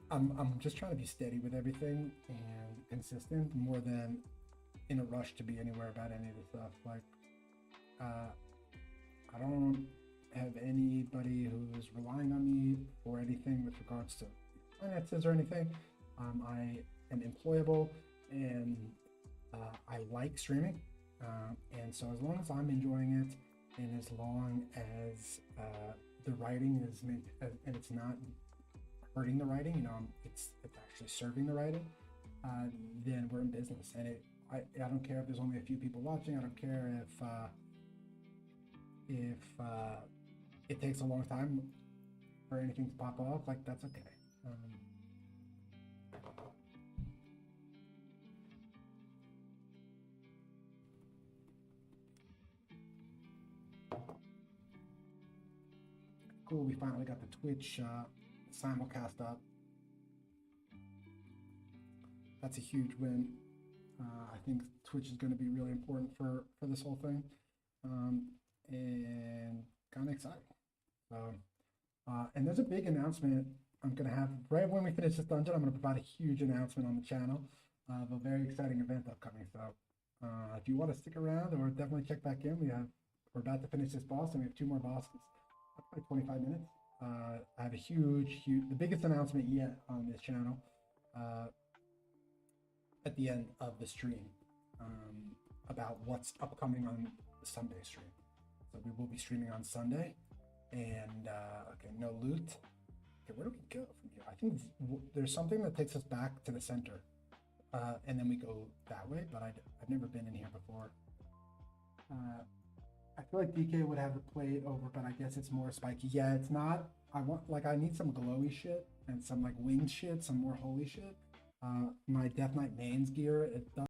I'm just trying to be steady with everything and consistent more than in a rush to be anywhere about any of the stuff. Like, I don't have anybody who's relying on me for anything with regards to finances or anything. I am employable, and I like streaming. And so as long as I'm enjoying it, and as long as the writing is and it's not hurting the writing, it's actually serving the writing, then we're in business. And I don't care if there's only a few people watching. I don't care if it takes a long time for anything to pop off. Like, that's okay. Cool, we finally got the Twitch simulcast up. That's a huge win. I think Twitch is going to be really important for this whole thing, and kind of exciting. So, and there's a big announcement I'm going to have right when we finish this dungeon. I'm going to provide a huge announcement on the channel of a very exciting event upcoming. So, if you want to stick around, or definitely check back in, we're about to finish this boss, and we have 2 more bosses. Like 25 minutes. I have a huge, the biggest announcement yet on this channel at the end of the stream about what's upcoming on the Sunday stream. So we will be streaming on Sunday, and okay, no loot. Okay, where do we go from here? I think there's something that takes us back to the center, and then we go that way, but I've never been in here before. I feel like DK would have the plate over, but I guess it's more spiky. Yeah, it's not. I need some glowy shit and some like winged shit, some more holy shit. My Death Knight mains gear, it does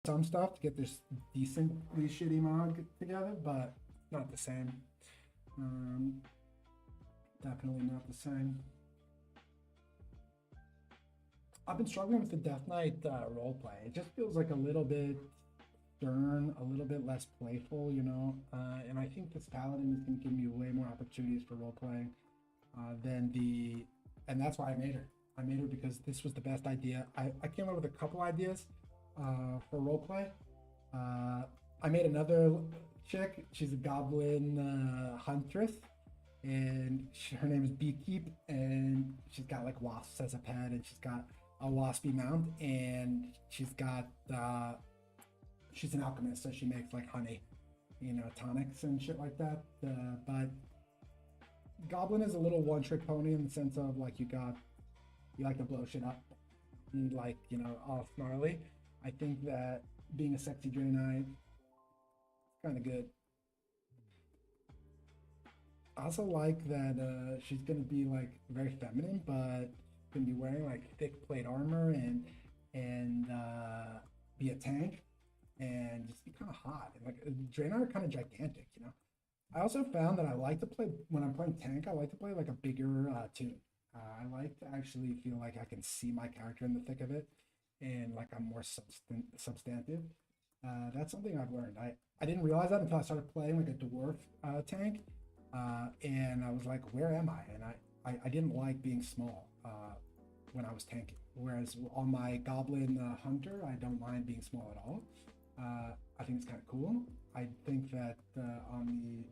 some stuff to get this decently shitty mod together, but not the same. Definitely not the same. I've been struggling with the Death Knight roleplay. It just feels like a little bit stern, a little bit less playful, and I think this Paladin is going to give me way more opportunities for role playing and that's why I made her. I made her because this was the best idea. I came up with a couple ideas for role play. I made another chick. She's a goblin huntress, and her name is Beekeep, and she's got like wasps as a pet, and she's got a waspy mount, and she's an alchemist, so she makes like honey, tonics and shit like that. But Goblin is a little one-trick pony in the sense of like you like to blow shit up and like all snarly. I think that being a sexy Draenei is kind of good. I also like that she's gonna be like very feminine, but gonna be wearing like thick plate armor and be a tank and just be kind of hot. And like Draenei are kind of gigantic, I also found that I like to play, when I'm playing tank, I like to play like a bigger tune. I like to actually feel like I can see my character in the thick of it, and like I'm more substantive. That's something I've learned. I didn't realize that until I started playing like a dwarf tank, and I was like, where am I? And I didn't like being small when I was tanking. Whereas on my goblin hunter, I don't mind being small at all. I think it's kind of cool. I think that on the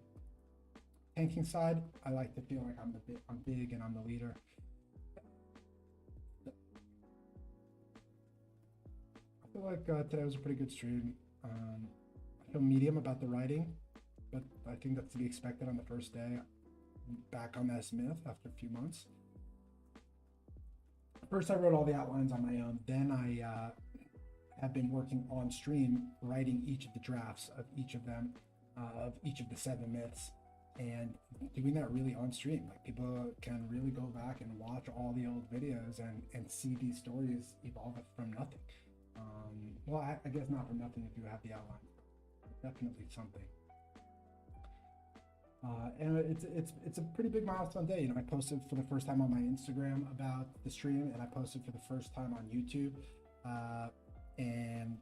tanking side, I like to feel like I'm big and I'm the leader. I feel like today was a pretty good stream. I feel medium about the writing, but I think that's to be expected on the first day back on that Smith after a few months. First, I wrote all the outlines on my own. Then I have been working on stream, writing each of the drafts of each of them, of each of the 7 myths, and doing that really on stream. Like, people can really go back and watch all the old videos and see these stories evolve from nothing. Well, I guess not from nothing if you have the outline. definitely something. And it's a pretty big milestone day. You know, I posted for the first time on my Instagram about the stream, and I posted for the first time on YouTube. And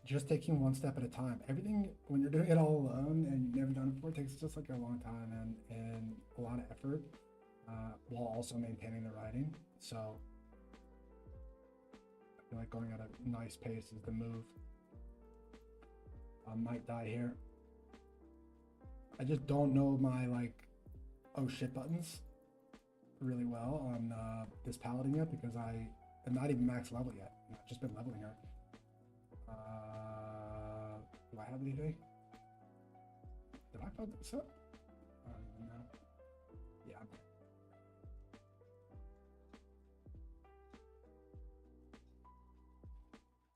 just taking one step at a time. Everything, when you're doing it all alone and you've never done it before, it takes just like a long time and a lot of effort, while also maintaining the writing. So I feel like going at a nice pace is the move. I might die here. I just don't know my like oh shit buttons really well on this paladin yet, because I am not even max level yet. I've just been leveling her. Do I have anything? Did I fuck this up? I don't even know. Yeah.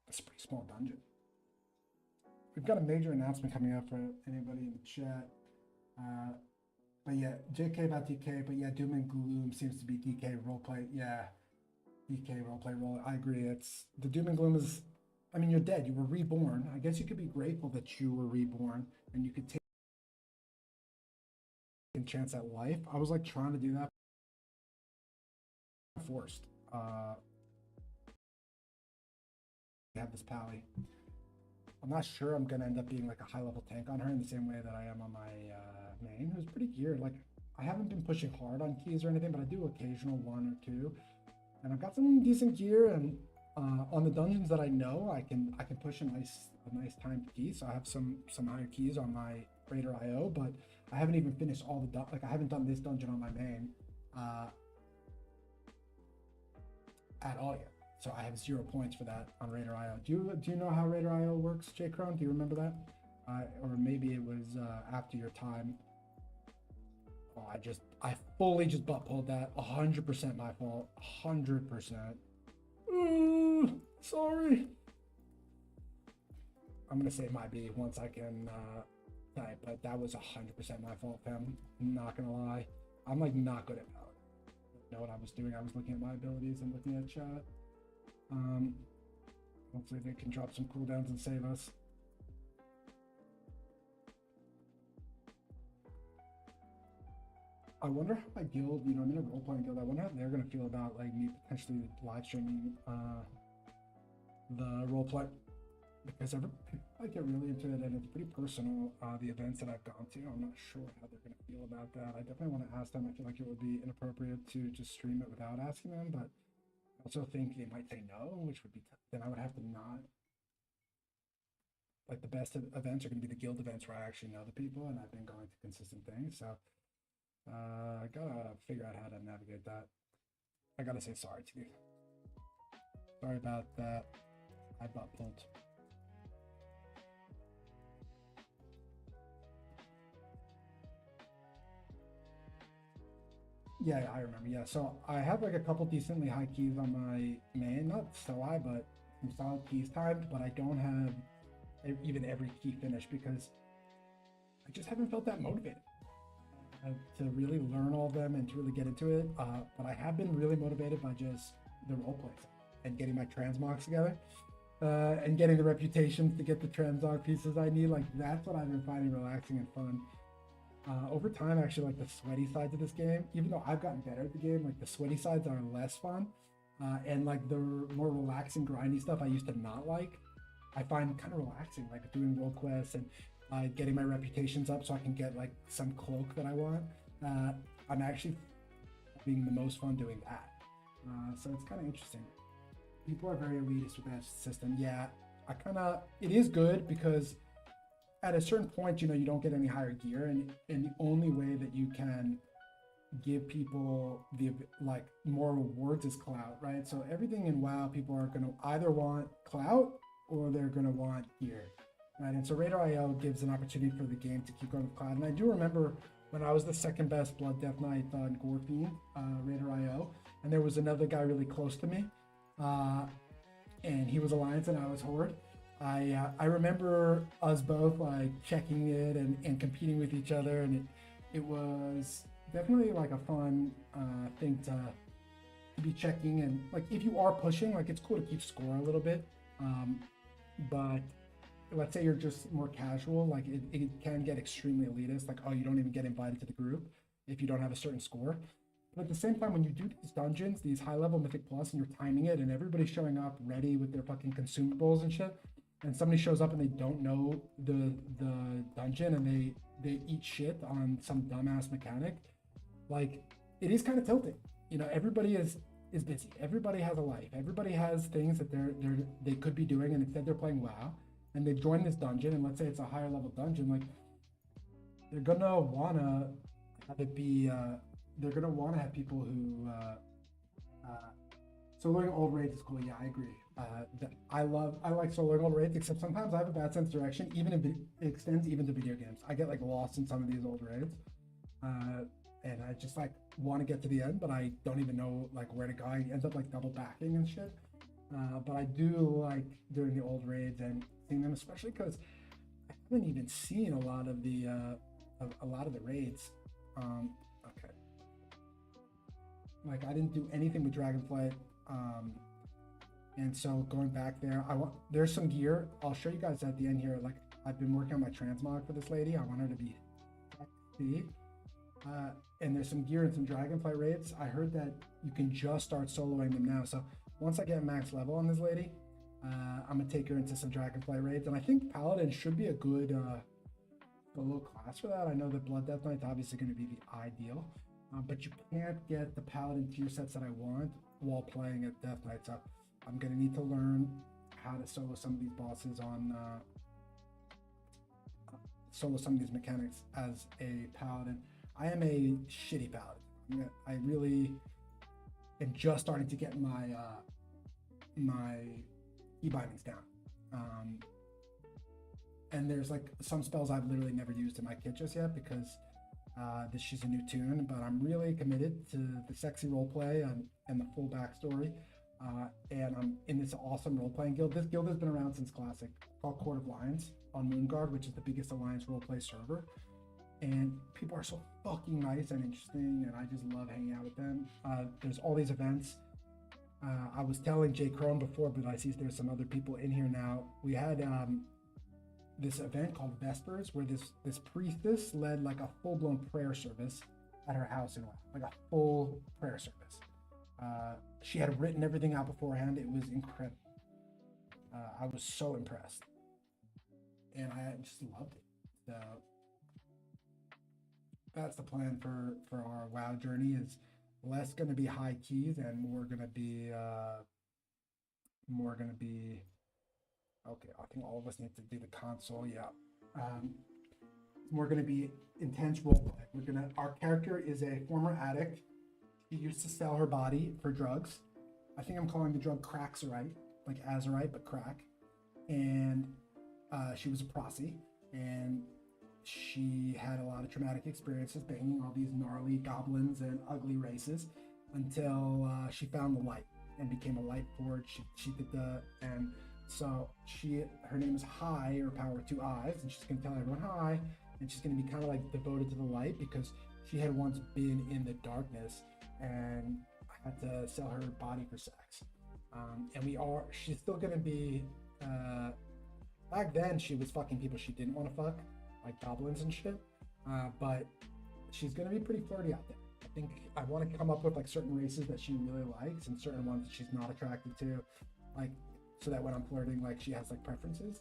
It's a pretty small dungeon. We've got a major announcement coming up for anybody in the chat. But yeah, JK about DK, but yeah, Doom and Gloom seems to be DK roleplay. Yeah, DK roleplay role. I agree. It's the Doom and Gloom is, I mean, you're dead. You were reborn. I guess you could be grateful that you were reborn and you could take a chance at life. I was like trying to do that. Forced. I have this pally. I'm not sure I'm gonna end up being like a high level tank on her in the same way that I am on my main, who's pretty geared. Like, I haven't been pushing hard on keys or anything, but I do occasional one or two, and I've got some decent gear. And on the dungeons that I know, I can push a nice timed key. So I have some higher keys on my Raider IO, but I haven't even finished all the like I haven't done this dungeon on my main at all yet. So I have 0 points for that on Raider IO. Do you know how Raider IO works, J Crone? Do you remember that? Or maybe it was after your time. Oh, I fully just butt pulled that. 100% my fault. 100%. Sorry. I'm gonna say it might be once I can type, but that was 100% my fault, fam. I'm not gonna lie. I'm like not good at Paladin. Know what I was doing? I was looking at my abilities and looking at chat. Hopefully they can drop some cooldowns and save us. I wonder how my guild, you know, I'm in a role-playing guild, I wonder how they're going to feel about like me potentially live streaming the roleplay, because I get really into it and it's pretty personal, the events that I've gone to. I'm not sure how they're going to feel about that. I definitely want to ask them. I feel like it would be inappropriate to just stream it without asking them, but I also think they might say no, which would be, then I would have to not, like the best events are going to be the guild events where I actually know the people and I've been going to consistent things. So I gotta figure out how to navigate that. I gotta say sorry to you. Sorry about that. I butt pulled. Yeah, I remember. Yeah, so I have like a couple decently high keys on my main, not so high, but some solid keys timed, but I don't have even every key finished because I just haven't felt that motivated to really learn all of them and to really get into it. But I have been really motivated by just the roleplays and getting my transmogs together and getting the reputations to get the transmog pieces I need. Like, that's what I've been finding relaxing and fun. Over time, actually, like the sweaty sides of this game, even though I've gotten better at the game, like the sweaty sides are less fun. And like the more relaxing, grindy stuff I used to not like, I find kind of relaxing, like doing world quests and getting my reputations up so I can get like some cloak that I want. I'm actually having the most fun doing that. So it's kind of interesting. People are very elitist with that system. Yeah, it is good because at a certain point, you know, you don't get any higher gear, and the only way that you can give people the like more rewards is clout, right? So everything in WoW, people are going to either want clout or they're going to want gear, right? And so Raider IO gives an opportunity for the game to keep going with clout. And I do remember when I was the second best Blood Death Knight on Gore Fiend, Raider IO, and there was another guy really close to me, and he was Alliance and I was Horde. I remember us both like checking it and competing with each other, and it was definitely like a fun thing to be checking. And like if you are pushing, like it's cool to keep score a little bit, but let's say you're just more casual, like it can get extremely elitist, like, oh, you don't even get invited to the group if you don't have a certain score. But at the same time, when you do these dungeons, these high level Mythic Plus, and you're timing it, and everybody's showing up ready with their fucking consumables and shit, and somebody shows up and they don't know the dungeon, and they eat shit on some dumbass mechanic, like it is kind of tilting. You know, everybody is busy. Everybody has a life. Everybody has things that they could be doing, and instead they're playing WoW, and they join this dungeon, and let's say it's a higher level dungeon, like they're gonna wanna have it be. They're gonna want to have people who. Soloing old raids is cool. Yeah, I agree. I like soloing old raids, except sometimes I have a bad sense of direction. Even if it extends even to video games, I get like lost in some of these old raids, and I just like want to get to the end, but I don't even know like where to go. I end up like double backing and shit. But I do like doing the old raids and seeing them, especially because I haven't even seen a lot of the raids. Okay. Like I didn't do anything with Dragonflight, and so going back there, there's some gear. I'll show you guys at the end here. Like I've been working on my transmog for this lady. I want her to be sexy, and there's some gear and some Dragonflight raids. I heard that you can just start soloing them now. So once I get max level on this lady, I'm gonna take her into some Dragonflight raids, and I think Paladin should be a good solo class for that. I know that Blood Death Knight's obviously going to be the ideal. But you can't get the Paladin tier sets that I want while playing at Death Knight. So I'm going to need to learn how to solo some of these bosses on solo some of these mechanics as a Paladin. I am a shitty Paladin. I really am just starting to get my my key bindings down. And there's like some spells I've literally never used in my kit just yet because she's a new tune, but I'm really committed to the sexy roleplay and the full backstory. And I'm in this awesome role-playing guild. This guild has been around since Classic, called Court of Lions on Moonguard, which is the biggest Alliance roleplay server. And people are so fucking nice and interesting, and I just love hanging out with them. There's all these events. I was telling Jay Crone before, but I see there's some other people in here now. We had this event called Vespers, where this priestess led like a full-blown prayer service at her house in WoW, like a full prayer service. She had written everything out beforehand. It was incredible. I was so impressed, and I just loved it. So that's the plan for our WoW journey. Is less going to be high keys and more going to be okay. I think all of us need to do the console. Yeah. We're going to be intense roleplay. Our character is a former addict. She used to sell her body for drugs. I think I'm calling the drug Crackzerite, like Azerite, but crack. And she was a prossy, and she had a lot of traumatic experiences banging all these gnarly goblins and ugly races until she found the light and became a light forge. She did and so her name is High, or Power with 2 eyes, and she's gonna tell everyone hi, and she's gonna be kind of like devoted to the light because she had once been in the darkness and had to sell her body for sex. She's still gonna be, back then she was fucking people she didn't want to fuck, like goblins and shit, but she's gonna be pretty flirty out there. I think I want to come up with like certain races that she really likes and certain ones that she's not attracted to, like, so that when I'm flirting, like she has like preferences.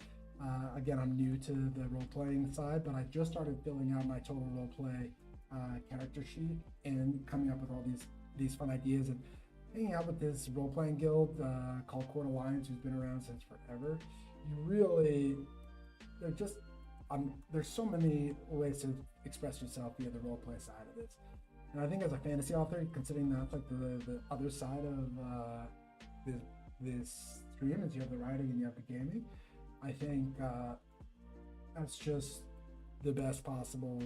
Again, I'm new to the role-playing side, but I just started filling out my total role-play character sheet and coming up with all these fun ideas and hanging out with this role-playing guild called Court Alliance, who's been around since forever. There's so many ways to express yourself via the role-play side of this. And I think as a fantasy author, considering that's like the other side of this stream, is you have the writing and you have the gaming, I think that's just the best possible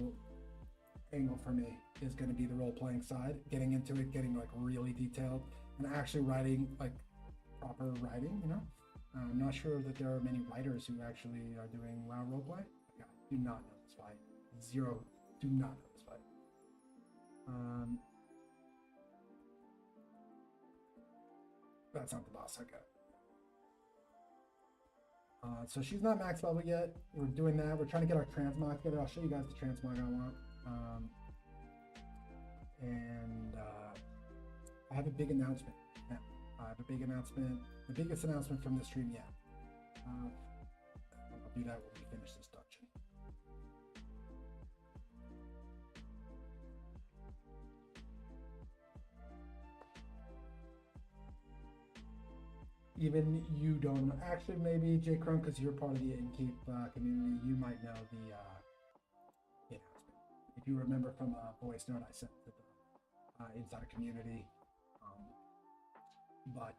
angle for me, is going to be the role-playing side, getting into it, getting like really detailed and actually writing like proper writing, you know. I'm not sure that there are many writers who actually are doing WoW roleplay. Yeah, do not know this fight. Zero, do not know this fight. That's not the boss. Okay. So she's not max level yet. We're doing that. We're trying to get our transmog together. I'll show you guys the transmog I want. And I have a big announcement now. I have a big announcement, the biggest announcement from this stream yet. I'll do that when we finish this dungeon. Even you don't actually, maybe J Crumb, because you're part of the Innkeep community, you might know the announcement. If you remember from a voice note I sent to the Insider community. But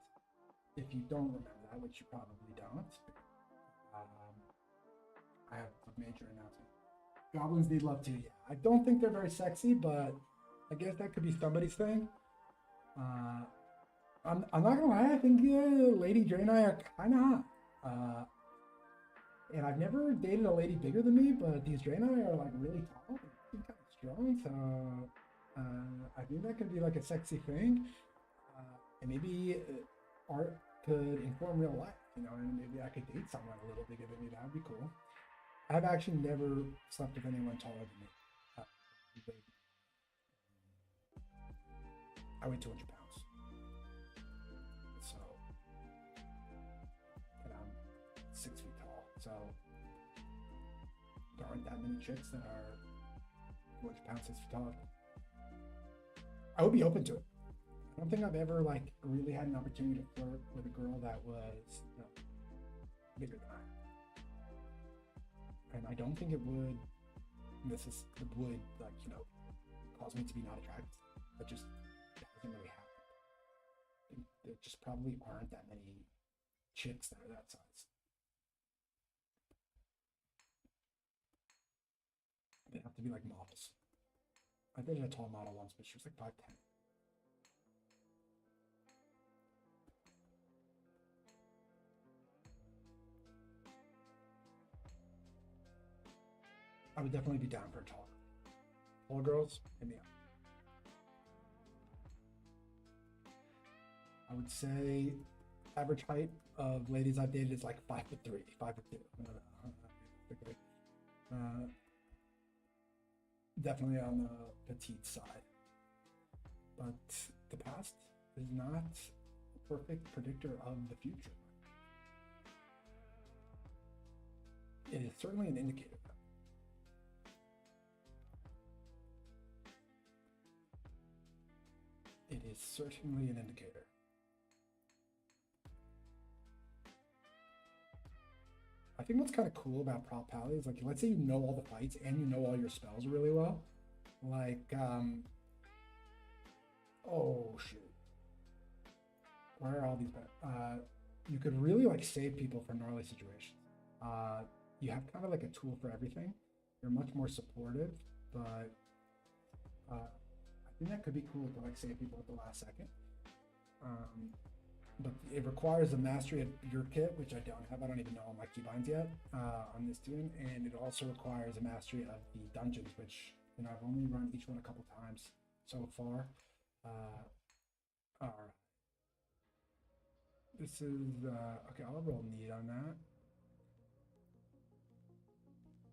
if you don't remember that, which you probably don't, I have a major announcement. Goblins need love too. Yeah, I don't think they're very sexy, but I guess that could be somebody's thing. I'm not gonna lie, I think Lady Dre and I are kind of hot. And I've never dated a lady bigger than me, but these Dre and I are like really tall and kind of strong, so I think that could be like a sexy thing. And maybe art could inform real life, you know, and maybe I could date someone a little bigger than me. That would be cool. I've actually never slept with anyone taller than me. I weigh 200 pounds. So, and I'm 6 feet tall. So, there aren't that many chicks that are 200 pounds, 6 feet tall. I would be open to it. I don't think I've ever like really had an opportunity to flirt with a girl that was bigger than I. And I don't think it would. It would like cause me to be not attracted. But just doesn't really happen. There just probably aren't that many chicks that are that size. They have to be like models. I dated a tall model once, but she was like 5'10". I would definitely be down for tall. Tall girls, hit me up. I would say average height of ladies I've dated is like 5'3", 5'2". Definitely on the petite side. But the past is not a perfect predictor of the future. It is certainly an indicator. It is certainly an indicator. I think what's kind of cool about Prop Pally is like, let's say you know all the fights and you know all your spells really well. Like, oh shoot. Where are all these? You could really like save people from gnarly situations. You have kind of like a tool for everything. You're much more supportive, but I think that could be cool to like save people at the last second. But it requires a mastery of your kit, which I don't have. I don't even know all my keybinds yet on this tune, and it also requires a mastery of the dungeons, which I've only run each one a couple times so far. All right. This is okay. I'll roll need on that.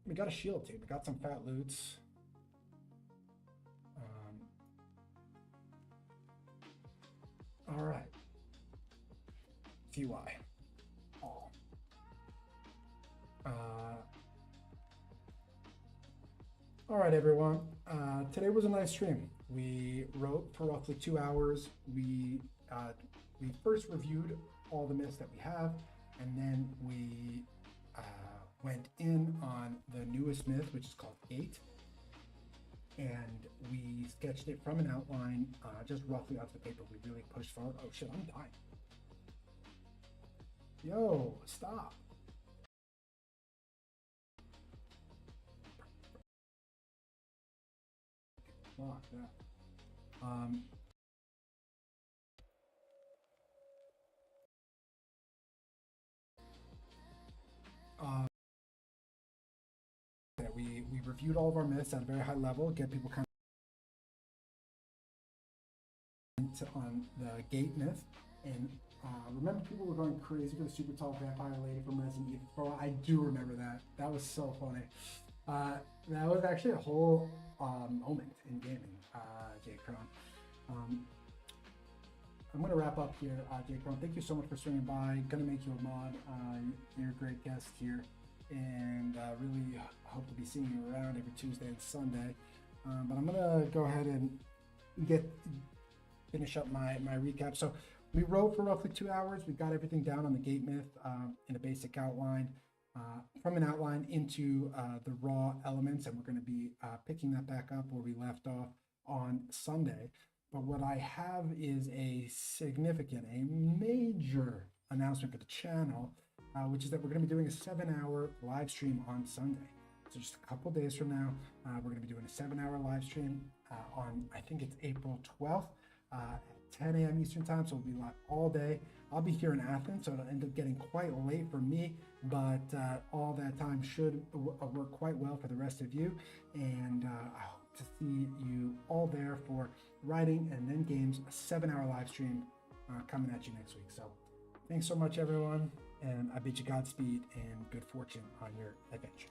We got a shield too. We got some fat loots. All right. TY. All. All right, everyone. Today was a nice stream. We wrote for roughly 2 hours. We first reviewed all the myths that we have, and then we went in on the newest myth, which is called 8. And we sketched it from an outline, just roughly off the paper. We really pushed forward. Oh shit, I'm dying. Yo, stop. Fuck that. We reviewed all of our myths at a very high level, get people kind of on the gate myth, and Remember people were going crazy for the super tall vampire lady from Resident Evil 4? I do remember that. That was so funny. That was actually a whole moment in gaming, Jay Cron. I'm going to wrap up here, Jay Cron. Thank you so much for swinging by. Going to make you a mod. You're a great guest here. And really hope to be seeing you around every Tuesday and Sunday. But I'm going to go ahead and finish up my recap. So we rode for roughly 2 hours. We got everything down on the gate myth in a basic outline. From an outline into the raw elements, and we're going to be picking that back up where we left off on Sunday. But what I have is a major announcement for the channel, which is that we're going to be doing a 7-hour live stream on Sunday. So just a couple days from now, we're going to be doing a 7-hour live stream on, I think it's April 12th at 10 a.m. Eastern time. So we'll be live all day. I'll be here in Athens, so it'll end up getting quite late for me, but all that time should work quite well for the rest of you. And I hope to see you all there for writing and then games, a 7-hour live stream coming at you next week. So thanks so much, everyone, and I bid you Godspeed and good fortune on your adventure.